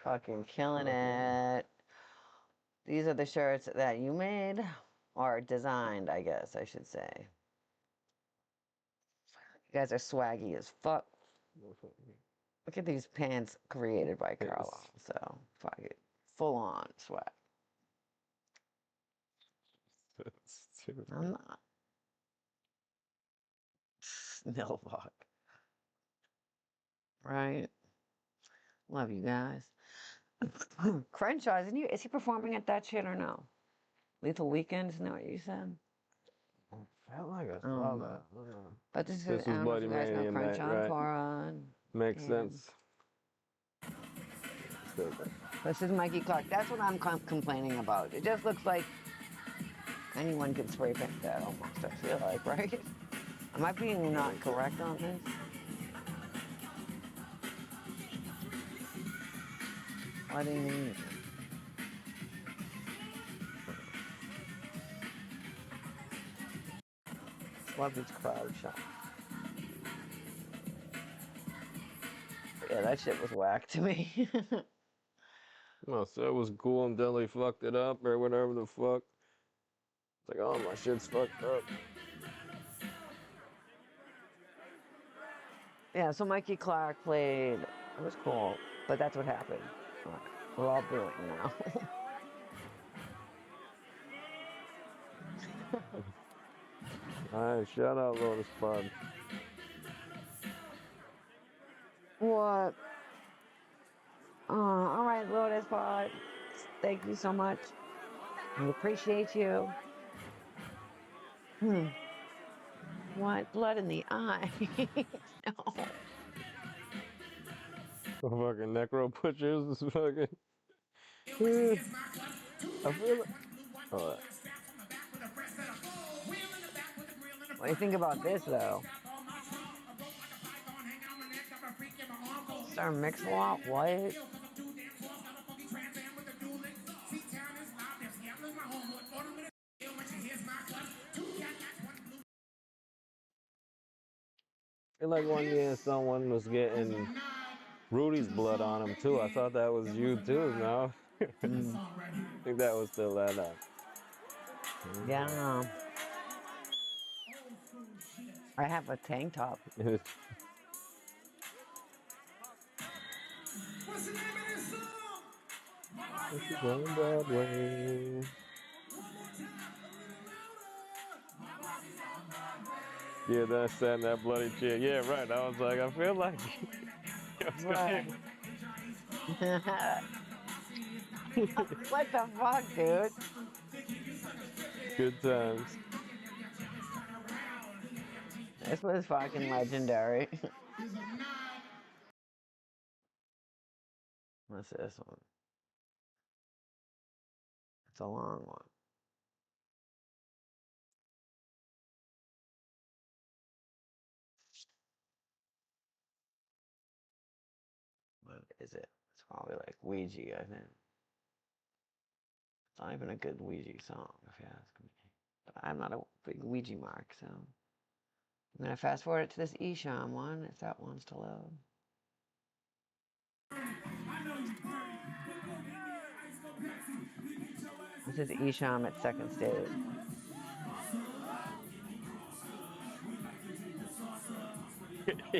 Fucking killing it. These are the shirts that you made, or designed, I guess I should say. You guys are swaggy as fuck. Look at these pants created by Carlo. So, fuck it. Full on swag. I'm not. No fuck. Right? Love you guys. Crenshaw, is he performing at that shit or no? Lethal Weekend, isn't that what you said? I felt like I saw that. But this was is, I don't know if you guys know Bloody Mania Crenshaw night, and Cora. Makes sense. This is Mikey Clark. That's what I'm complaining about. It just looks like anyone could spray paint that almost, I feel like, right? Am I being not correct on this? What do you mean? Love this crowd shot. Yeah, that shit was whack to me. Well, so it was cool until they fucked it up or whatever the fuck. It's like, oh, my shit's fucked up. Yeah, so Mikey Clark played. It was cool, but that's what happened. We're all doing it now. Alright, shout out Lotus Pod. What? All right, Lotus Pod. Thank you so much. We appreciate you. What? Blood in the eye? No. Fucking necro pushers is fucking. I feel like. Alright. What do you think about this, though? Sir Mix-a-Lot? What? I feel like one year someone was getting Rudy's blood on him too. I thought that was you too, no? I think that was still that up. Yeah. I have a tank top. What's the name of this song? It's going Broadway. Yeah, that's that bloody shit. Yeah, right. I was like, I feel like. Right. What the fuck, dude? Good times. This was fucking legendary. What's this one? It's a long one. What is it? It's probably like Ouija, I think. It's not even a good Ouija song, if you ask me. But I'm not a big Ouija mark, so I'm gonna fast forward it to this Esham one, if that wants to load. This is Esham at second stage.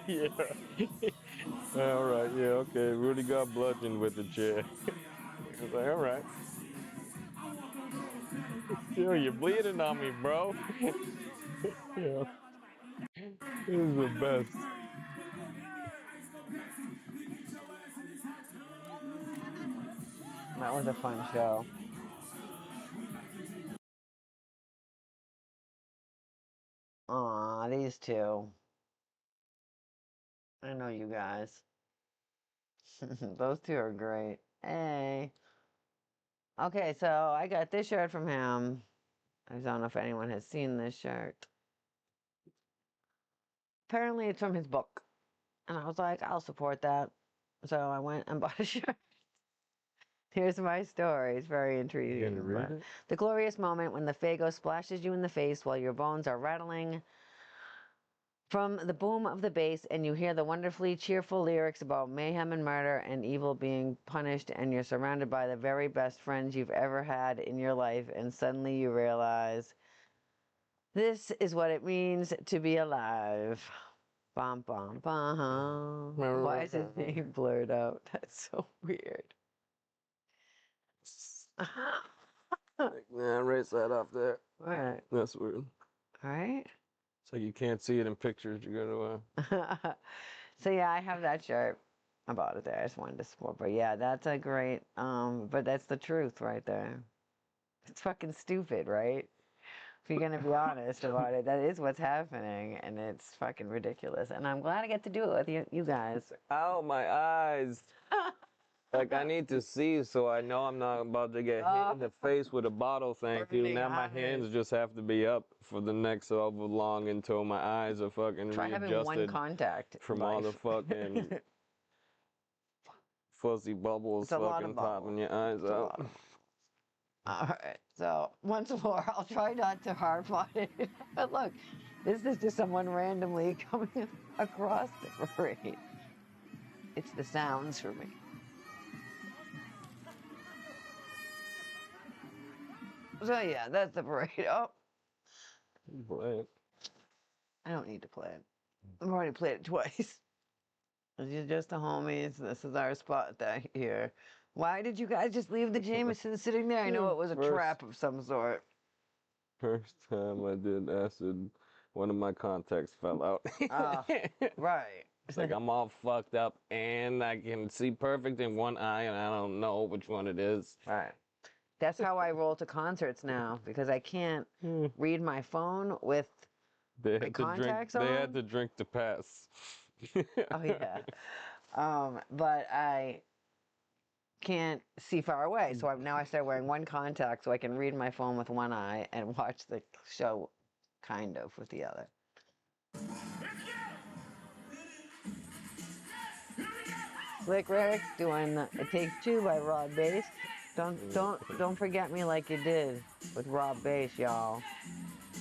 Yeah. All right. Yeah. Okay. Rudy got bludgeoned with the chair. I was like, all right. Yo, you're bleeding on me, bro. Yeah. This is the best. That was a fun show. Aw, these two. I know you guys. Those two are great. Hey. Okay, so I got this shirt from him. I don't know if anyone has seen this shirt. Apparently it's from his book. And I was like, I'll support that. So I went and bought a shirt. Here's my story. It's very intriguing. You gonna read it? The glorious moment when the Fago splashes you in the face while your bones are rattling from the boom of the bass, and you hear the wonderfully cheerful lyrics about mayhem and murder and evil being punished, and you're surrounded by the very best friends you've ever had in your life, and suddenly you realize this is what it means to be alive. Bum, bum, bum. Why is his name blurred out? That's so weird. Nah, erase that off there. Right. That's weird. Right? So you can't see it in pictures. You gotta. So yeah, I have that shirt. I bought it there. I just wanted to support. But yeah, that's a great. But that's the truth right there. It's fucking stupid, right? If you're gonna be honest about it, that is what's happening, and it's fucking ridiculous. And I'm glad I get to do it with you guys. Ow, my eyes. Like, I need to see so I know I'm not about to get hit in the face with a bottle, thank you. Now my hands just have to be up for the next however long until my eyes are fucking Try having one readjusted contact from all the fucking fuzzy bubbles fucking popping your eyes out. Alright, so once more, I'll try not to harp on it. But look, this is just someone randomly coming across the parade. It's the sounds for me. So yeah, that's the parade. Oh. Play it. I don't need to play it. I've already played it twice. This is just the homies. This is our spot here. Why did you guys just leave the Jameson sitting there? I know it was a trap of some sort. First time I did acid One of my contacts fell out. Right. It's like I'm all fucked up and I can see perfect in one eye and I don't know which one it is. Right. That's how I roll to concerts now because I can't read my phone with my contacts on. They had to drink to pass. Oh yeah. But I can't see far away, so now I start wearing one contact so I can read my phone with one eye and watch the show kind of with the other. Slick Rick doing It Takes Two by Rob Bass. Don't forget me like you did with Rob Bass, y'all.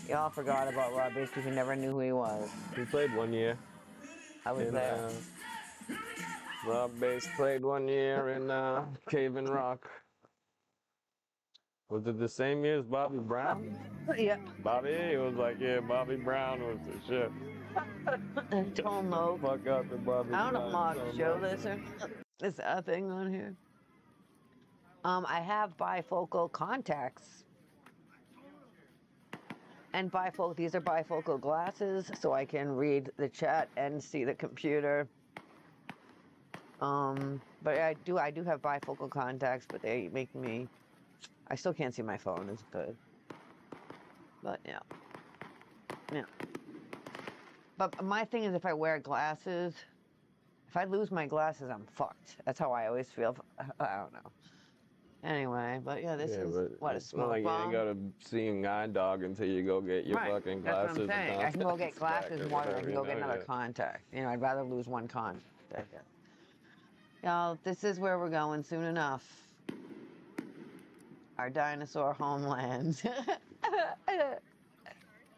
Y'all forgot about Rob Bass because you never knew who he was. He played 1 year. I was there. Rob Bass played 1 year in Cave and Rock. Was it the same year as Bobby Brown? Yeah. Bobby, it was like, yeah, Bobby Brown was the shit. And Tone Loc. Fuck out the Bobby Brown. I don't know, Mark, show this or is a thing on here? I have bifocal contacts. And these are bifocal glasses, so I can read the chat and see the computer. But I do have bifocal contacts, but they make me, I still can't see my phone as good. But yeah. But my thing is if I wear glasses, if I lose my glasses, I'm fucked. That's how I always feel. I don't know. Anyway, but yeah, this is what a smoke like bomb. You ain't gotta see Nine Dog until you go get your fucking glasses. That's what I'm saying. I can go get glasses more than I can go get another yeah. contact. You know, I'd rather lose one contact. Y'all, this is where we're going soon enough. Our dinosaur homeland.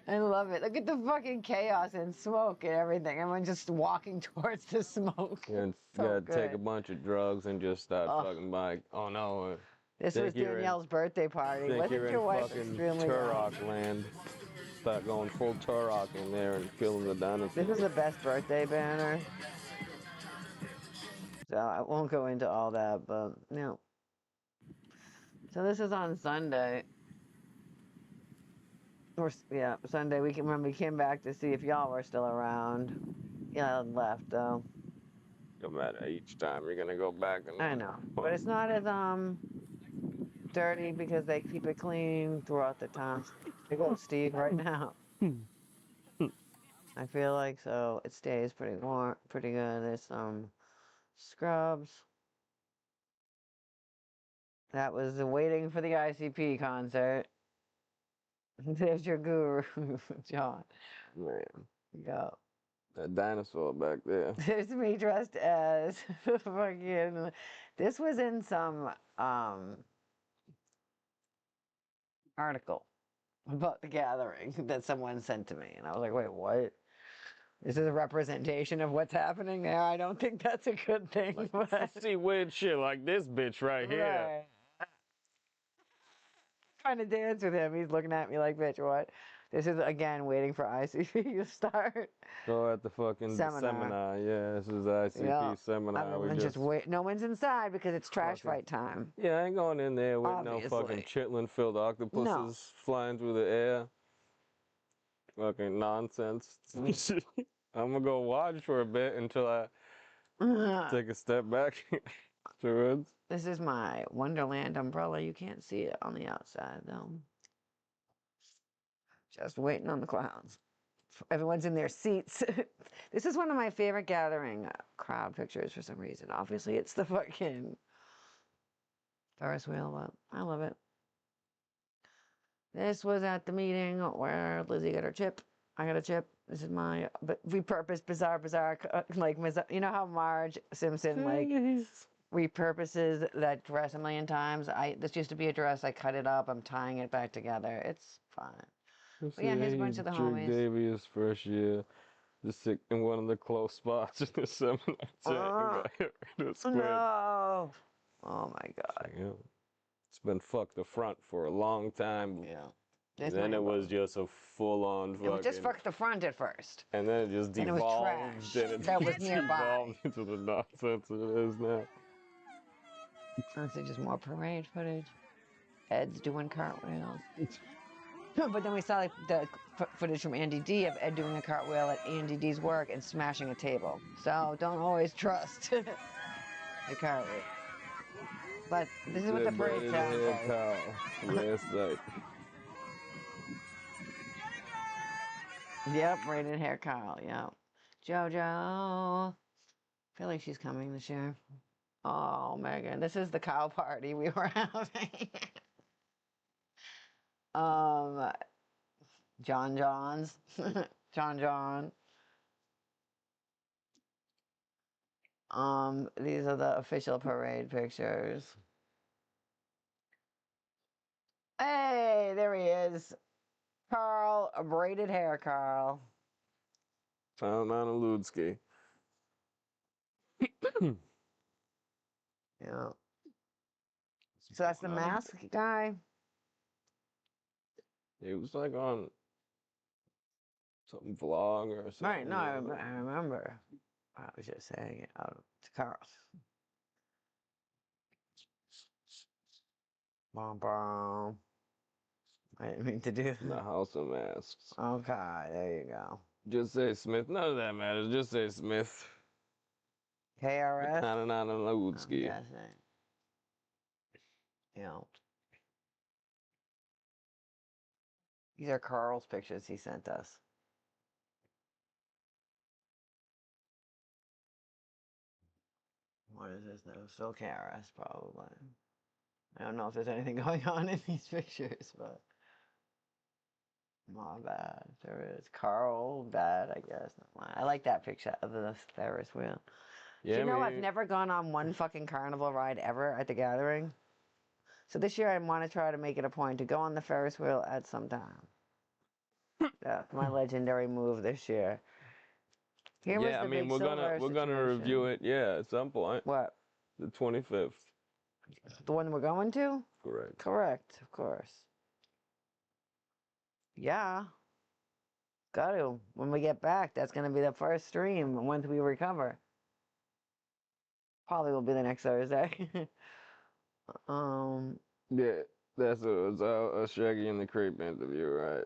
I love it. Look at the fucking chaos and smoke and everything. Everyone just walking towards the smoke. You gotta take a bunch of drugs and just start fucking like, oh no. This was Danielle's birthday party. Think Wasn't you're your in wife fucking extremely Turok land. Start going full Turok in there and killing the dinosaurs. This is the best birthday banner. So I won't go into all that, but no. So this is on Sunday. Yeah, Sunday. When we came back to see if y'all were still around. Yeah, left though. No matter each time you're gonna go back and I know, but it's not as dirty because they keep it clean throughout the time. They go Steve right now. I feel like so it stays pretty warm, pretty good. There's some scrubs. That was waiting for the ICP concert. There's your guru, John. Man. Go. That dinosaur back there. There's me dressed as fucking. This was in some article about the gathering that someone sent to me, and I was like, wait, what? This is a representation of what's happening there. I don't think that's a good thing. Like, but... see weird shit like this bitch right here. Right. Trying to dance with him. He's looking at me like, bitch, what? This is, again, waiting for ICP to start. Go at the fucking seminar. Yeah, this is ICP seminar. No one's inside because it's trash fight time. Yeah, I ain't going in there with no fucking chitlin-filled octopuses flying through the air. Fucking nonsense. I'm gonna go watch for a bit until I take a step back. Afterwards. This is my Wonderland umbrella. You can't see it on the outside, though. Just waiting on the clowns. Everyone's in their seats. This is one of my favorite gathering crowd pictures for some reason. Obviously, it's the fucking Ferris wheel, but I love it. This was at the meeting where Lizzie got her chip. I got a chip. This is my repurposed bizarre, like, you know how Marge Simpson, like, repurposes that dress a million times? This used to be a dress. I cut it up. I'm tying it back together. It's fine. But yeah, here's a bunch of the homies. Davies first year, just sit in one of the close spots in the seminar. No. Oh my God. Yeah. It's been fuck the front for a long time. Yeah. And then it was just a full-on fucking... It was just fuck the front at first. And then it just devolved. And it was trash. That was nearby. Devolved into the nonsense it is now. Honestly, just more parade footage. Ed's doing cartwheels. But then we saw like, the footage from Andy D of Ed doing a cartwheel at Andy D's work and smashing a table. So don't always trust the cartwheel. But this is what the parade sounds like. Last night. Yep, braided hair Carl, yep. JoJo. I feel like she's coming this year. Oh, Megan, this is the cow party we were having. John's. John. These are the official parade pictures. Hey, there he is. Carl, a braided hair, Carl. Found on a Ludsky. Yeah. So that's the mask guy? It was like on some vlog or something. Right, no, I remember. I was just saying it out to Carl. Bum, bum. I didn't mean to do that. The House of Masks. Okay, there you go. Just say Smith. None of that matters. Just say Smith. KRS? Not a Ludsky. Yeah. These are Carl's pictures he sent us. What is this though? Still KRS probably. I don't know if there's anything going on in these pictures, but my bad. There is. Carl, bad, I guess. I like that picture of the Ferris wheel. Yeah, Do you know I've never gone on one fucking carnival ride ever at the gathering? So this year I want to try to make it a point to go on the Ferris wheel at some time. That's my legendary move this year. Here was yeah, the I mean big we're silver gonna review it. Yeah, at some point. What? The 25th. The one we're going to? Correct. Correct, of course. Yeah. Got to. When we get back, that's going to be the first stream once we recover. Probably will be the next Thursday. Yeah, that's a Shaggy in the Creep interview, right?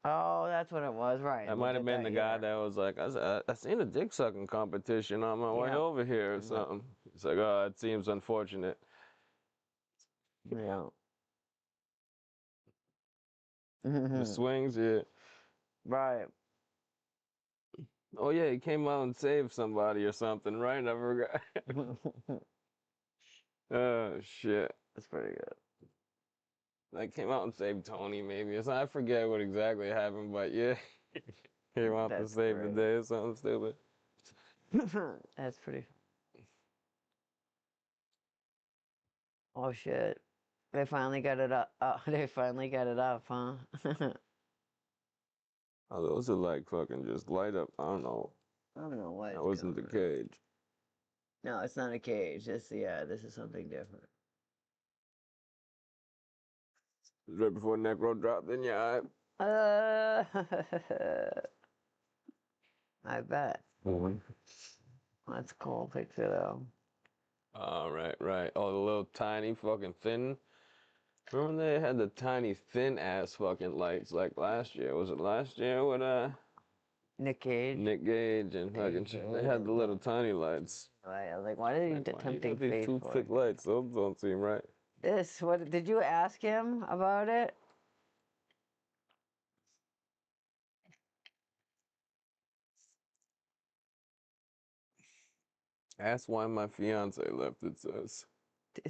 Oh, that's what it was, right. That might have been the guy that was like, I seen a dick sucking competition on my way over here or something. It's like, oh, it seems unfortunate. Yeah. The swings, yeah. Right. Oh yeah, he came out and saved somebody or something, right? I forgot. Oh shit. That's pretty good. Like came out and saved Tony maybe. So I forget what exactly happened, but yeah. Came out to save the day or something stupid. That's pretty. Oh shit. They finally got it up. They finally got it up, huh? Oh, those are like fucking just light up. I don't know. I don't know what. That wasn't the cage. No, it's not a cage. This is something different. It was right before Necro dropped in your eye. I bet. That's a cool picture though. Oh, right. Oh, the little tiny fucking thin. Remember they had the tiny thin ass fucking lights like last year? Was it last year with Nick Cage? Nick Gage and fucking shit. They had the little tiny lights. Right. I was like, why did you tempting fate these two thick lights? Those don't seem right. What did you ask him about it? Ask why my fiance left, it says.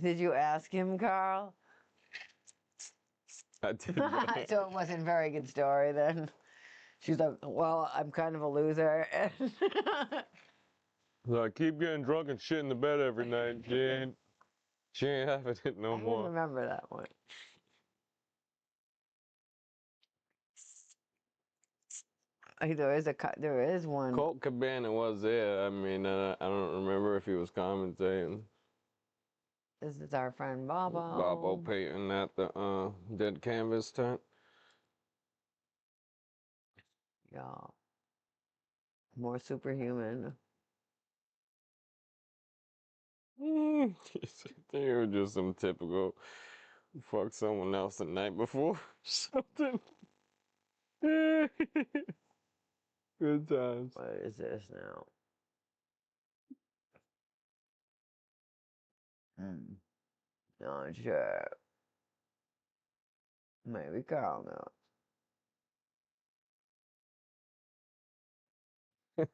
Did you ask him, Carl? I did. So it wasn't a very good story then. She's like, well, I'm kind of a loser. So I keep getting drunk and shit in the bed every night. She ain't having it no more. I remember that one. There is one. Colt Cabana was there. I mean, I don't remember if he was commentating. This is our friend Bobo. Bobo Payton at the Dead Canvas tent. Yeah. More superhuman. They were just some typical fuck someone else the night before something. Good times. What is this now? Not sure. Maybe Carl knows.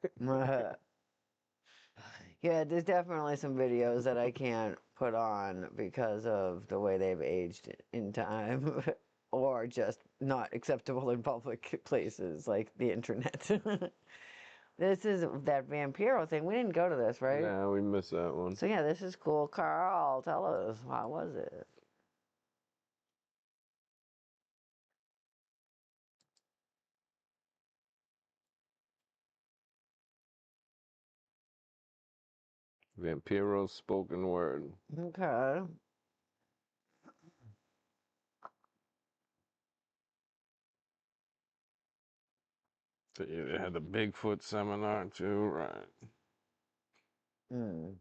Yeah, there's definitely some videos that I can't put on because of the way they've aged in time or just not acceptable in public places like the internet. This is that Vampiro thing. We didn't go to this, right? Nah, we missed that one. So yeah, this is cool. Carl, tell us, how was it? Vampiro spoken word. Okay. So yeah, they had the Bigfoot seminar too, right? Mm.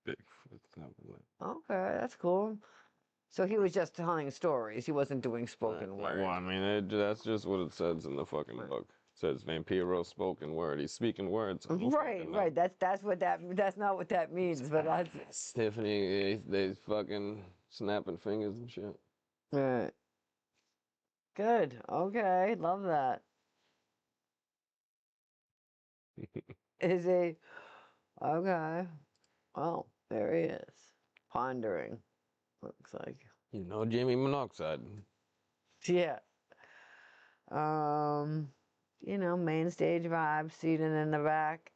Bigfoot seminar. Okay, that's cool. So he was just telling stories. He wasn't doing spoken word. Well, I mean, that's just what it says in the fucking book. It says Vampiro spoken word. He's speaking words. Right. That's what that's not what that means, but that's Stephanie, they fucking snapping fingers and shit. right. Good. Okay, love that. Is he okay? Well, there he is, pondering. Looks like. You know, Jimmy Monoxide. Yeah. Main stage vibes, seating in the back.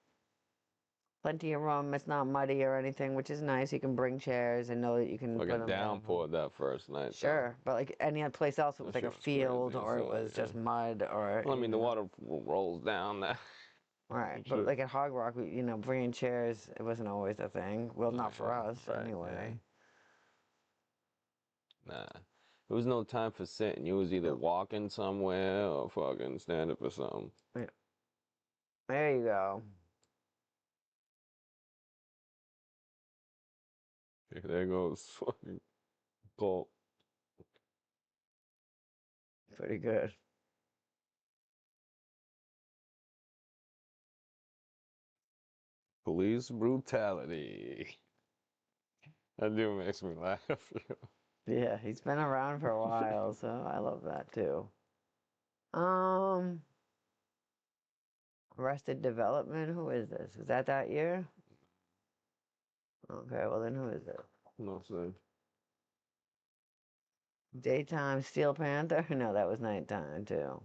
Plenty of room. It's not muddy or anything, which is nice. You can bring chairs and know that you can Like put a them down. downpour that first night. Sure, but like any other place else, it was That like a shit was field crazy, or it so, was just mud or. Well, I mean, the water rolls down that. Right, but like at Hog Rock, bringing chairs, it wasn't always a thing. Well, not for us, right, anyway. Yeah. Nah. There was no time for sitting. You was either walking somewhere or fucking standing for something. Yeah. There you go. There goes fucking Colt. Pretty good. Police brutality. That dude makes me laugh. Yeah, he's been around for a while, so I love that too. Arrested Development, who is this? Is that year? Okay, well then who is it? No, sir. Daytime Steel Panther? No, that was nighttime too.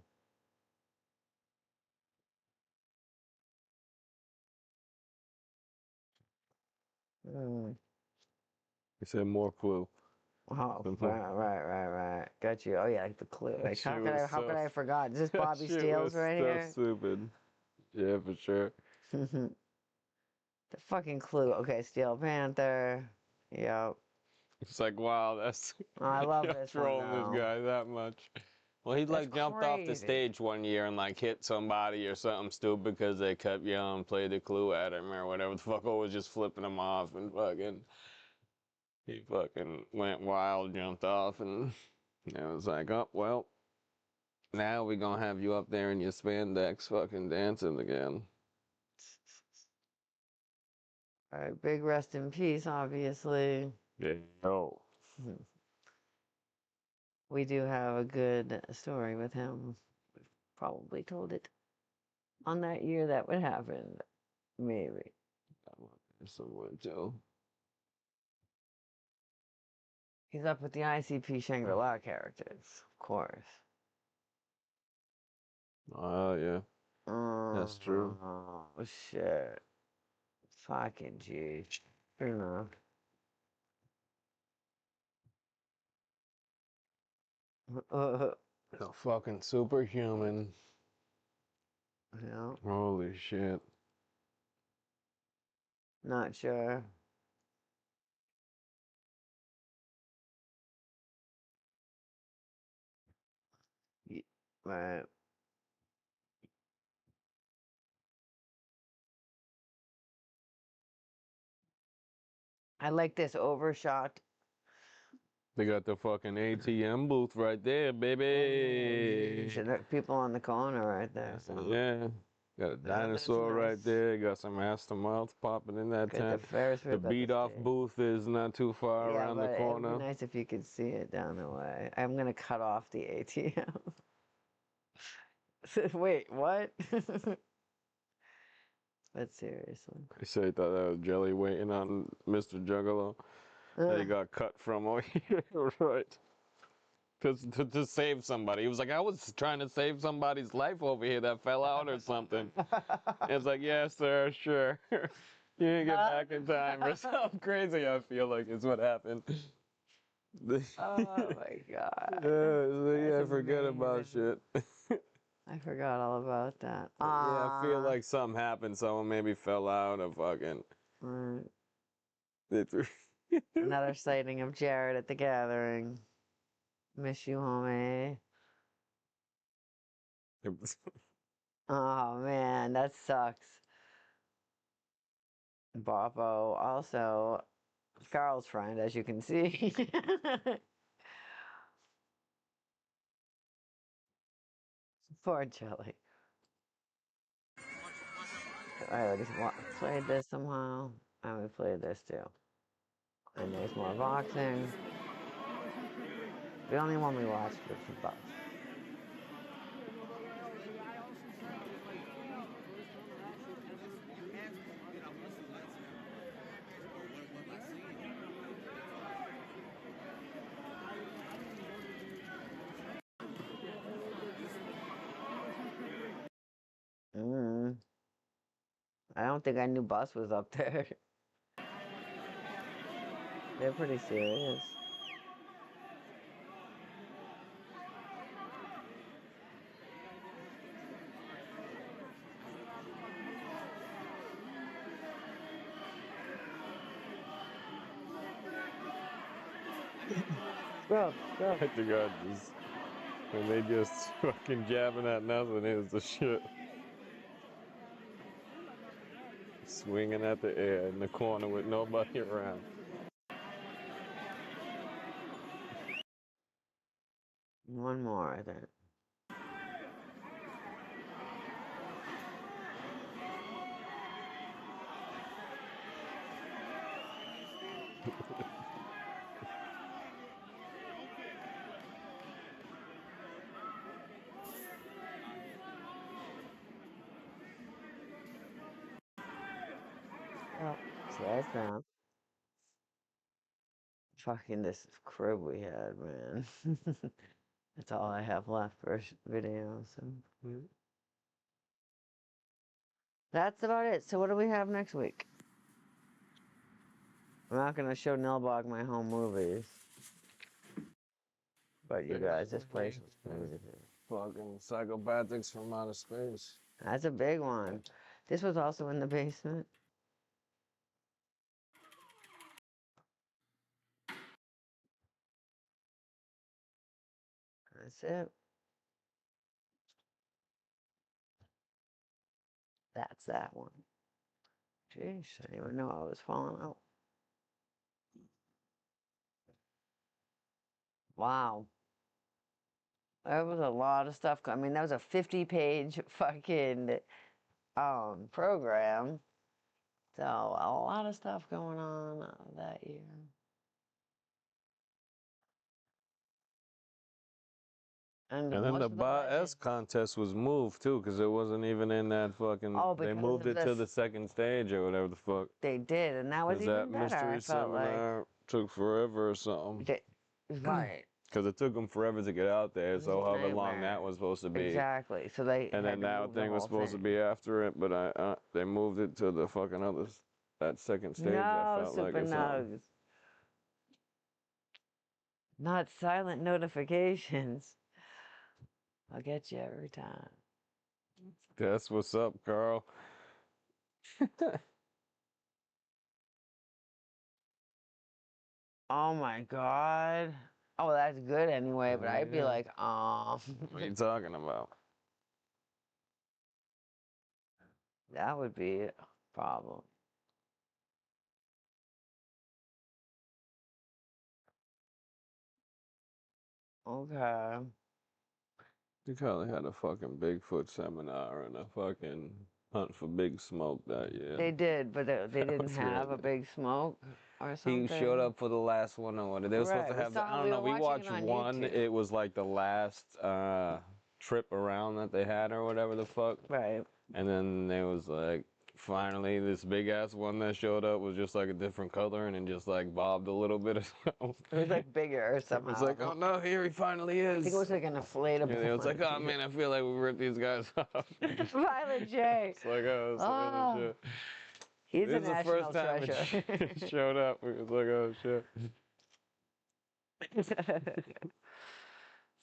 He said more clue. Oh, right. Got you. Oh yeah, like the clue. Like how could I forgot? Is this Bobby Steele's right here? Stupid. Yeah, for sure. The fucking clue. Okay, Steel Panther. Yep. It's like, wow, that's. Oh, I love You're this trolling one this though. guy that much. Well, he like jumped off the crazy. stage one year and like hit somebody or something stupid because they kept yelling, play the clue at him or whatever. The fucker was just flipping him off and fucking. He fucking went wild, jumped off, and it was like, oh, well, now we gonna have you up there in your spandex fucking dancing again. All right, big rest in peace, obviously. Yeah. No. We do have a good story with him. We've probably told it on that year that would happen. Maybe. Somewhere too. He's up with the ICP Shangri-La characters, of course. Oh, yeah. That's true. Oh, shit. Fucking G. You know. The fucking superhuman. Yeah, Holy shit. not sure. Right. I like this overshot They got the fucking ATM booth right there, baby. So there are people on the corner right there. So. Yeah. Got a dinosaur nice. right there. Got some Master Mouth popping in that tent. The beat off booth is not too far around the corner. It'd be nice if you could see it down the way. I'm gonna cut off the ATM. Wait, what? But seriously. They said he thought that was Jelly waiting on Mr. Juggalo. That he got cut from over here, right? To save somebody. He was like, I was trying to save somebody's life over here that fell out or something. It's like, yeah, sir, sure. You didn't get back in time or something crazy, I feel like is what happened. Oh my god. Yeah, forget about shit. I forgot all about that. Yeah, I feel like something happened. Someone maybe fell out of fucking. Another sighting of Jared at the gathering. Miss you, homie. Oh man, that sucks. Bopo, also Carl's friend, as you can see. Poor Jelly. I already played this somehow. And we played this too. And there's more boxing. The only one we watched was the box. I don't think I knew Bus was up there. They're pretty serious. Bro. I think I just, and they just fucking jabbing at nothing is the shit. Swinging at the air in the corner with nobody around. One more, I think. Oh, so that's down. Fucking this crib we had, man. That's all I have left for video, so. That's about it. So what do we have next week? I'm not gonna show Nilbog my home movies. But you guys, this place was crazy. Fucking Psychopathics from Outer Space. That's a big one. This was also in the basement. That's it. That's that one. Jeez, I didn't even know I was falling out. Wow. That was a lot of stuff. I mean, that was a 50-page fucking program. So a lot of stuff going on that year. And then the Bar S contest was moved too, because it wasn't even in that fucking. Oh, they moved it to the second stage or whatever the fuck. They did, and that was even that better. mystery seminar took forever or something. Right. Because it took them forever to get out there, so however long that was supposed to be. Exactly. So they. And then that thing was supposed to be after it, but they moved it to the fucking other, that second stage. I felt like or something. Not silent notifications. I'll get you every time. That's what's up, Carl. Oh my god. Oh, that's good anyway, but I'd be like, What are you talking about? That would be a problem. Okay. They probably had a fucking Bigfoot seminar and a fucking hunt for Big Smoke that year. They did, but they didn't That's have a right. big smoke or something. He showed up for the last one or what? They were supposed to have. I don't know. We watched one. YouTube. It was like the last trip around that they had or whatever the fuck. Right. And then there was like, finally, this big ass one that showed up was just like a different color and then just like bobbed a little bit or something. It was like bigger or something. It was like, oh no, here he finally is. I think it was like an inflatable. And it was like, oh man, I feel like we ripped these guys off. Violet J. It's like, oh, it's like, shit. He's This a is the national first time treasure. it showed up. It was like, oh shit.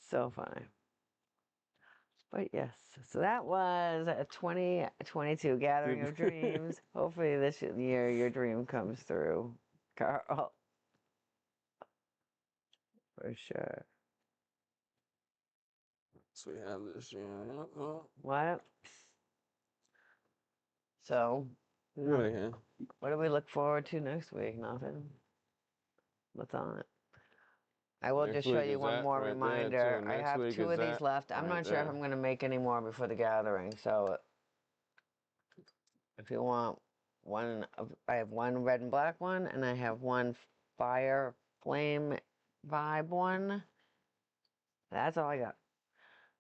So funny. But yes, so that was a 2022 Gathering of Dreams. Hopefully this year your dream comes through, Carl. For sure. So we have this year. What? So, what do we look forward to next week? Nothing. What's on it? I will just show you one more reminder. I have 2 of these left. I'm not sure if I'm going to make any more before the gathering. So if you want one, I have one red and black one, and I have one fire flame vibe one. That's all I got.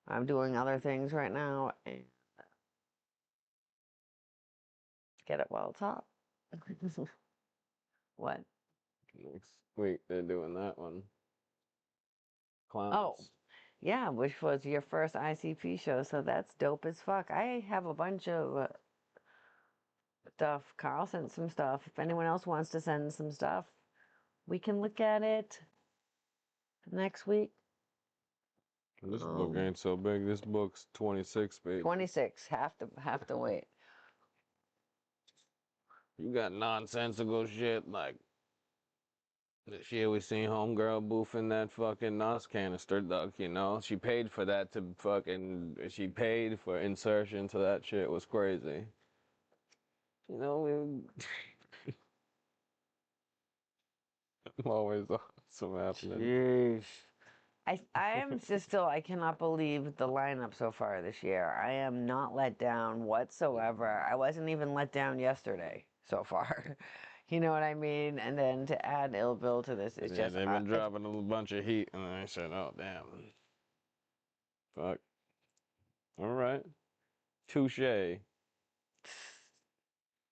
I'm doing other things right now and get it while it's hot. What? Next week they're doing that one. Clowns. Oh, yeah, which was your first ICP show, so that's dope as fuck. I have a bunch of stuff. Carl sent some stuff. If anyone else wants to send some stuff, we can look at it next week. This book ain't so big. This book's 26 pages. 26. Have to wait. You got nonsensical shit like this year we seen homegirl boofing that fucking NOS canister duck, you know? She paid for that to fucking, she paid for insertion to that shit. It was crazy. You know, always awesome happening. Jeez. I am just still, I cannot believe the lineup so far this year. I am not let down whatsoever. I wasn't even let down yesterday so far. You know what I mean? And then to add Ill Bill to this is just... they've been dropping a bunch of heat, and I said, oh, damn. Fuck. All right. Touche.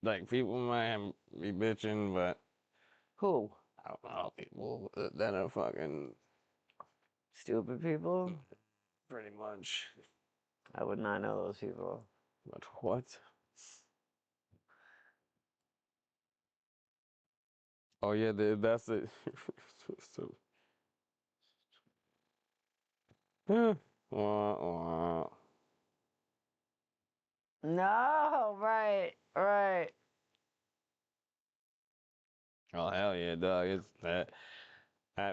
Like, people might be bitching, but... Who? I don't know, people that are fucking... Stupid people? Pretty much. I would not know those people. But what? Oh yeah, that's it. So. No, right. Oh hell yeah, dog! It's that.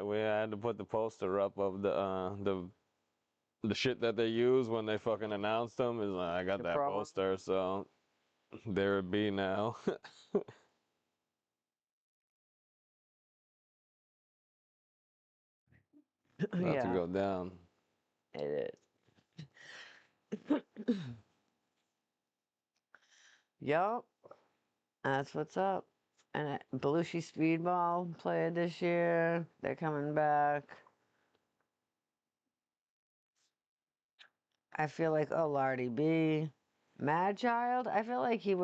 We had to put the poster up of the shit that they use when they fucking announced them. Is like, I got that poster, so there it be now. About to go down. It is. Yup. That's what's up. And Belushi Speedball played this year. They're coming back. I feel like, oh, Lardy B. Mad Child, I feel like he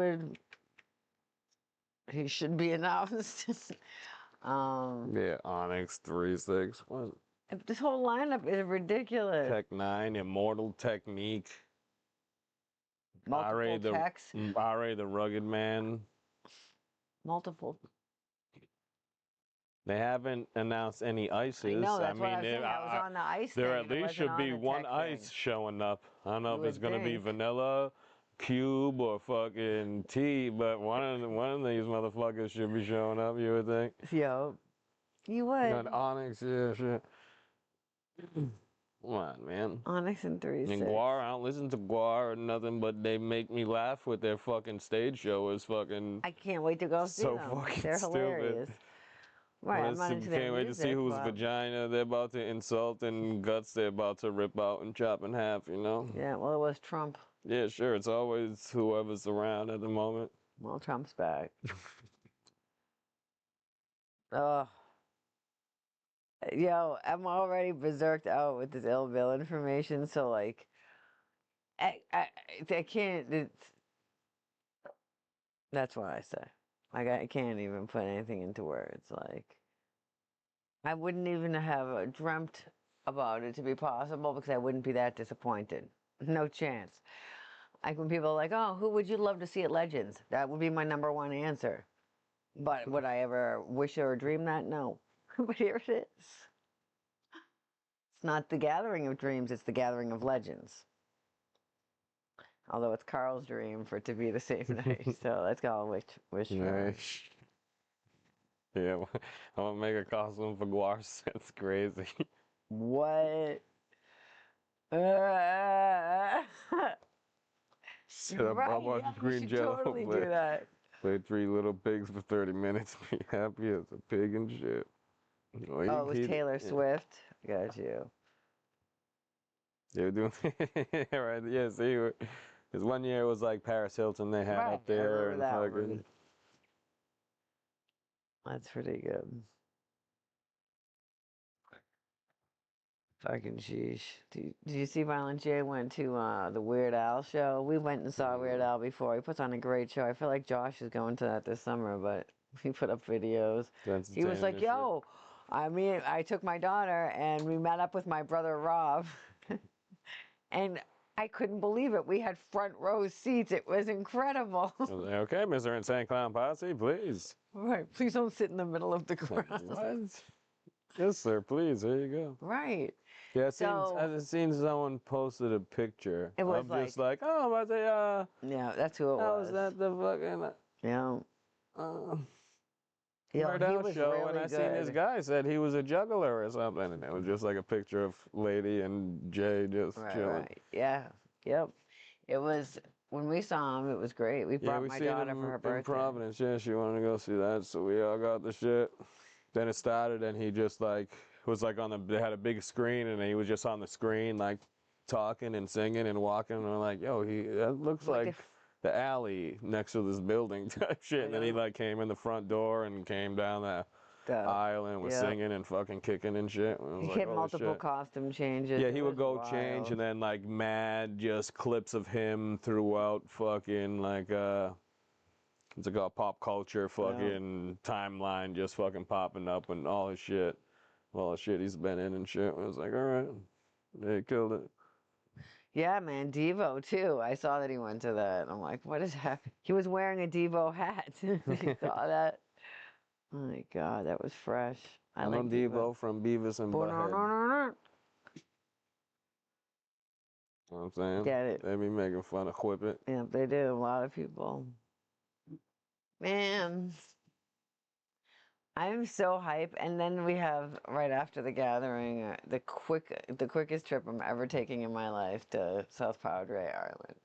should be announced. Yeah, Onyx 3-6. What? This whole lineup is ridiculous. Tech 9, Immortal Technique. Multiple techs. Barry the Rugged Man. Multiple. They haven't announced any ices. I know, that's what I was saying. I was on the ice there thing. There at least should be one ice showing up. I don't know if it's going to be vanilla, cube, or fucking tea, but one of these motherfuckers should be showing up, you would think. Yo. You would. Got Onyx, yeah, shit. Come on, man. Onyx and 3-6. And Guar, I don't listen to Guar or nothing, but they make me laugh with their fucking stage show. Is fucking. I can't wait to go see them. So fucking They're hilarious. stupid. Right, I'm not into their Can't wait to see music, whose but vagina they're about to insult and guts they're about to rip out and chop in half, you know? yeah, well, it was Trump. Yeah, sure. It's always whoever's around at the moment. Well, Trump's back. Oh, yo, I'm already berserked out with this ill bill information, so like, I can't. That's what I say. Like, I can't even put anything into words. Like, I wouldn't even have dreamt about it to be possible because I wouldn't be that disappointed. No chance. Like when people are like, "Oh, who would you love to see at Legends?" That would be my number one answer. But would I ever wish or dream that? No. But here it is. It's not the gathering of dreams, it's the gathering of legends. Although it's Carl's dream for it to be the same night. So let's go wish for him. Yeah, I'm gonna make a costume for Guars. That's crazy. What? Set You're up right. a bunch Yeah, of you green should jello. totally do that. Play 3 Little Pigs for 30 minutes. Be happy as a pig and shit. Oh, it was Taylor Swift. Got you. They were doing right. Yeah, see, because one year it was like Paris Hilton they had Right, up there I and remember that fucking. one. That's pretty good. Fucking sheesh. Did you see Violent J went to the Weird Al show? We went and saw Weird Al before. He puts on a great show. I feel like Josh is going to that this summer, but he put up videos. He was like, yo, I mean, I took my daughter and we met up with my brother Rob. And I couldn't believe it. We had front row seats. It was incredible. I was like, okay, Mr. Insane Clown Posse, please. Right. Please don't sit in the middle of the Like, crowd. what? Yes, sir, please. There you go. Right. Yeah, So- I've seen someone posted a picture It was of just like, oh, I say, Yeah, that's who it how was. was that the fucking Yeah. He Weird Al was show? really And I good. seen this guy said he was a juggler or something, and it was just like a picture of Lady and Jay just chilling. Right. Yeah. Yep. It was when we saw him. It was great. We brought my daughter for her birthday. In Providence. Yeah, she wanted to go see that, so we all got the shit. Then it started, and he just like was like they had a big screen, and he was just on the screen like talking and singing and walking, and we're like, yo, that looks like the alley next to this building type shit. And then he like came in the front door and came down the aisle and was singing and fucking kicking and shit. And he like, had multiple costume changes. Yeah, he would go change, and then like mad just clips of him throughout fucking like it's like a pop culture fucking timeline just fucking popping up and all his shit he's been in and shit. I was like, all right, they killed it. Yeah, man, Devo too. I saw that he went to that. I'm like, what is happening? He was wearing a Devo hat. You saw that? Oh my god, that was fresh. I like Devo from Beavis and Butthead. No. You know what I'm saying? Get it. They be making fun of Whip It. Yeah, they do. A lot of people. Man, I'm so hype. And then we have right after the gathering, the quickest trip I'm ever taking in my life to South Padre Island.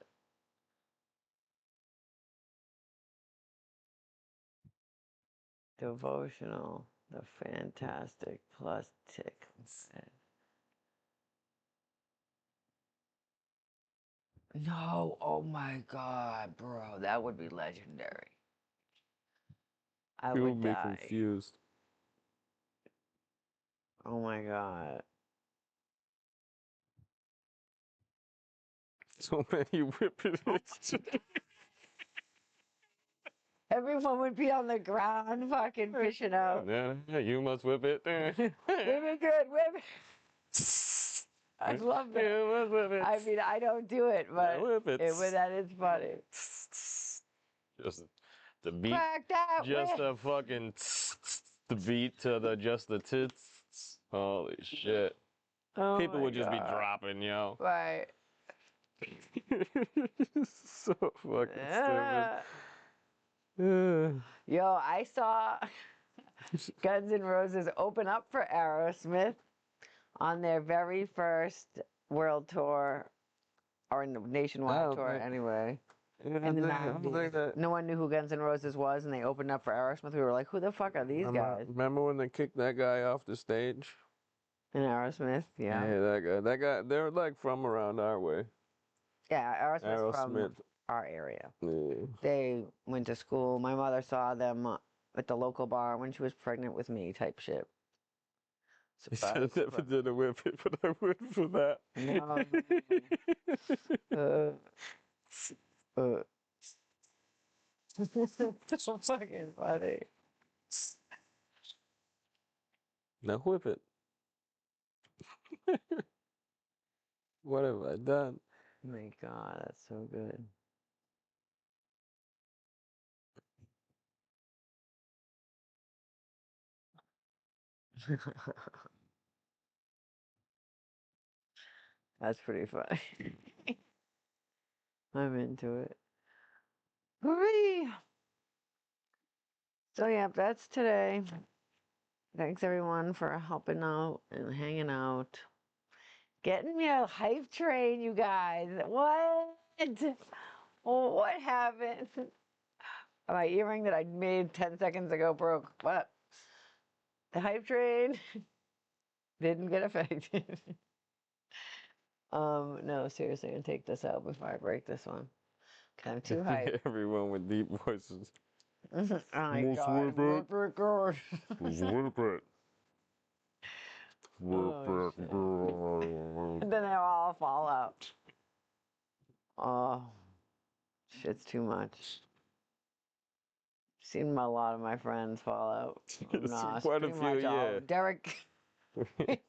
Devotional, the fantastic plus tick. No, oh my god, bro, that would be legendary. I would be die. confused. Oh my god. So many whippets. Everyone would be on the ground fucking fishing out. Yeah, you must whip it. Whip it good, whip it. I love that. You must whip it. I mean, I don't do it, but whip it. that is funny. Just the beat. Crack that Just whip. the fucking the beat to the tits. Holy shit. Oh People my would just be God. dropping, yo. Right. So fucking stupid. Yo, I saw Guns N' Roses open up for Aerosmith on their very first world tour, or nationwide tour anyway. in the 90s. No one knew who Guns N' Roses was, and they opened up for Aerosmith. We were like, who the fuck are these guys? Remember when they kicked that guy off the stage? In Aerosmith, yeah. Yeah, that guy, they're like from around our way. Yeah, Aerosmith's from our area. Yeah. They went to school. My mother saw them at the local bar when she was pregnant with me, type shit. He said I never did a whip it, but I would for that. No. So fucking funny. Now whip it. What have I done? Oh my God, that's so good. That's pretty funny. I'm into it. Hooray! So yeah, that's today. Thanks everyone for helping out and hanging out. Getting me a hype train, you guys. What? What happened? My earring that I made 10 seconds ago broke. What? The hype train didn't get affected. No, seriously, I'm gonna take this out before I break this one. Cause I'm too hype. Everyone with deep voices. Oh my God. Whip it. Oh, and then they all fall out. Oh, shit's too much. Seen a lot of my friends fall out. Quite a few, yeah. Derek. Monkey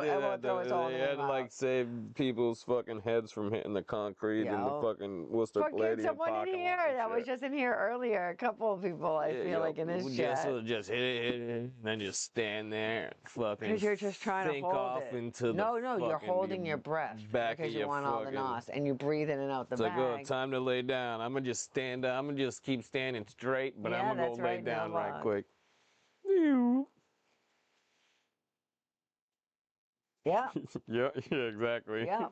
did that. They had to like save people's fucking heads from hitting the concrete in the fucking Worcester Palladium someone in here that was just in here earlier. A couple of people, I feel like, in this chat. Just hit it, and then just stand there and fucking because you're just trying to hold it. Into no, you're holding your breath because you want all the nos, and you breathe in and out the bag. It's like, oh, time to lay down. I'm gonna just stand up. I'm gonna just keep standing straight, but I'm gonna go lay down right quick. Yeah. Yeah, exactly. Yeah.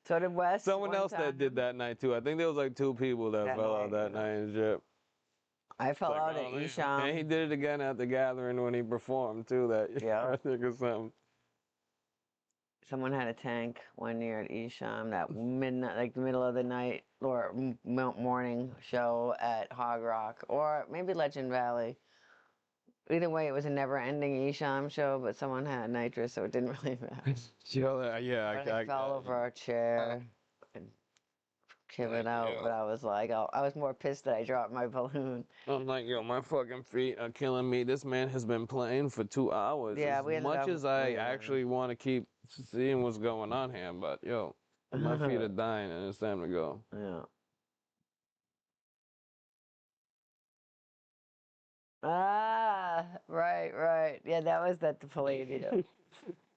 So did Wes. Someone else that did that night too. I think there was like 2 people that fell out that night and shit. I fell out at Isham. And he did it again at the gathering when he performed too. I think or something. Someone had a tank one year at Isham, that midnight, like the middle of the night or morning show at Hog Rock, or maybe Legend Valley. Either way, it was a never-ending Isham show, but someone had nitrous, so it didn't really matter. I fell over a chair and killed out, but I was like, I was more pissed that I dropped my balloon. I'm like, yo, my fucking feet are killing me. This man has been playing for 2 hours. Yeah, as much as I actually want to keep seeing what's going on here, but yo, my feet are dying and it's time to go. Yeah. Ah, right. Yeah, that was at the Palladium.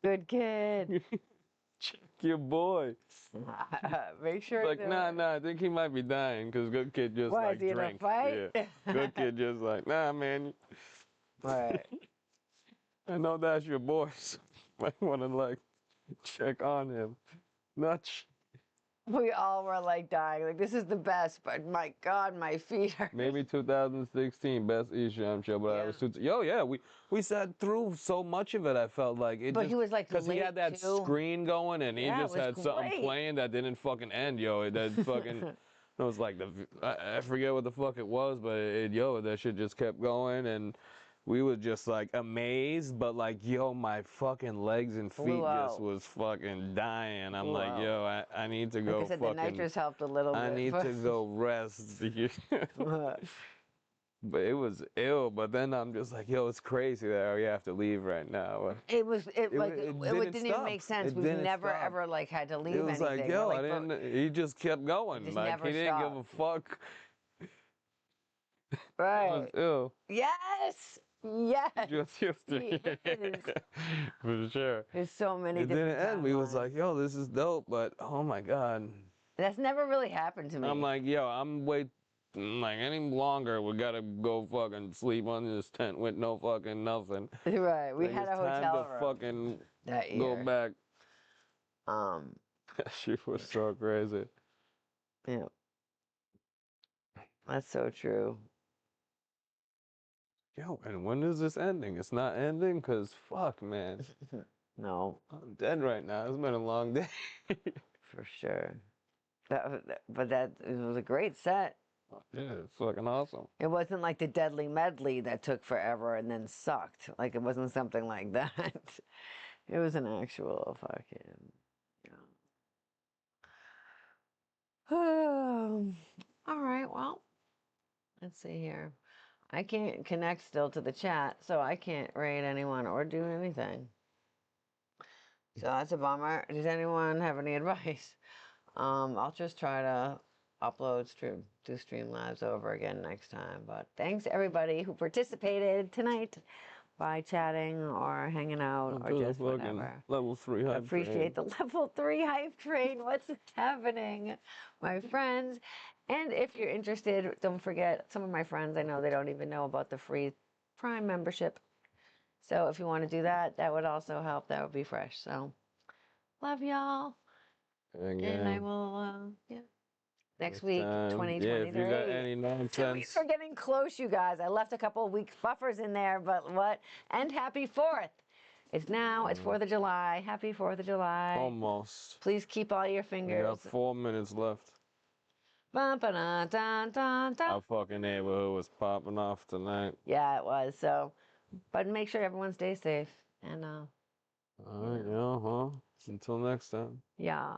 Good kid. Check your boy. Make sure. Like, nah, I think he might be dying because good kid just like drink. In a fight? Yeah. Good kid just like, nah, man. Right. I know that's your boy. So might want to like check on him. We all were like dying. Like, this is the best, but my God, my feet are. Maybe 2016 best Isham show, but I was we sat through so much of it. I felt like it. But he was like, because he had that screen going and he just had something playing that didn't fucking end, yo. That fucking. It was like I forget what the fuck it was, but that shit just kept going and. We were just like amazed, but like, yo, my fucking legs and feet just was fucking dying. I'm like, yo, I need to go. Like I said, the nitrous helped a little bit. I need to go rest. But it was ill. But then I'm just like, yo, it's crazy that we have to leave right now. It didn't even make sense. We've never ever like had to leave anything. It was like, yo, he just kept going. Like he didn't give a fuck. Right. It was ill. Yes. Yes. Just yesterday. For sure. There's so many different It didn't end. We was like, yo, this is dope, but oh my God. That's never really happened to me. I'm like, yo, like any longer, we gotta go fucking sleep on this tent with no fucking nothing. Right. We had a hotel room. Time to fucking that year. go back. She was so crazy. Yeah. That's so true. Yo, and when is this ending? It's not ending, cause fuck, man. No, I'm dead right now. It's been a long day. for sure. But it was a great set. Yeah, it's fucking awesome. It wasn't like the Deadly Medley that took forever and then sucked. Like it wasn't something like that. It was an actual fucking, all right, well, let's see here. I can't connect still to the chat, so I can't rate anyone or do anything. So that's a bummer. Does anyone have any advice? I'll just try to do Streamlabs over again next time. But thanks everybody who participated tonight by chatting or hanging out or just whatever. Level 3 hype Appreciate the level 3 hype train. What's happening, my friends? And if you're interested, don't forget, some of my friends, I know they don't even know about the free Prime membership. So if you want to do that, that would also help. That would be fresh. So love y'all. And I will, next week, 2023. Yeah, if you got any nonsense. We're getting close, you guys. I left a couple of weeks buffers in there, but what? And happy 4th. It's now, it's 4th of July. Happy 4th of July. Almost. Please keep all your fingers. We got 4 minutes left. Bum, ba, dun, dun, dun. Our fucking neighborhood was popping off tonight. Yeah, it was. So, but make sure everyone stays safe. And, all right, yeah, huh? Until next time. Yeah.